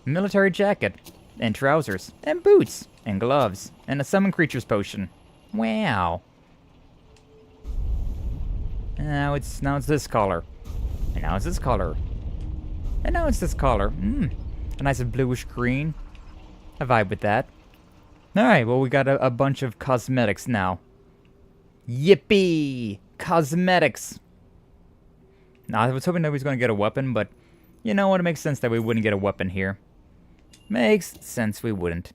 Military jacket. And trousers. And boots. And gloves. And a summon creatures potion. Wow. And now it's this color. And now it's this color. And now it's this color. A nice bluish green. I vibe with that. Alright, well we got a bunch of cosmetics now. Yippee! Cosmetics! Now, I was hoping that we was going to get a weapon, but you know what? It makes sense that we wouldn't get a weapon here. Makes sense we wouldn't.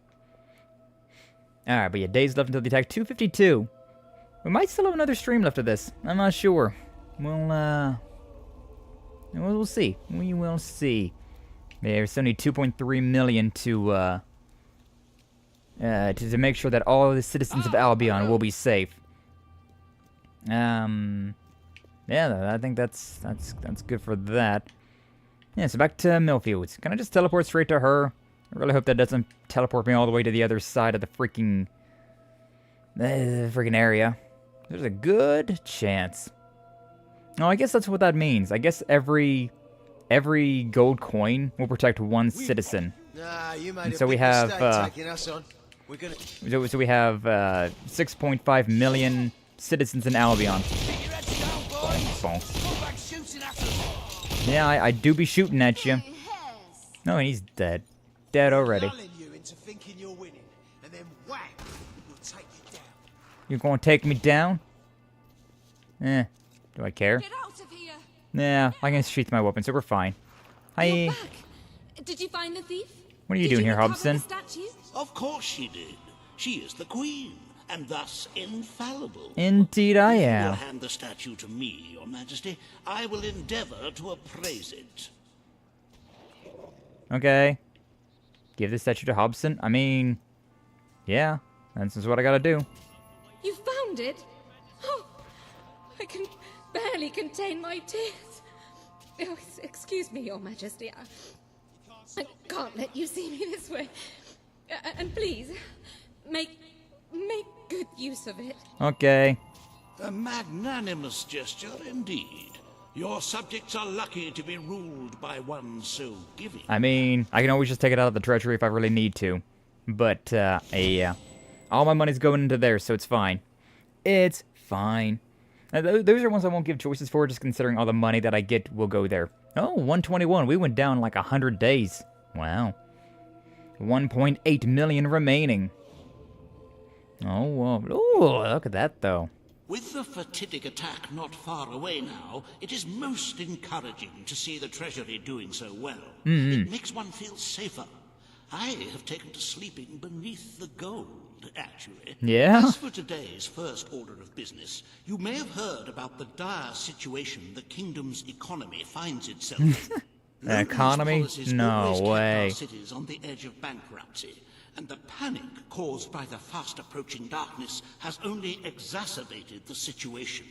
Alright, but yeah, days left until the attack. 252. We might still have another stream left of this. I'm not sure. We'll see. We will see. There's only 2.3 million to make sure that all the citizens of Albion will be safe. Yeah, I think that's good for that. Yeah, so back to Millfields. Can I just teleport straight to her? I really hope that doesn't teleport me all the way to the other side of the freaking area. There's a good chance. No, I guess that's what that means. I guess every gold coin will protect one citizen. And so we have so we have 6.5 million citizens in Albion. Yeah, I do be shooting at you. No, he's dead. Dead already. You're gonna take me down? Do I care? Nah, I can sheath my weapon, so we're fine. Hi. Did you find the thief? What are you doing here, Hobson? Of course she did. She is the queen, and thus infallible. Indeed I am. If you will hand the statue to me, Your Majesty, I will endeavor to appraise it. Okay. Give the statue to Hobson? I mean, yeah, that's just what I gotta do. You found it? Oh, I can barely contain my tears. Oh, excuse me, Your Majesty. I can't let you see me this way. And please, make good use of it. Okay. A magnanimous gesture indeed. Your subjects are lucky to be ruled by one so giving. I mean, I can always just take it out of the treasury if I really need to. But, yeah. All my money's going into there, so it's fine. It's fine. Those are ones I won't give choices for, just considering all the money that I get will go there. Oh, 121. We went down like 100 days. Wow. 1.8 million remaining. Oh, well. Ooh, look at that, though. With the fatidic attack not far away now, it is most encouraging to see the Treasury doing so well. It makes one feel safer. I have taken to sleeping beneath the gold, actually. Yeah? As for today's first order of business, you may have heard about the dire situation the kingdom's economy finds itself in. Economy? No way. Our cities on the edge of bankruptcy. And the panic caused by the fast-approaching darkness has only exacerbated the situation.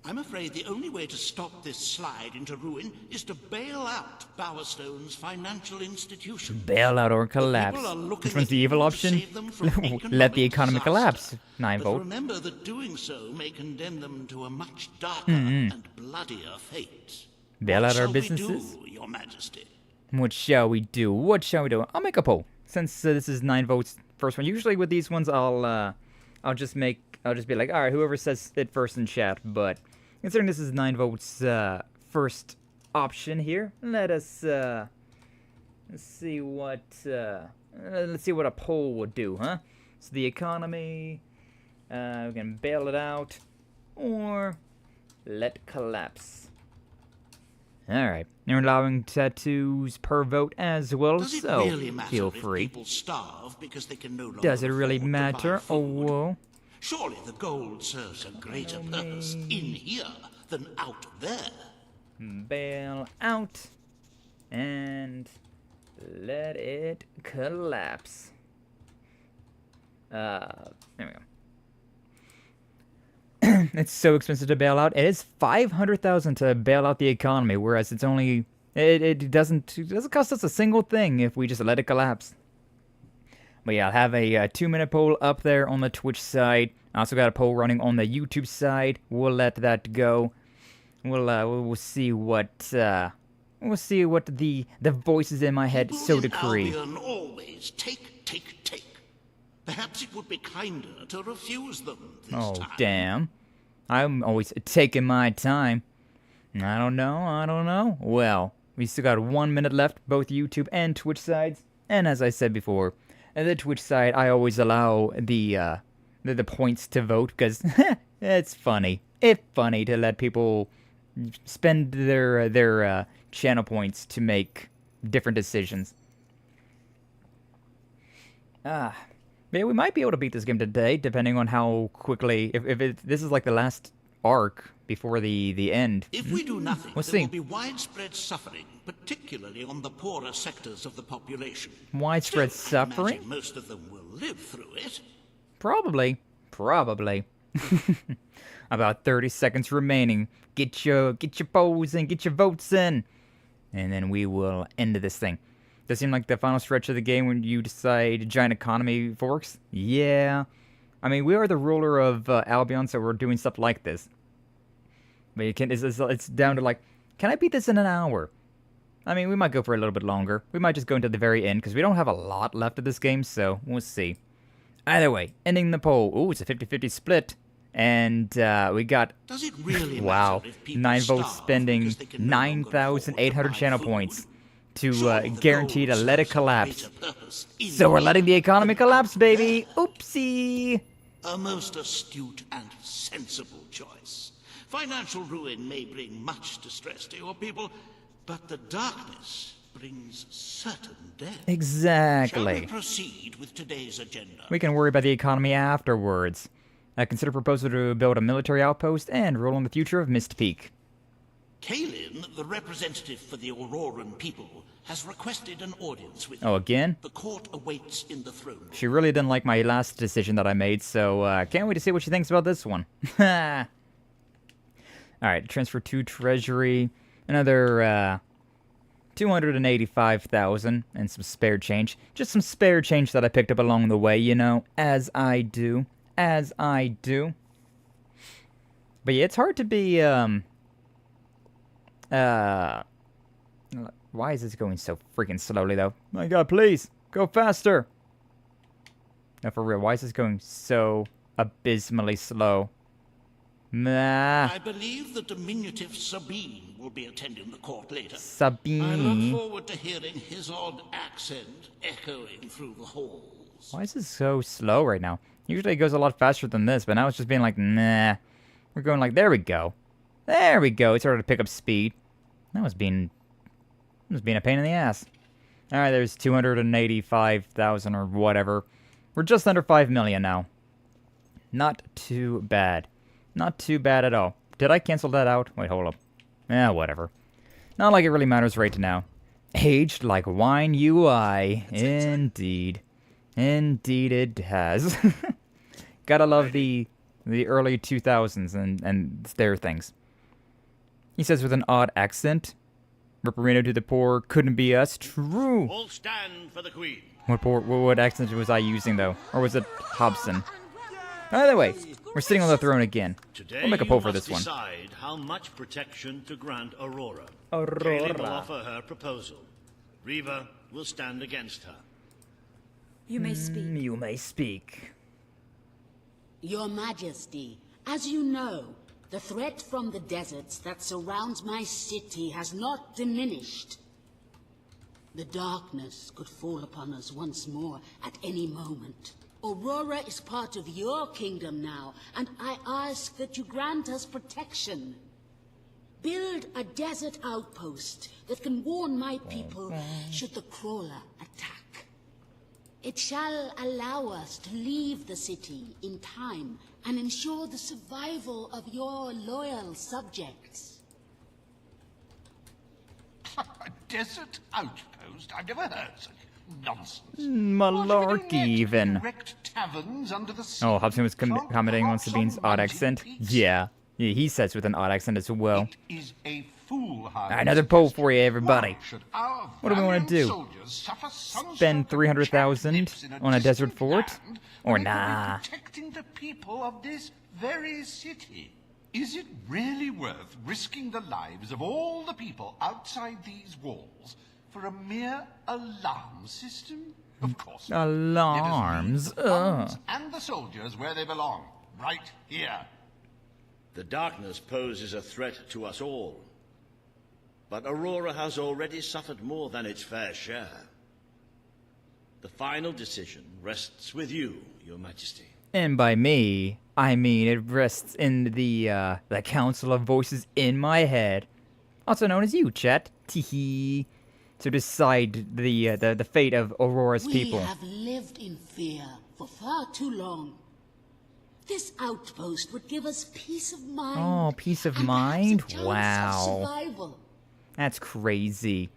I'm afraid the only way to stop this slide into ruin is to bail out Bowerstone's financial institution. Bail out or collapse. Which one's the evil option? Let the economy collapse. 9 volt. But remember that doing so may condemn them to a much darker and bloodier fate. Bail out our What shall we businesses? do, Your Majesty? What shall we do? What shall we do? I'll make a poll. Since this is 9 votes first one. Usually with these ones I'll just be like, alright, whoever says it first in chat, but considering this is 9 votes first option here, let's see what a poll would do, huh? So the economy, we can bail it out, or let collapse. Alright, you're allowing tattoos per vote as well, Does it so really matter feel if free. people starve because they can no longer Does it really afford to buy matter? food? Oh, whoa. Surely the gold serves a greater purpose in here than out there. Bail out and let it collapse. There we go. It's so expensive to bail out. It is $500,000 to bail out the economy, whereas it's only it doesn't cost us a single thing if we just let it collapse. But yeah, I'll have a 2-minute poll up there on the Twitch side. I also got a poll running on the YouTube side. We'll let that go. We'll see what the voices in my head so decree. Albion always take, take, take. Perhaps it would be kinder to refuse them this time. Damn. I'm always taking my time. I don't know. Well, we still got 1 minute left, both YouTube and Twitch sides. And as I said before, at the Twitch side, I always allow the points to vote, because it's funny. It's funny to let people spend their channel points to make different decisions. Yeah, we might be able to beat this game today, depending on how quickly. If this is like the last arc before the end. If we do nothing, we'll there see. will be widespread suffering, particularly on the poorer sectors of the population. Widespread Still, I suffering? imagine most of them will live through it. Probably. About 30 seconds remaining. Get your polls in, get your votes in, and then we will end this thing. Does it seem like the final stretch of the game when you decide giant economy forks? Yeah. I mean, we are the ruler of Albion, so we're doing stuff like this. But it's down to like, can I beat this in an hour? I mean, we might go for a little bit longer. We might just go into the very end, because we don't have a lot left of this game, so we'll see. Either way, ending the poll. Ooh, it's a 50-50 split. And we got, Does it really wow, matter if people 9 votes starve spending because they can no longer 9,800 channel points to Surely the guarantee to gold let it serves a collapse. greater purpose in So we're here letting the economy than collapse, out baby. there. Oopsie. A most astute and sensible choice. Financial ruin may bring much distress to your people, but the darkness brings certain death. Exactly. Shall we proceed with today's agenda? We can worry about the economy afterwards. Consider proposal to build a military outpost and rule on the future of Mist Peak. Kalin, the representative for the Auroran people, has requested an audience with Oh, you. again? The court awaits in the throne room. She really didn't like my last decision that I made, so can't wait to see what she thinks about this one. Alright, transfer to Treasury. Another 285,000 and some spare change. Just some spare change that I picked up along the way, you know, as I do. As I do. But yeah, it's hard to be, why is this going so freaking slowly, though? My god, please, go faster! No, for real, why is this going so abysmally slow? Nah. I believe the diminutive Sabine will be attending the court later. Sabine? I look forward to hearing his odd accent echoing through the halls. Why is this so slow right now? Usually it goes a lot faster than this, but now it's just being like, nah. We're going like, there we go. There we go. It started to pick up speed. That was being a pain in the ass. Alright, there's 285,000 or whatever. We're just under 5 million now. Not too bad. Not too bad at all. Did I cancel that out? Wait, hold up. Whatever. Not like it really matters right now. Aged like wine UI. Indeed. Indeed it has. Gotta love the early 2000s and their things. He says with an odd accent. Ripperino to the poor, couldn't be us. True. All stand for the Queen. What accent was I using, though? Or was it Hobson? Either way, we're sitting on the throne again. Today We'll make a poll for this one. Decide how much protection to grant Aurora. Aurora. Kaylee will offer her proposal. Riva will stand against her. You may speak. You may speak. Your Majesty, as you know, the threat from the deserts that surrounds my city has not diminished. The darkness could fall upon us once more at any moment. Aurora is part of your kingdom now, and I ask that you grant us protection. Build a desert outpost that can warn my people should the crawler attack. It shall allow us to leave the city in time and ensure the survival of your loyal subjects. A desert outpost? I've never heard such nonsense. Malarkey, even. Erect taverns under the sea. Oh, Hobson was commenting on Sabine's odd accent. Yeah, he says with an odd accent as well. It is a foolhardy. Another poll for you, everybody. What do we want to do? Soldiers suffer some Spend 300,000 on a desert fort? land Or when they could be nah? protecting the people of this very city. Is it really worth risking the lives of all the people outside these walls for a mere alarm system? Of course not. Alarms? Let us leave the funds and the soldiers where they belong, right here. The darkness poses a threat to us all. But Aurora has already suffered more than its fair share. The final decision rests with you, Your Majesty. And by me, I mean it rests in the Council of Voices in my head, also known as you, chat. Teehee. To decide the fate of Aurora's people. We have lived in fear for far too long. This outpost would give us peace of mind. Oh, peace of mind? Of Wow. survival. That's crazy.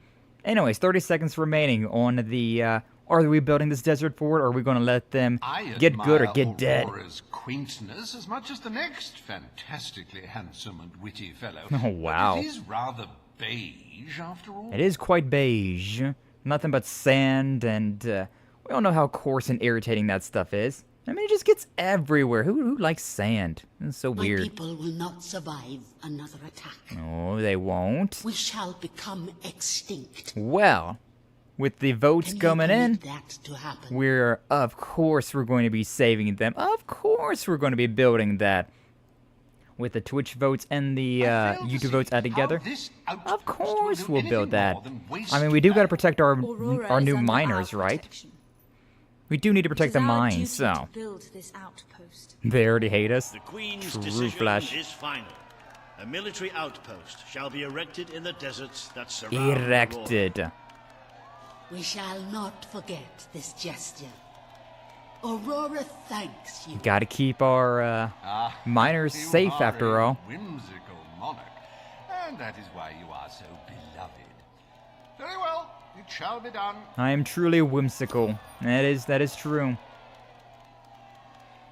Anyways, 30 seconds remaining on the, are we building this desert fort, or are we going to let them get good or get dead? Aurora's quaintness as much as the next fantastically handsome and witty fellow. Oh, wow. But it is rather beige, after all. It is quite beige. Nothing but sand, and we all know how coarse and irritating that stuff is. I mean, it just gets everywhere. Who likes sand? It's so My weird. people will not survive another attack. No, they won't. We shall become extinct. Well, with the votes coming in, That to happen. of course we're going to be saving them. Of course we're going to be building that. With the Twitch votes and the YouTube votes added together, of course we'll build that. I mean, we do got to protect our new miners, right? We do need to protect the mines, so. Build this outpost. They already hate us. The Queen's True decision Flash. is final. A military outpost shall be erected in the deserts that surround Aurora. Erected. We shall not forget this gesture. Aurora thanks you. Gotta keep our miners You safe are after a all. whimsical monarch, and that is why you are so beloved. Very well, it shall be done. I am truly whimsical. That is true.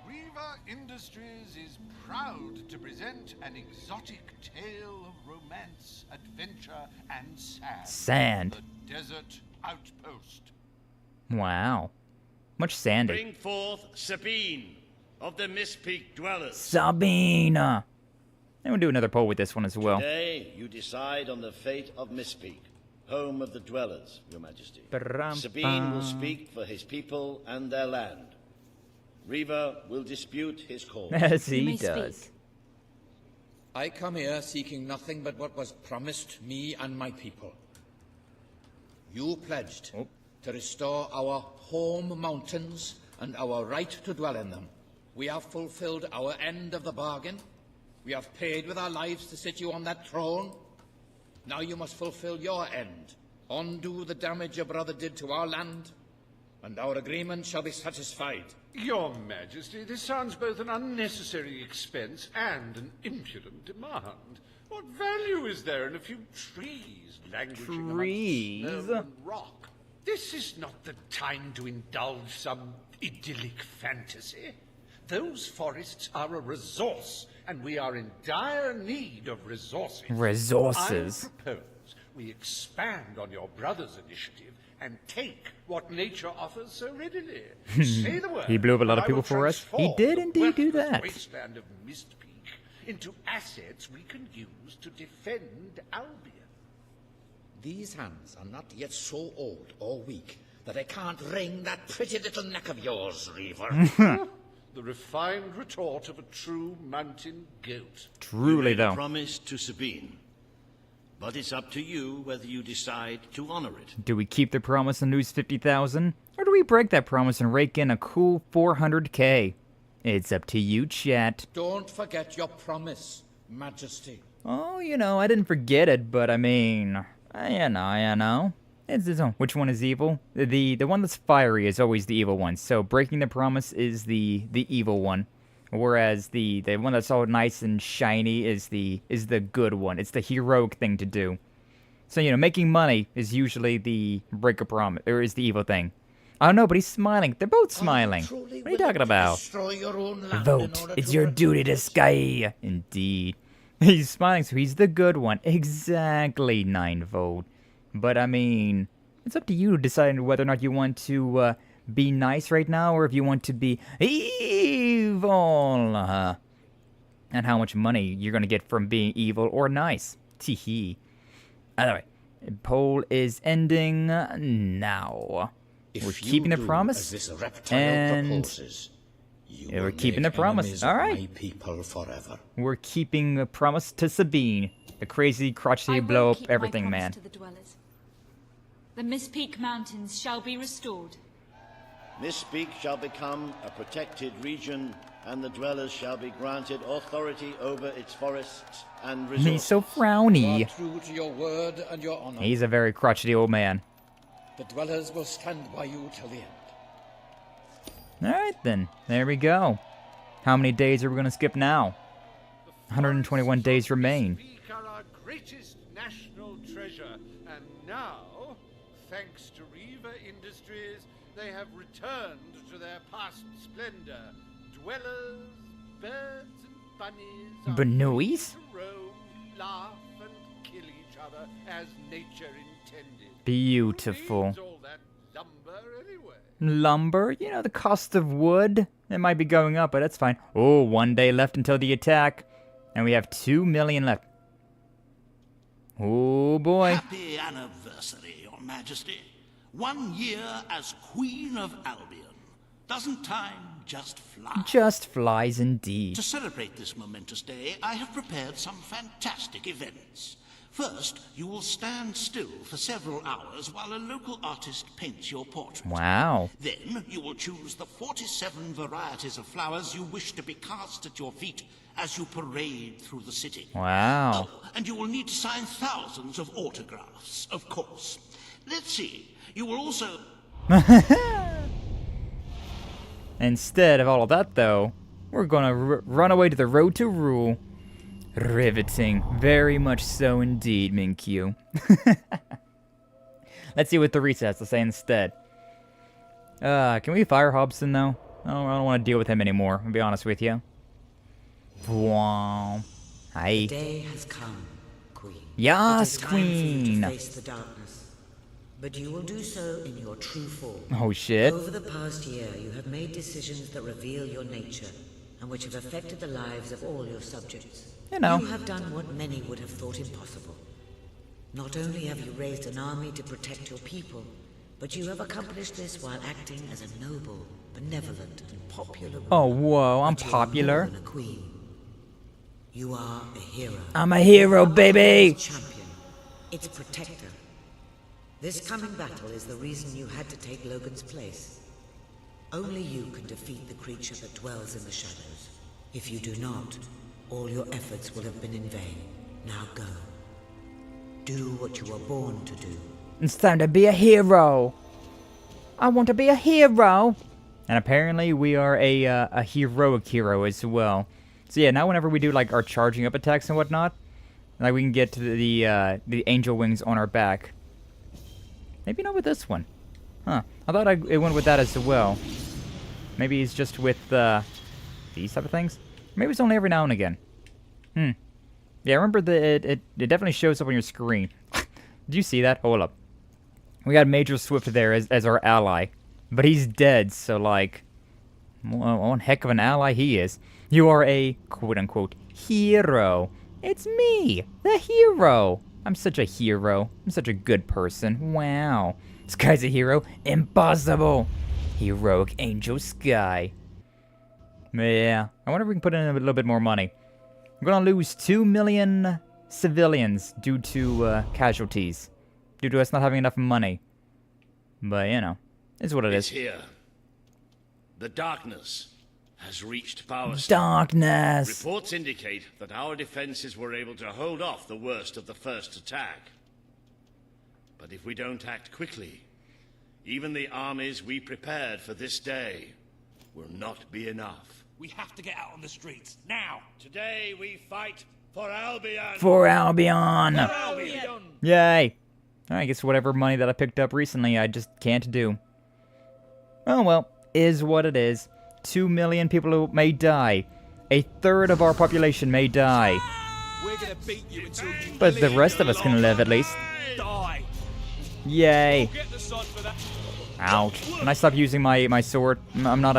Riva Industries is proud to present an exotic tale of romance, adventure, and sand. Sand. The Desert Outpost. Wow. Much sandy. Bring forth Sabine of the Mistpeak Dwellers. Sabine! And we'll do another poll with this one as well. Today, you decide on the fate of Mistpeak, home of the Dwellers, Your Majesty. Sabine will speak for his people and their land. Reaver will dispute his cause. As he does. I come here seeking nothing but what was promised me and my people. You pledged to restore our home mountains and our right to dwell in them. We have fulfilled our end of the bargain. We have paid with our lives to sit you on that throne. Now you must fulfill your end. Undo the damage your brother did to our land, and our agreement shall be satisfied. Your Majesty, this sounds both an unnecessary expense and an impudent demand. What value is there in a few trees languishing amongst snow and rock? This is not the time to indulge some idyllic fantasy. Those forests are a resource, and we are in dire need of resources. Resources. I propose we expand on your brother's initiative and take what nature offers so readily. Say the word. He blew up a lot of people for us. He did indeed do that. Wasteland of Mistpeak into assets we can use to defend Albion. These hands are not yet so old or weak that I can't wring that pretty little neck of yours, Reaver. The refined retort of a true mountain goat. Truly, you made though. a promise to Sabine, but it's up to you whether you decide to honor it. Do we keep the promise and lose 50,000? Or do we break that promise and rake in a cool 400k? It's up to you, chat. Don't forget your promise, Majesty. Oh, you know, I didn't forget it, but I mean, you know. It's his own. Which one is evil? The one that's fiery is always the evil one. So breaking the promise is the evil one, whereas the one that's all nice and shiny is the good one. It's the heroic thing to do. So you know, making money is usually the break a promise, or is the evil thing. I don't know, but he's smiling. They're both smiling. What are you talking about? Vote. It's your duty to sky. Indeed. He's smiling, so he's the good one. Exactly, 9-vote. But I mean, it's up to you deciding whether or not you want to be nice right now, or if you want to be evil. And how much money you're going to get from being evil or nice. Teehee. Either way, poll is ending now. We're keeping the promise, and we're keeping the promise. All right. We're keeping a promise to Sabine, the crazy, crotchety, blow up everything man. The Mistpeak Mountains shall be restored. Mistpeak shall become a protected region, and the dwellers shall be granted authority over its forests and resources. He's so frowny. You are true to your word and your honor. He's a very crotchety old man. The dwellers will stand by you till the end. Alright then, there we go. How many days are we going to skip now? 121 days remain. Mistpeak are our greatest national treasure, and now, thanks to Reaver Industries, they have returned to their past splendor. Dwellers, birds, and bunnies are free to roam, laugh, and kill each other as nature intended. Beautiful. Who needs all that lumber anyway? Lumber? You know, the cost of wood? It might be going up, but that's fine. Oh, 1 day left until the attack. And we have 2 million left. Oh, boy. Happy anniversary, Your Majesty. 1 year as Queen of Albion. Doesn't time just fly? Just flies indeed. To celebrate this momentous day, I have prepared some fantastic events. First, you will stand still for several hours while a local artist paints your portrait. Wow. Then, you will choose the 47 varieties of flowers you wish to be cast at your feet as you parade through the city. Wow. Oh, and you will need to sign thousands of autographs, of course. Let's see. You will also... Instead of all of that, though, we're gonna run away to the road to rule. Riveting. Very much so indeed, Minkyu. Let's see what the reset has to say instead. Can we fire Hobson, though? I don't want to deal with him anymore, I'll be honest with you. Wow. Hi. The day has come, Queen. Yes, it is time Queen. For you to face the darkness. But you will do so in your true form. Oh shit. Over the past year, you have made decisions that reveal your nature, and which have affected the lives of all your subjects. You know. You have done what many would have thought impossible. Not only have you raised an army to protect your people, but you have accomplished this while acting as a noble, benevolent, and popular ruler. Oh, whoa, I'm But you are popular. more than a queen. You are a hero. I'm a hero, baby! Its champion, its protector. This coming battle is the reason you had to take Logan's place. Only you can defeat the creature that dwells in the shadows. If you do not, all your efforts will have been in vain. Now go. Do what you were born to do. It's time to be a hero. I want to be a hero. And apparently we are a heroic hero as well. So yeah, now whenever we do like our charging up attacks and whatnot, like we can get to the angel wings on our back. Maybe not with this one. Huh. I thought it went with that as well. Maybe it's just with these type of things. Maybe it's only every now and again. Yeah, I remember that it definitely shows up on your screen. Did you see that? Hold up. We got Major Swift there as our ally. But he's dead, so like... Well, one heck of an ally he is. You are a quote-unquote hero. It's me, the hero. I'm such a hero. I'm such a good person. Wow. This guy's a hero? Impossible. Heroic Angel Sky. Yeah. I wonder if we can put in a little bit more money. We're gonna lose 2 million civilians due to casualties. Due to us not having enough money. But, you know, it's what it is. It's here. The darkness has reached Power Stone. Darkness! Reports indicate that our defenses were able to hold off the worst of the first attack. But if we don't act quickly, even the armies we prepared for this day will not be enough. We have to get out on the streets, now! Today we fight for Albion! For Albion! For Albion! Yay! I guess whatever money that I picked up recently, I just can't do. Oh well, is what it is. 2 million people may die. 1/3 of our population may die. We're gonna beat you until you But the rest of us can live at least. die. Yay. Ouch. When I stop using my sword, I'm not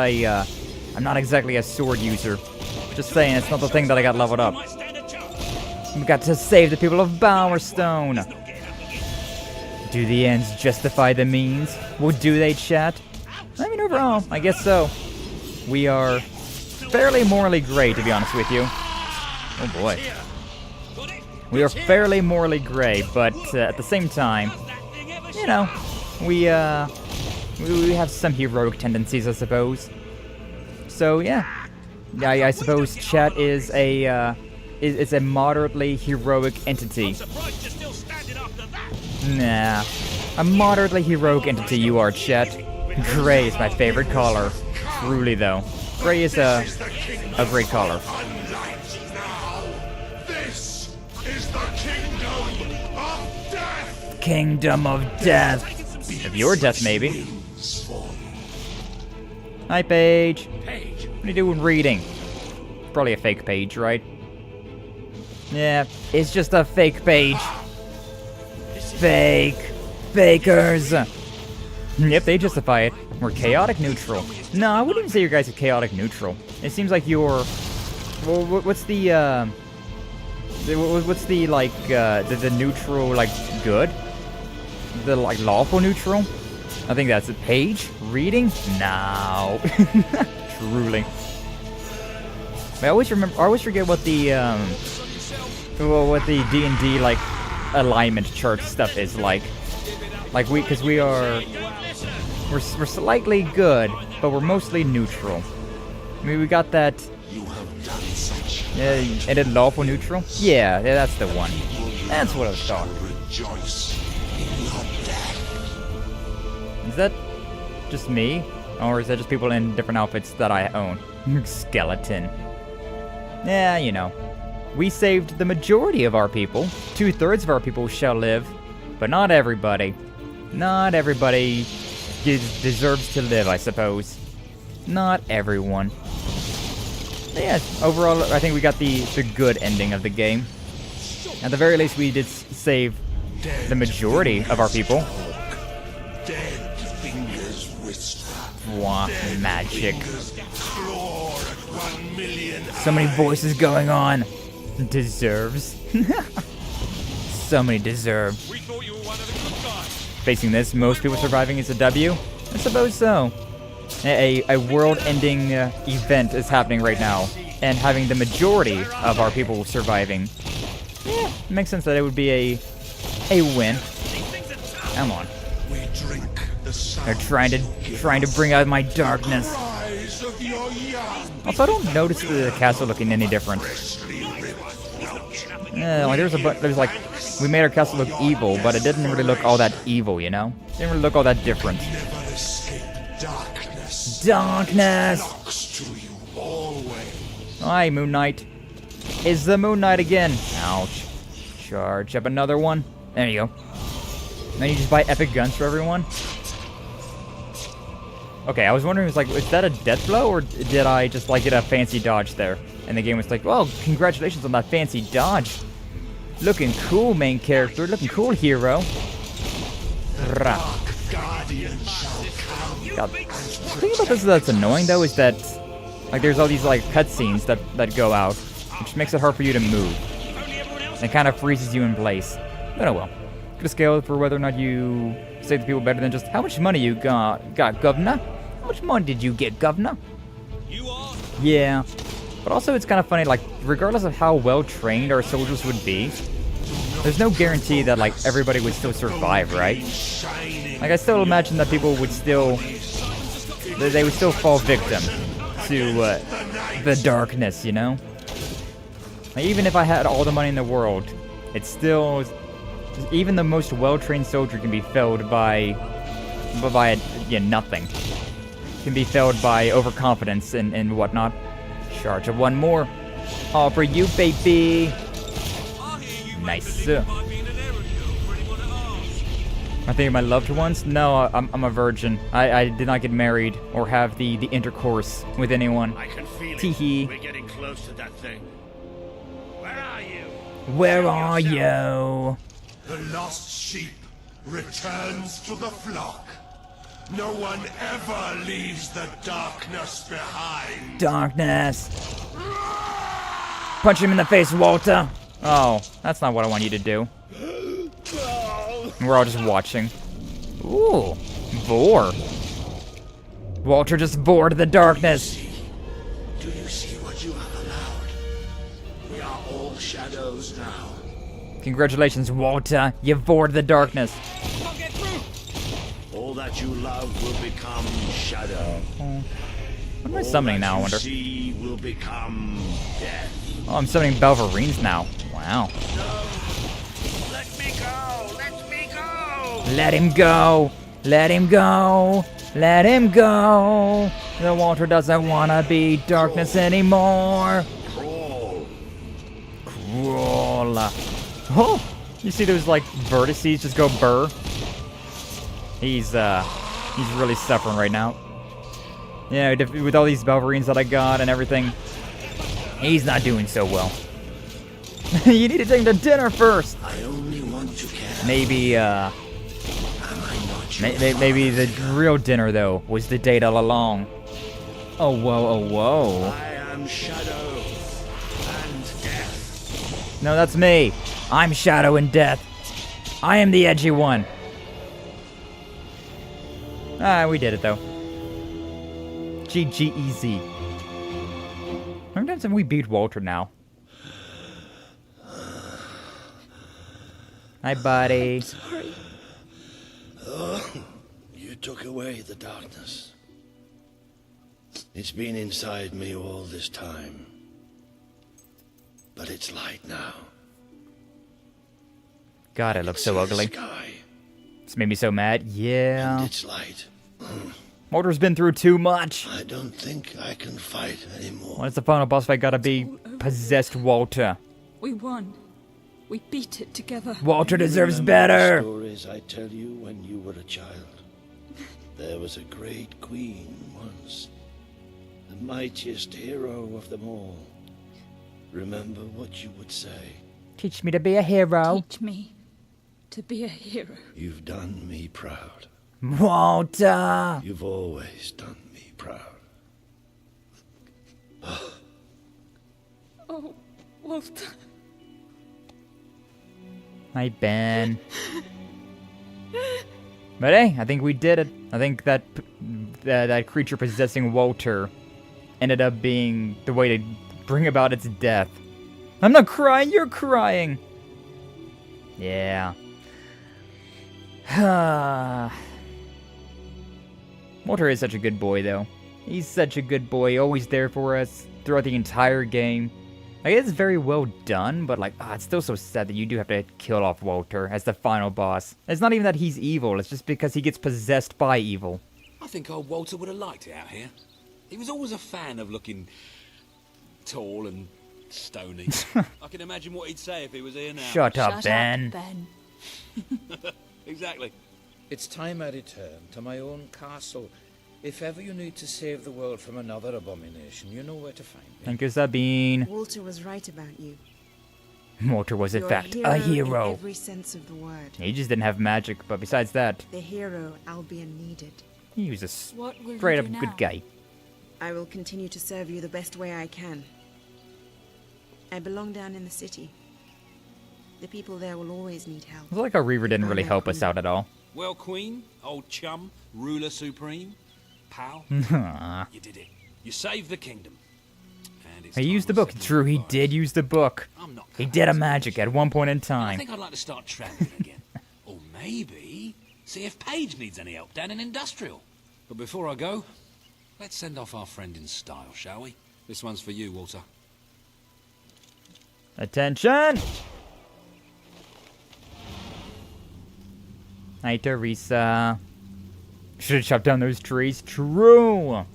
exactly a sword user. Just saying, it's not the thing that I got leveled up. We got to save the people of Bowerstone. Do the ends justify the means? Well, do they, chat? I mean, overall, I guess so. We are fairly morally gray, to be honest with you. Oh boy. We are fairly morally gray, but at the same time, you know, we have some heroic tendencies, I suppose. So yeah, I suppose chat is a moderately heroic entity. Nah, a moderately heroic entity you are, chat. Gray is my favorite color. Truly, though. Gray is a great color. This is the kingdom of death! Kingdom of Death. Of your death, maybe. Hi, Paige. What are you doing reading? Probably a fake page, right? Yeah, it's just a fake page. Fake. Fakers. Yep, they justify it. We're chaotic neutral. No, I wouldn't even say your guys are chaotic neutral. It seems like you're... Well, what's the, what's the, like, the neutral, like, good? The, like, lawful neutral? I think that's it. Page? Reading? No. Truly. I always forget what the, what the D&D, like, alignment chart stuff is like. Like, because we're slightly good, but we're mostly neutral. I mean, we got that... Yeah, and then lawful neutral? Yeah, that's the one. That's what I was talking. Is that just me? Or is that just people in different outfits that I own? Skeleton. Yeah, you know. We saved the majority of our people. 2/3 of our people shall live. But not everybody. Not everybody deserves to live, I suppose. Not everyone. Yeah, overall, I think we got the good ending of the game. At the very least, we did save the majority of our people. Dead fingers whisper. Wah, magic. Claw at 1 million. So many voices going on. Deserves. So many deserve. Facing this, most people surviving is a W? I suppose so. A world-ending event is happening right now, and having the majority of our people surviving, yeah, it makes sense that it would be a win. Come on. They're trying to bring out my darkness. Also, I don't notice the castle looking any different. Yeah, like there's like, we made our castle look evil, but it didn't really look all that evil, you know? It didn't really look all that different. Darkness! Hi, Moon Knight. Is the Moon Knight again? Ouch. Charge up another one. There you go. Now you just buy epic guns for everyone? Okay, I was wondering, is that a death blow, or did I just like get a fancy dodge there? And the game was like, well, congratulations on that fancy dodge. Looking cool, main character. Looking cool, hero. God. The thing about this that's annoying, though, is that like there's all these like cutscenes that go out, which makes it hard for you to move. And it kind of freezes you in place. But oh well. Could have scaled for whether or not you save the people better than just how much money you got, governor? How much money did you get, governor? Yeah. But also it's kind of funny, like, regardless of how well trained our soldiers would be, there's no guarantee that like everybody would still survive, right? Like I still imagine that people would still, they would still fall victim to the darkness, you know? Like, even if I had all the money in the world, it's still, even the most well-trained soldier can be felled by nothing. Can be felled by overconfidence and whatnot. Charge of one more. All for you, baby. Nice. I think of my loved ones? No, I'm a virgin. I did not get married or have the intercourse with anyone. I can feel Tee-hee. it. We're getting close to that thing. Where are you? Where are you? The lost sheep returns to the flock. No one ever leaves the darkness behind. Darkness. Punch him in the face, Walter. Oh, that's not what I want you to do. We're all just watching. Ooh, Vor. Walter just bored the darkness. Do you see what you have allowed? We are all shadows now. Congratulations, Walter. You bored the darkness. All that you love will become shadow. What am I summoning now, I wonder? See will become death. Oh, I'm summoning Belverines now. Wow. No. Let me go. Let me go. Let him go. Let him go. Let him go. The Walter doesn't want to be darkness anymore. Crawl. Crawl. Oh, you see those like vertices just go burr? He's really suffering right now. Yeah, with all these Belverines that I got and everything, he's not doing so well. You need to take him to dinner first. I only want to care. Maybe maybe the real dinner though was the date all along. Oh whoa, oh whoa. I am Shadow and Death. No, that's me. I'm Shadow and Death. I am the edgy one. Ah, we did it though. GG easy. How many times have we beat Walter now? Hi, buddy. I'm sorry. Oh, you took away the darkness. It's been inside me all this time. But it's light now. God, it looks so ugly. Sky. It's made me so mad. Yeah. And it's light. Walter's been through too much. I don't think I can fight anymore. When's the final boss fight gotta be? Possessed Walter. We won. We beat it together. Walter deserves Remember better. The stories I tell you when you were a child. There was a great queen once. And mightiest hero of them all. Remember what you would say. Teach me to be a hero. Teach me to be a hero. You've done me proud. Walter! You've always done me proud. Oh, Walter. Hi, Ben. But hey, I think we did it. I think that that creature possessing Walter ended up being the way to bring about its death. I'm not crying, you're crying! Yeah. Walter is such a good boy, though. He's such a good boy, always there for us throughout the entire game. Like, it's very well done, but like, it's still so sad that you do have to kill off Walter as the final boss. It's not even that he's evil, it's just because he gets possessed by evil. I think old Walter would have liked it out here. He was always a fan of looking tall and stony. I can imagine what he'd say if he was here now. Shut up, Ben. Exactly. It's time I return to my own castle. If ever you need to save the world from another abomination, you know where to find me. Thank you, Sabine. Walter was right about you. Walter was, in You're fact, a hero. In every sense of the word. He just didn't have magic, but besides that, The hero Albion needed. he was a straight up good guy. I will continue to serve you the best way I can. I belong down in the city. The people there will always need help. It's like how Reaver didn't really help us out at all. Well, Queen, old chum, ruler supreme, pal, you did it. You saved the kingdom. And it's He used the book. True, he did use the book. He did a magic at one point in I time. think I'd like to start traveling again. Or maybe see if Paige needs any help down in Industrial. But before I go, let's send off our friend in style, shall we? This one's for you, Walter. Attention! Hi, Teresa. Should have chopped down those trees. True!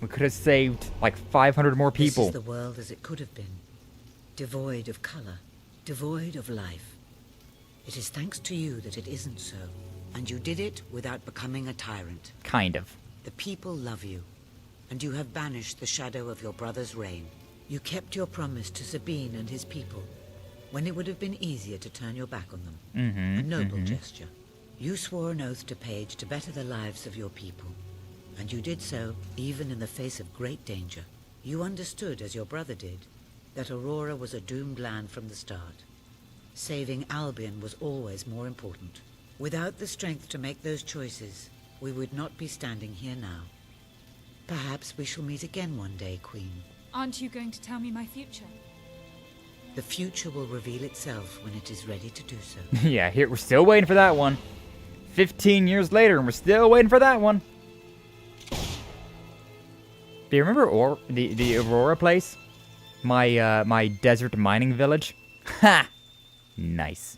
We could have saved like 500 more people. This is the world as it could have been. Devoid of color. Devoid of life. It is thanks to you that it isn't so. And you did it without becoming a tyrant. Kind of. The people love you. And you have banished the shadow of your brother's reign. You kept your promise to Sabine and his people, when it would have been easier to turn your back on them. A noble gesture. You swore an oath to Paige to better the lives of your people. And you did so, even in the face of great danger. You understood, as your brother did, that Aurora was a doomed land from the start. Saving Albion was always more important. Without the strength to make those choices, we would not be standing here now. Perhaps we shall meet again one day, Queen. Aren't you going to tell me my future? The future will reveal itself when it is ready to do so. Yeah, here we're still waiting for that one. 15 years later, and we're still waiting for that one. Do you remember the Aurora place? My my desert mining village? Ha! Nice.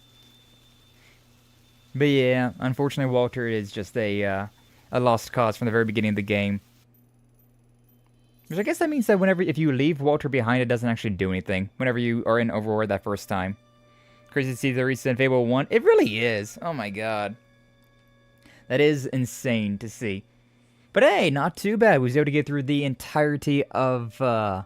But yeah, unfortunately Walter is just a lost cause from the very beginning of the game. Which I guess that means that if you leave Walter behind, it doesn't actually do anything. Whenever you are in Aurora that first time. Crazy to see the recent Fable 1. It really is. Oh my god. That is insane to see. But hey, not too bad. We was able to get through the entirety of that.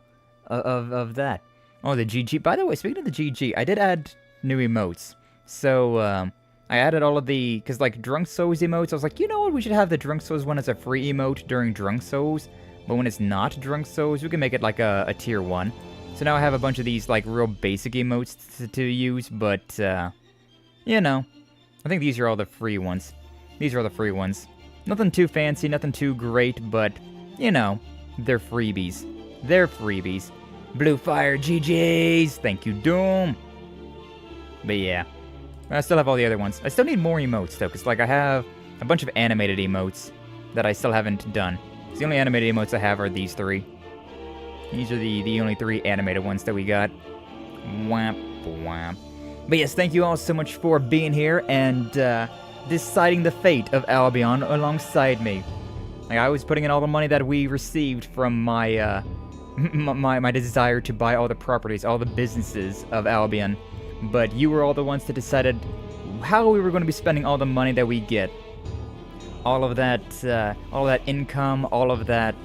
Oh, the GG. By the way, speaking of the GG, I did add new emotes. So, I added all of the... Because, like, Drunk Souls emotes, I was like, you know what? We should have the Drunk Souls one as a free emote during Drunk Souls. But when it's not Drunk Souls, we can make it like a tier 1. So now I have a bunch of these, like, real basic emotes to use, but, you know. I think these are all the free ones. These are all the free ones. Nothing too fancy, nothing too great, but, you know, they're freebies. They're freebies. Blue Fire GG's! Thank you, Doom! But yeah. I still have all the other ones. I still need more emotes, though, because, like, I have a bunch of animated emotes that I still haven't done. The only animated emotes I have are these 3. These are the only 3 animated ones that we got. Wham, wham. But yes, thank you all so much for being here and deciding the fate of Albion alongside me. Like, I was putting in all the money that we received from my my desire to buy all the properties, all the businesses of Albion. But you were all the ones that decided how we were going to be spending all the money that we get. All of that income, all of that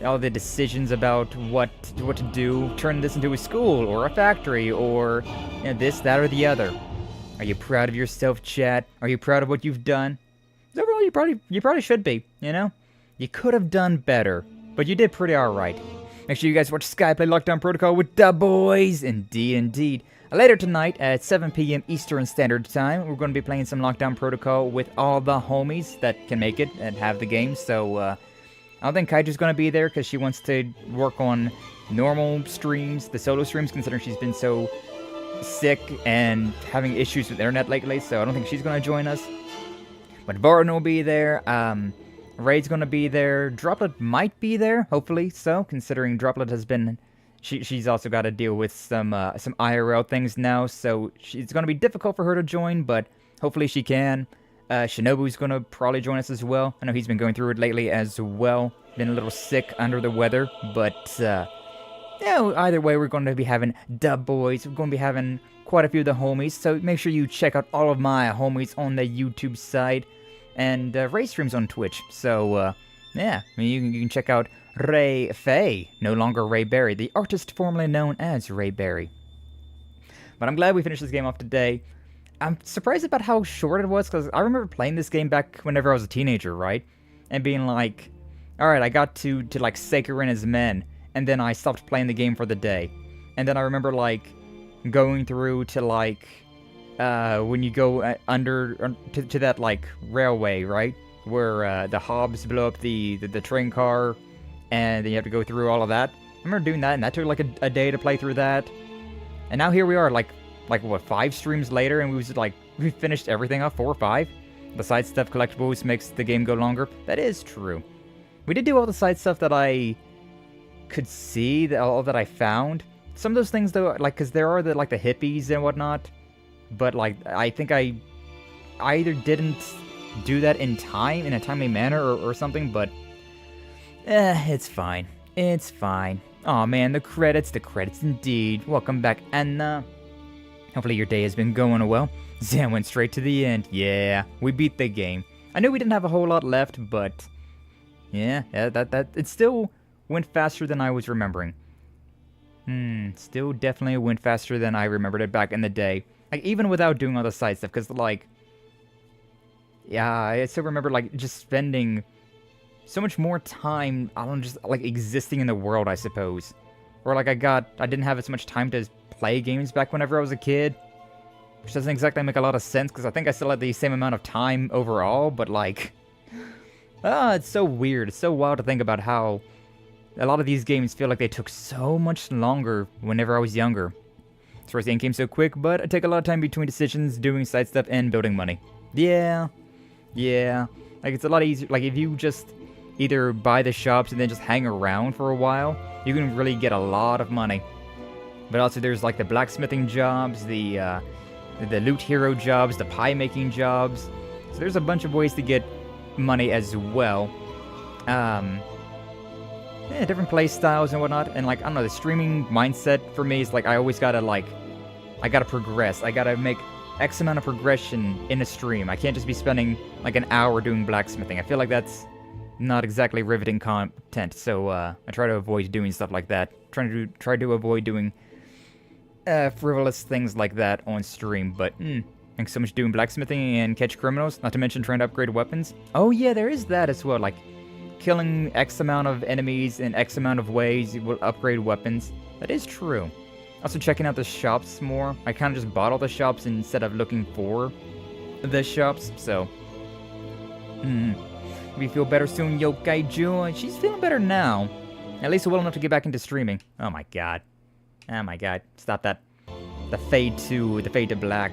all the decisions about what to do, turn this into a school or a factory or this, that, or the other. Are you proud of yourself, chat? Are you proud of what you've done? Overall, you probably should be. You could have done better, but you did pretty alright. Make sure you guys watch Sky play Lockdown Protocol with the boys. Indeed. Later tonight at 7 p.m. Eastern Standard Time, we're going to be playing some Lockdown Protocol with all the homies that can make it and have the game. So, I don't think Kaiju's going to be there because she wants to work on normal streams, the solo streams, considering she's been so sick and having issues with internet lately. So I don't think she's going to join us. But Varden will be there. Raid's going to be there. Droplet might be there, hopefully so, considering Droplet has been... She's also got to deal with some IRL things now, so it's going to be difficult for her to join, but hopefully she can. Shinobu's going to probably join us as well. I know he's been going through it lately as well. Been a little sick, under the weather, but either way, we're going to be having the boys. We're going to be having quite a few of the homies, so make sure you check out all of my homies on the YouTube side, and Ray streams on Twitch, so yeah, you can check out Ray Faye, no longer Ray Berry, the artist formerly known as Ray Berry. But I'm glad we finished this game off today. I'm surprised about how short it was, because I remember playing this game back whenever I was a teenager, right? And being like, alright, I got to like Sekirin Men, and then I stopped playing the game for the day. And then I remember like going through to like, when you go under, to that like railway, right? Where the Hobbs blow up the train car, and then you have to go through all of that. I remember doing that, and that took like a day to play through that. And now here we are, like what, 5 streams later, and we finished everything off, 4 or 5. The side stuff, collectibles, makes the game go longer. That is true. We did do all the side stuff that I could see, all that I found. Some of those things though, like, because there are the hippies and whatnot, but like I think I either didn't do that in a timely manner or something, but it's fine. It's fine. Aw, man, the credits indeed. Welcome back, Anna. Hopefully your day has been going well. Zan went straight to the end. Yeah, we beat the game. I knew we didn't have a whole lot left, but yeah, it still went faster than I was remembering. Still definitely went faster than I remembered it back in the day. Like, even without doing all the side stuff, because, like, yeah, I still remember, like, just spending so much more time, I don't know, just, like, existing in the world, I suppose. Or, like, I didn't have as much time to play games back whenever I was a kid. Which doesn't exactly make a lot of sense, because I think I still had the same amount of time overall, but, like... it's so weird. It's so wild to think about how a lot of these games feel like they took so much longer whenever I was younger. As far as the end came so quick, but I take a lot of time between decisions, doing side stuff, and building money. Yeah. Like, it's a lot easier. Like, if you just either buy the shops and then just hang around for a while, you can really get a lot of money. But also there's, like, the blacksmithing jobs, the loot hero jobs, the pie making jobs. So there's a bunch of ways to get money as well. Yeah, different play styles and whatnot, and like, I don't know, the streaming mindset for me is like, I always gotta I gotta progress, I gotta make X amount of progression in a stream. I can't just be spending like an hour doing blacksmithing. I feel like that's not exactly riveting content, so I try to avoid doing stuff like that. Try to avoid doing frivolous things like that on stream, but thanks so much doing blacksmithing and catch criminals, not to mention trying to upgrade weapons. Oh yeah, there is that as well, like, killing X amount of enemies in X amount of ways will upgrade weapons. That is true. Also checking out the shops more. I kind of just bought all the shops instead of looking for the shops, so... We feel better soon, Yokai Jun. She's feeling better now. At least well enough to get back into streaming. Oh my god. Oh my god. Stop that. The fade to black.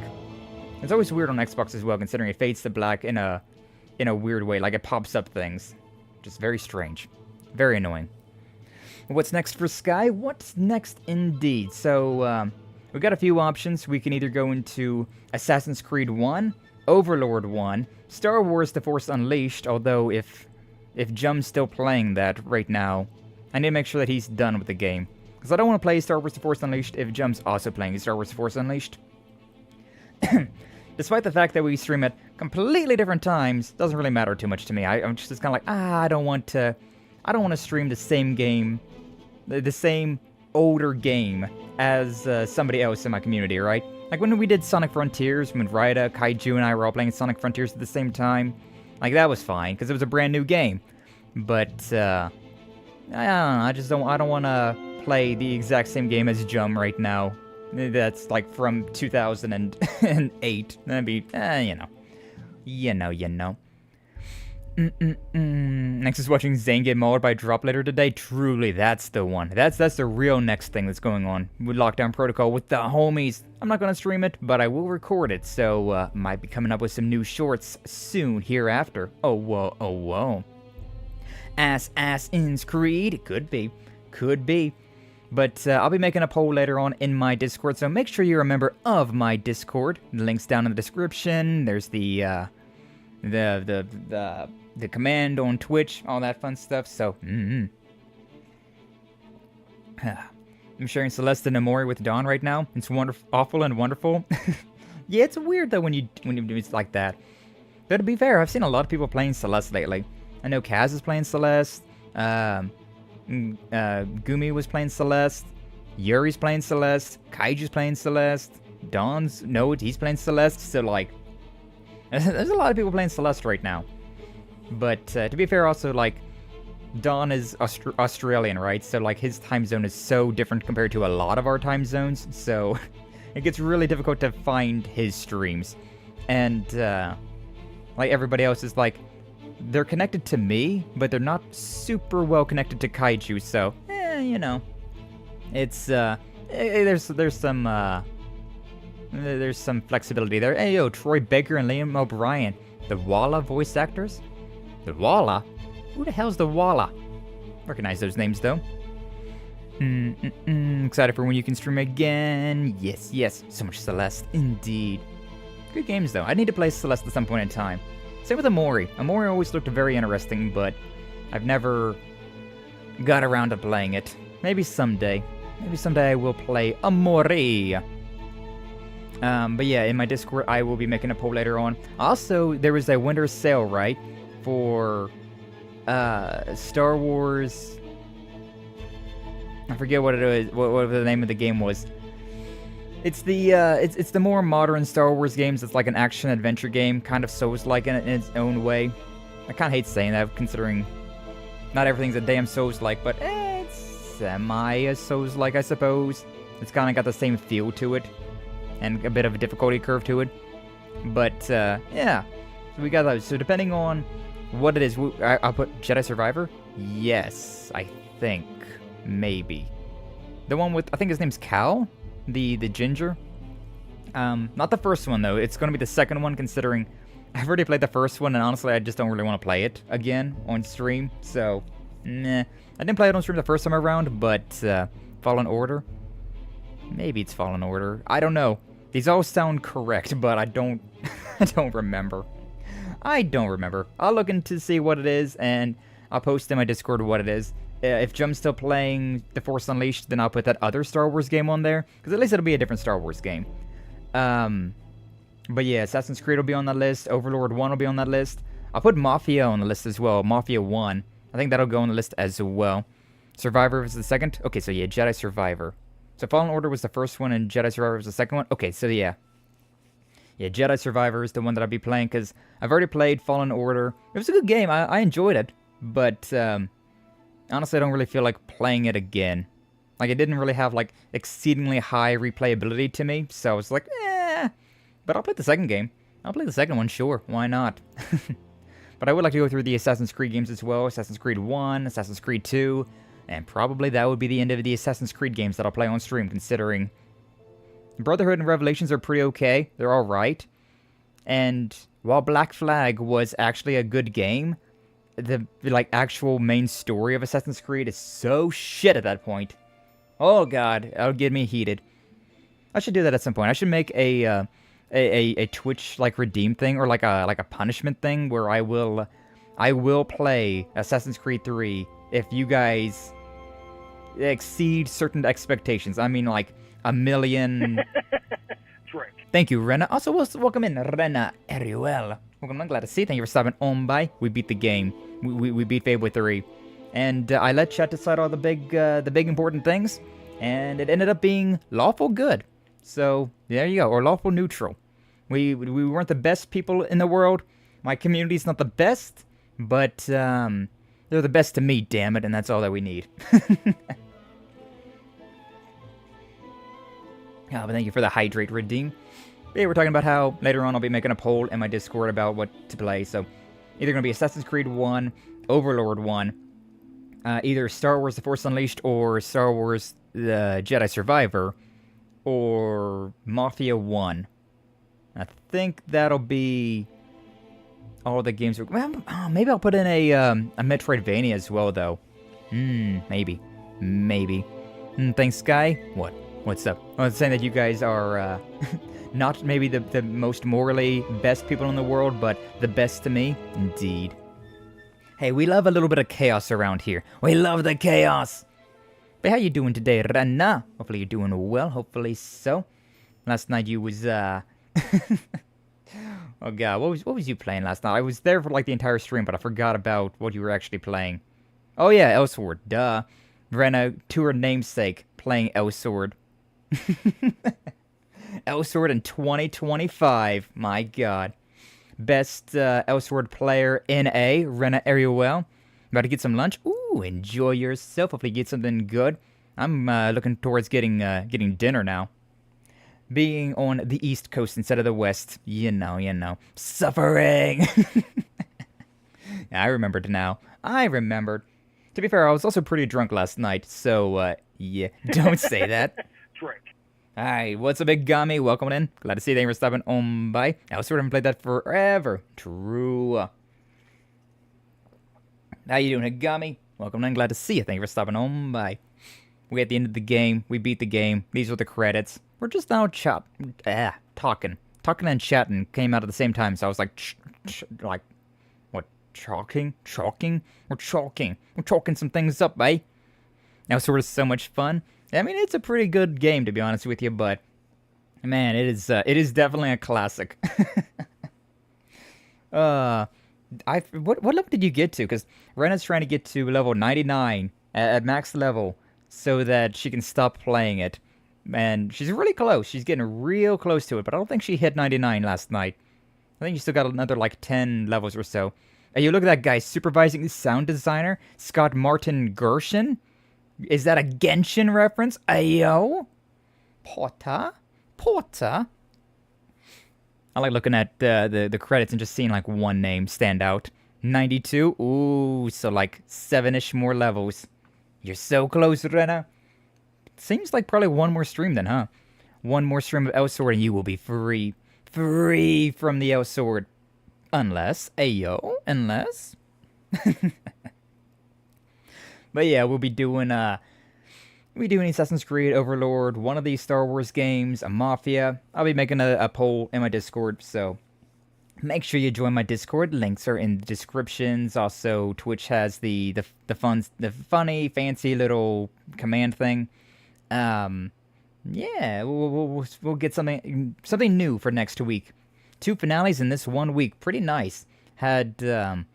It's always weird on Xbox as well, considering it fades to black in a weird way. Like, it pops up things. Just very strange. Very annoying. What's next for Sky? What's next indeed? So, we got a few options. We can either go into Assassin's Creed 1, Overlord 1, Star Wars The Force Unleashed, although if Jum's still playing that right now, I need to make sure that he's done with the game. Because I don't want to play Star Wars The Force Unleashed if Jum's also playing Star Wars The Force Unleashed. Despite the fact that we stream at completely different times, doesn't really matter too much to me. I'm just kind of like, I don't want to I don't want to stream the same game, the same older game as somebody else in my community, right? Like when we did Sonic Frontiers, when Raida, Kaiju, and I were all playing Sonic Frontiers at the same time, like that was fine because it was a brand new game. But I don't know. I don't want to play the exact same game as Jum right now. That's like from 2008. That'd be, you know. Next is watching Zane get mauled by Drop later today. Truly, that's the one. That's the real next thing that's going on with Lockdown Protocol with the homies. I'm not gonna stream it, but I will record it. So might be coming up with some new shorts soon hereafter. Oh whoa. Assassin's Creed. Could be. But I'll be making a poll later on in my Discord, so make sure you're a member of my Discord. The link's down in the description. There's the command on Twitch, all that fun stuff. So, I'm sharing Celeste and Amori with Dawn right now. It's wonderful, awful, and wonderful. Yeah, it's weird though when you do it like that. But to be fair, I've seen a lot of people playing Celeste lately. I know Kaz is playing Celeste. Gumi was playing Celeste. Yuri's playing Celeste. Kaiju's playing Celeste. He's playing Celeste. So like, there's a lot of people playing Celeste right now. But to be fair, also like, Dawn is Australian, right? So like his time zone is so different compared to a lot of our time zones. So it gets really difficult to find his streams. And like everybody else is like, they're connected to me, but they're not super well connected to Kaiju, so, it's, there's some flexibility there. Hey, yo, Troy Baker and Liam O'Brien, the Walla voice actors? The Walla? Who the hell's the Walla? Recognize those names, though. Excited for when you can stream again. Yes, so much Celeste, indeed. Good games, though. I need to play Celeste at some point in time. Same with Amori. Amori always looked very interesting, but I've never got around to playing it. Maybe someday. Maybe someday I will play Amori. But yeah, in my Discord, I will be making a poll later on. Also, there was a winter sale, right? For Star Wars... I forget what it is, what the name of the game was. It's the more modern Star Wars games. It's like an action-adventure game, kind of Souls-like in its own way. I kind of hate saying that, considering not everything's a damn Souls-like, but it's semi-Souls-like, I suppose. It's kind of got the same feel to it, and a bit of a difficulty curve to it. But, yeah. So we got those. So depending on what it is, I'll put Jedi Survivor? Yes, I think. Maybe. The one with, I think his name's Cal? The ginger. Not the first one, though. It's going to be the second one, considering I've already played the first one, and honestly, I just don't really want to play it again on stream. So, nah. I didn't play it on stream the first time around, but Fallen Order? Maybe it's Fallen Order. I don't know. These all sound correct, but I don't remember. I don't remember. I'll look into see what it is, and I'll post in my Discord what it is. If Jum's still playing The Force Unleashed, then I'll put that other Star Wars game on there, because at least it'll be a different Star Wars game. But yeah, Assassin's Creed will be on that list, Overlord 1 will be on that list. I'll put Mafia on the list as well, Mafia 1. I think that'll go on the list as well. Survivor was the second? Okay, so yeah, Jedi Survivor. So Fallen Order was the first one, and Jedi Survivor was the second one? Okay, so yeah. Yeah, Jedi Survivor is the one that I'll be playing, because I've already played Fallen Order. It was a good game, I enjoyed it, but, honestly, I don't really feel like playing it again. Like, it didn't really have, like, exceedingly high replayability to me, so I was like, eh. But I'll play the second game. I'll play the second one, sure. Why not? But I would like to go through the Assassin's Creed games as well. Assassin's Creed 1, Assassin's Creed 2, and probably that would be the end of the Assassin's Creed games that I'll play on stream, considering Brotherhood and Revelations are pretty okay. They're alright. And while Black Flag was actually a good game, the like actual main story of Assassin's Creed is so shit at that point. Oh god, that'll get me heated. I should do that at some point. I should make a Twitch like redeem thing, or like a punishment thing where I will play Assassin's Creed 3 if you guys exceed certain expectations. I mean, like a million. Drink. Thank you, Rena. Also, welcome in, Rena Ariel. Welcome, I'm glad to see you. Thank you for stopping on by. We beat the game. We beat Fable 3. and I let chat decide all the big important things, and it ended up being lawful good. So there you go, or lawful neutral. We weren't the best people in the world. My community's not the best, but they're the best to me, damn it, and that's all that we need. But thank you for the hydrate redeem. But yeah, we're talking about how later on I'll be making a poll in my Discord about what to play. So either going to be Assassin's Creed 1, Overlord 1, either Star Wars The Force Unleashed or Star Wars The Jedi Survivor, or Mafia 1. I think that'll be all the games. Well, maybe I'll put in a Metroidvania as well, though. Maybe. Thanks, Sky. What's up? I was saying that you guys are not maybe the most morally best people in the world, but the best to me, indeed. Hey, we love a little bit of chaos around here. We love the chaos. But how you doing today, Rana? Hopefully you're doing well. Hopefully so. Last night you was oh god, what was you playing last night? I was there for like the entire stream, but I forgot about what you were actually playing. Oh yeah, Elsword. Duh. Rena, to her namesake, playing Elsword. Elsword in 2025. My god. Best Elsword player in A, Rena Ariel. About to get some lunch. Ooh, enjoy yourself. Hopefully get something good. I'm looking towards getting dinner now. Being on the East Coast instead of the West. You know. Suffering! Yeah, I remembered now. I remembered. To be fair, I was also pretty drunk last night, so, yeah. Don't say that. Drink. Alright, what's up, Big Gummy? Welcome in. Glad to see you. Thank you for stopping on by. I also haven't played that forever. True. How you doing, Higami? Welcome in. Glad to see you. Thank you for stopping on by. We at the end of the game. We beat the game. These are the credits. We're just now talking. Talking and chatting came out at the same time, so I was like, what? Chalking? We're chalking some things up, eh? Now, sort of so much fun. I mean, it's a pretty good game, to be honest with you, but man, it is definitely a classic. What level did you get to? Because Rena's trying to get to level 99 at max level so that she can stop playing it. And she's really close. She's getting real close to it, but I don't think she hit 99 last night. I think you still got another, like, 10 levels or so. Hey, you look at that guy supervising the sound designer, Scott Martin Gershon. Is that a Genshin reference? Ayo? Porta? I like looking at the credits and just seeing, like, one name stand out. 92? Ooh, so, like, 7-ish more levels. You're so close, Rena. Seems like probably one more stream then, huh? One more stream of Elsword and you will be free. Free from the Elsword. Unless. But yeah, we'll be doing Assassin's Creed, Overlord, one of these Star Wars games, a Mafia. I'll be making a poll in my Discord, so make sure you join my Discord. Links are in the descriptions. Also, Twitch has the funny, fancy little command thing. Yeah, we'll get something new for next week. 2 finales in this 1 week. Pretty nice. Had the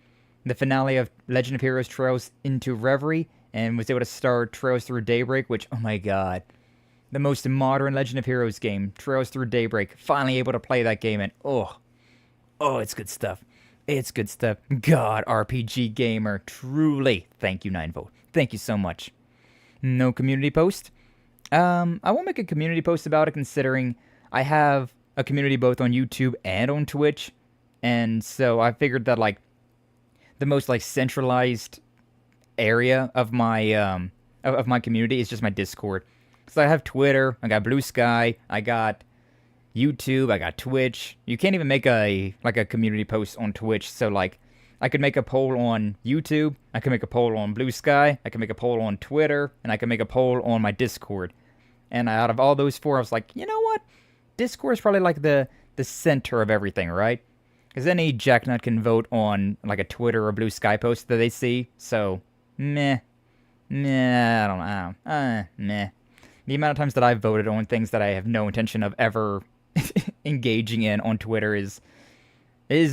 finale of Legend of Heroes Trails into Reverie, and was able to start Trails Through Daybreak, which, oh my god. The most modern Legend of Heroes game, Trails Through Daybreak. Finally able to play that game, and oh, it's good stuff. It's good stuff. God, RPG gamer. Truly. Thank you, 9volt. Thank you so much. No community post? I won't make a community post about it, considering I have a community both on YouTube and on Twitch, and so I figured that, like, the most, like, centralized area of my of my community is just my Discord. So I have Twitter, I got Blue Sky, I got YouTube, I got Twitch. You can't even make a community post on Twitch, so, like, I could make a poll on YouTube, I could make a poll on Blue Sky, I could make a poll on Twitter, and I could make a poll on my Discord. And out of all those 4, I was like, you know what? Discord is probably like the center of everything, right? Because any jacknut can vote on like a Twitter or Blue Sky post that they see. So, meh. I don't know. Meh. The amount of times that I've voted on things that I have no intention of ever engaging in on Twitter is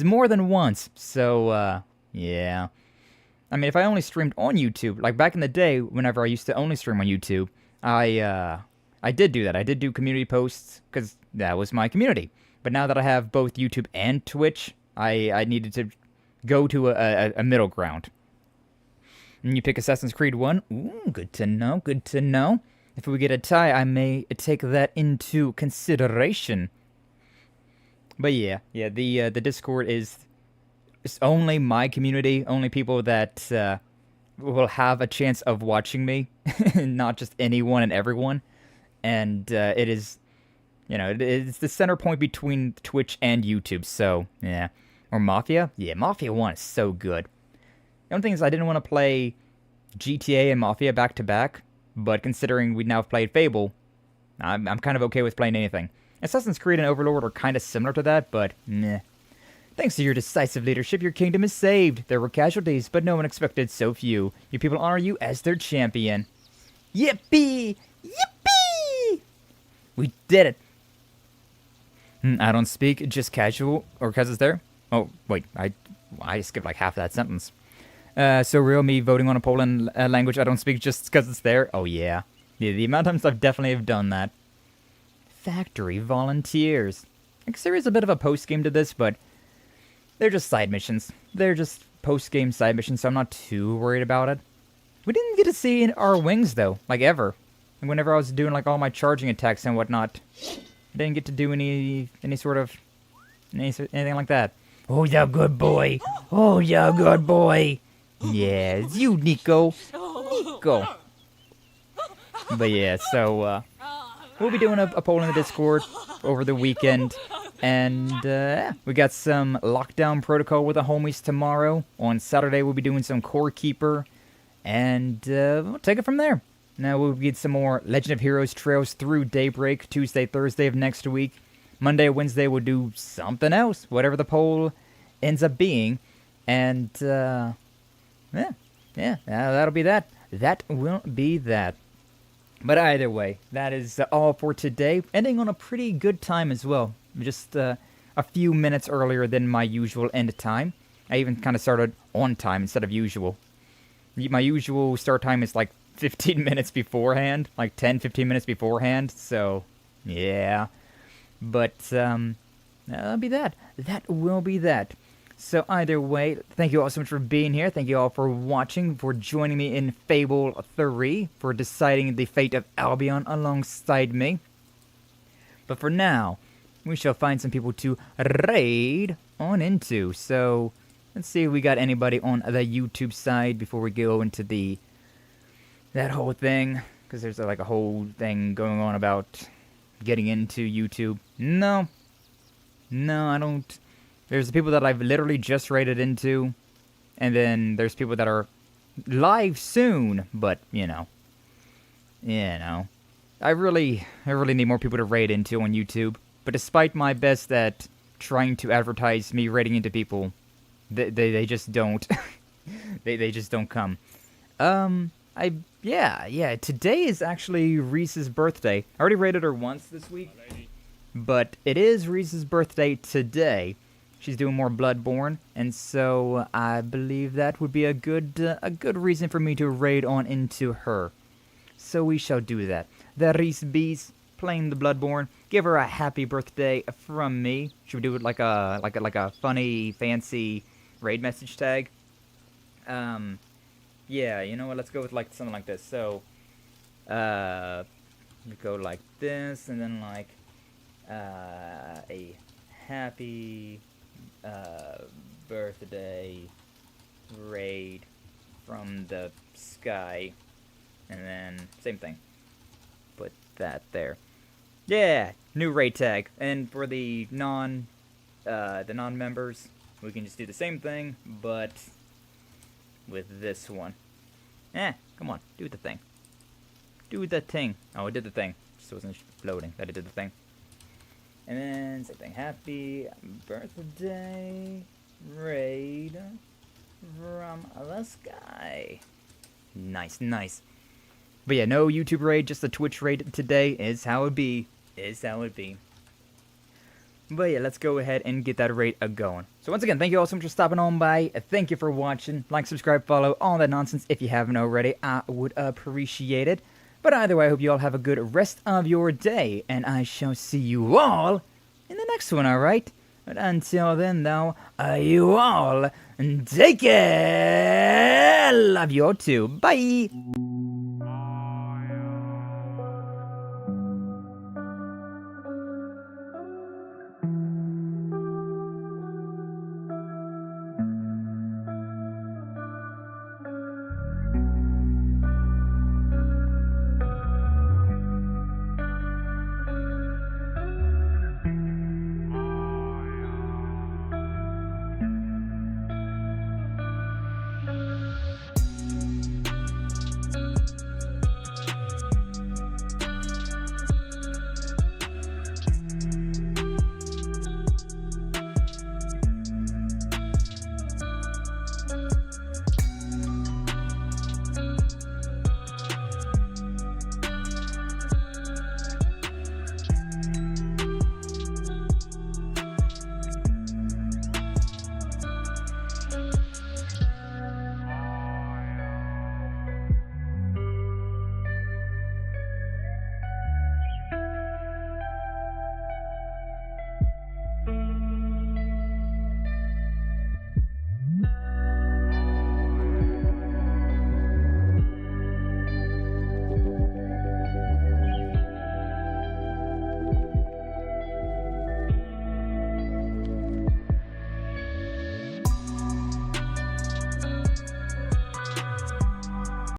more than once. So, yeah. I mean, if I only streamed on YouTube, like back in the day, whenever I used to only stream on YouTube, I did do that. I did do community posts, because that was my community. But now that I have both YouTube and Twitch, I needed to go to a middle ground. And you pick Assassin's Creed 1. Ooh, good to know, good to know. If we get a tie, I may take that into consideration. But yeah, the Discord is only my community, only people that will have a chance of watching me, not just anyone and everyone. And it is, you know, it's the center point between Twitch and YouTube, so, yeah. Or Mafia? Yeah, Mafia 1 is so good. The only thing is I didn't want to play GTA and Mafia back-to-back, but considering we now have played Fable, I'm kind of okay with playing anything. Assassin's Creed and Overlord are kind of similar to that, but meh. Thanks to your decisive leadership, your kingdom is saved. There were casualties, but no one expected so few. Your people honor you as their champion. Yippee! Yippee! We did it! I don't speak, just casual, or cause it's there? Oh, wait, I skipped like half that sentence. So real me voting on a Poland language I don't speak just cause it's there? Oh yeah. The amount of times I've definitely have done that. Factory volunteers. I guess there is a bit of a post-game to this, but they're just side missions. They're just post-game side missions, so I'm not too worried about it. We didn't get to see our wings, though, like ever. And whenever I was doing like all my charging attacks and whatnot, I didn't get to do anything like that. Oh, yeah, good boy. Oh, yeah, good boy. Yeah, it's you, Nico. Nico. But yeah, so, we'll be doing a poll in the Discord over the weekend. And, we got some Lockdown Protocol with the homies tomorrow. On Saturday, we'll be doing some Core Keeper. And, we'll take it from there. Now, we'll get some more Legend of Heroes Trails through Daybreak, Tuesday, Thursday of next week. Monday, Wednesday, we'll do something else, whatever the poll ends up being. And, yeah, that'll be that. That will be that. But either way, that is all for today. Ending on a pretty good time as well. Just a few minutes earlier than my usual end time. I even kind of started on time instead of usual. My usual start time is like 15 minutes beforehand. Like 10, 15 minutes beforehand. So, yeah. But, that'll be that. That will be that. So either way, thank you all so much for being here. Thank you all for watching, for joining me in Fable 3, for deciding the fate of Albion alongside me. But for now, we shall find some people to raid on into. So, let's see if we got anybody on the YouTube side before we go into that whole thing. Because there's like a whole thing going on about getting into YouTube. No, I don't. There's the people that I've literally just raided into, and then there's people that are live soon, but, you know, I really need more people to raid into on YouTube, but despite my best at trying to advertise me raiding into people, they just don't, they just don't come. Yeah, today is actually Reese's birthday. I already raided her once this week, but it is Reese's birthday today. She's doing more Bloodborne, and so I believe that would be a good reason for me to raid on into her. So we shall do that. The Reese Bees playing the Bloodborne. Give her a happy birthday from me. Should we do it like a funny, fancy raid message tag? Yeah, you know what? Let's go with like something like this. So, we go like this, and then like a happy birthday raid from the sky, and then same thing. Put that there. Yeah, new raid tag. And for the non-members, we can just do the same thing, but with this one. Come on, do the thing. Do the thing. Oh, it did the thing. Just wasn't loading. That it did the thing. And then, same thing, happy birthday raid from the sky. Nice, nice. But yeah, no YouTube raid, just the Twitch raid today is how it be. But yeah, let's go ahead and get that raid going. So once again, thank you all so much for stopping on by. Thank you for watching. Like, subscribe, follow, all that nonsense if you haven't already. I would appreciate it. But either way, I hope you all have a good rest of your day. And I shall see you all in the next one, alright? But until then, though, you all take care. Love you all too. Bye.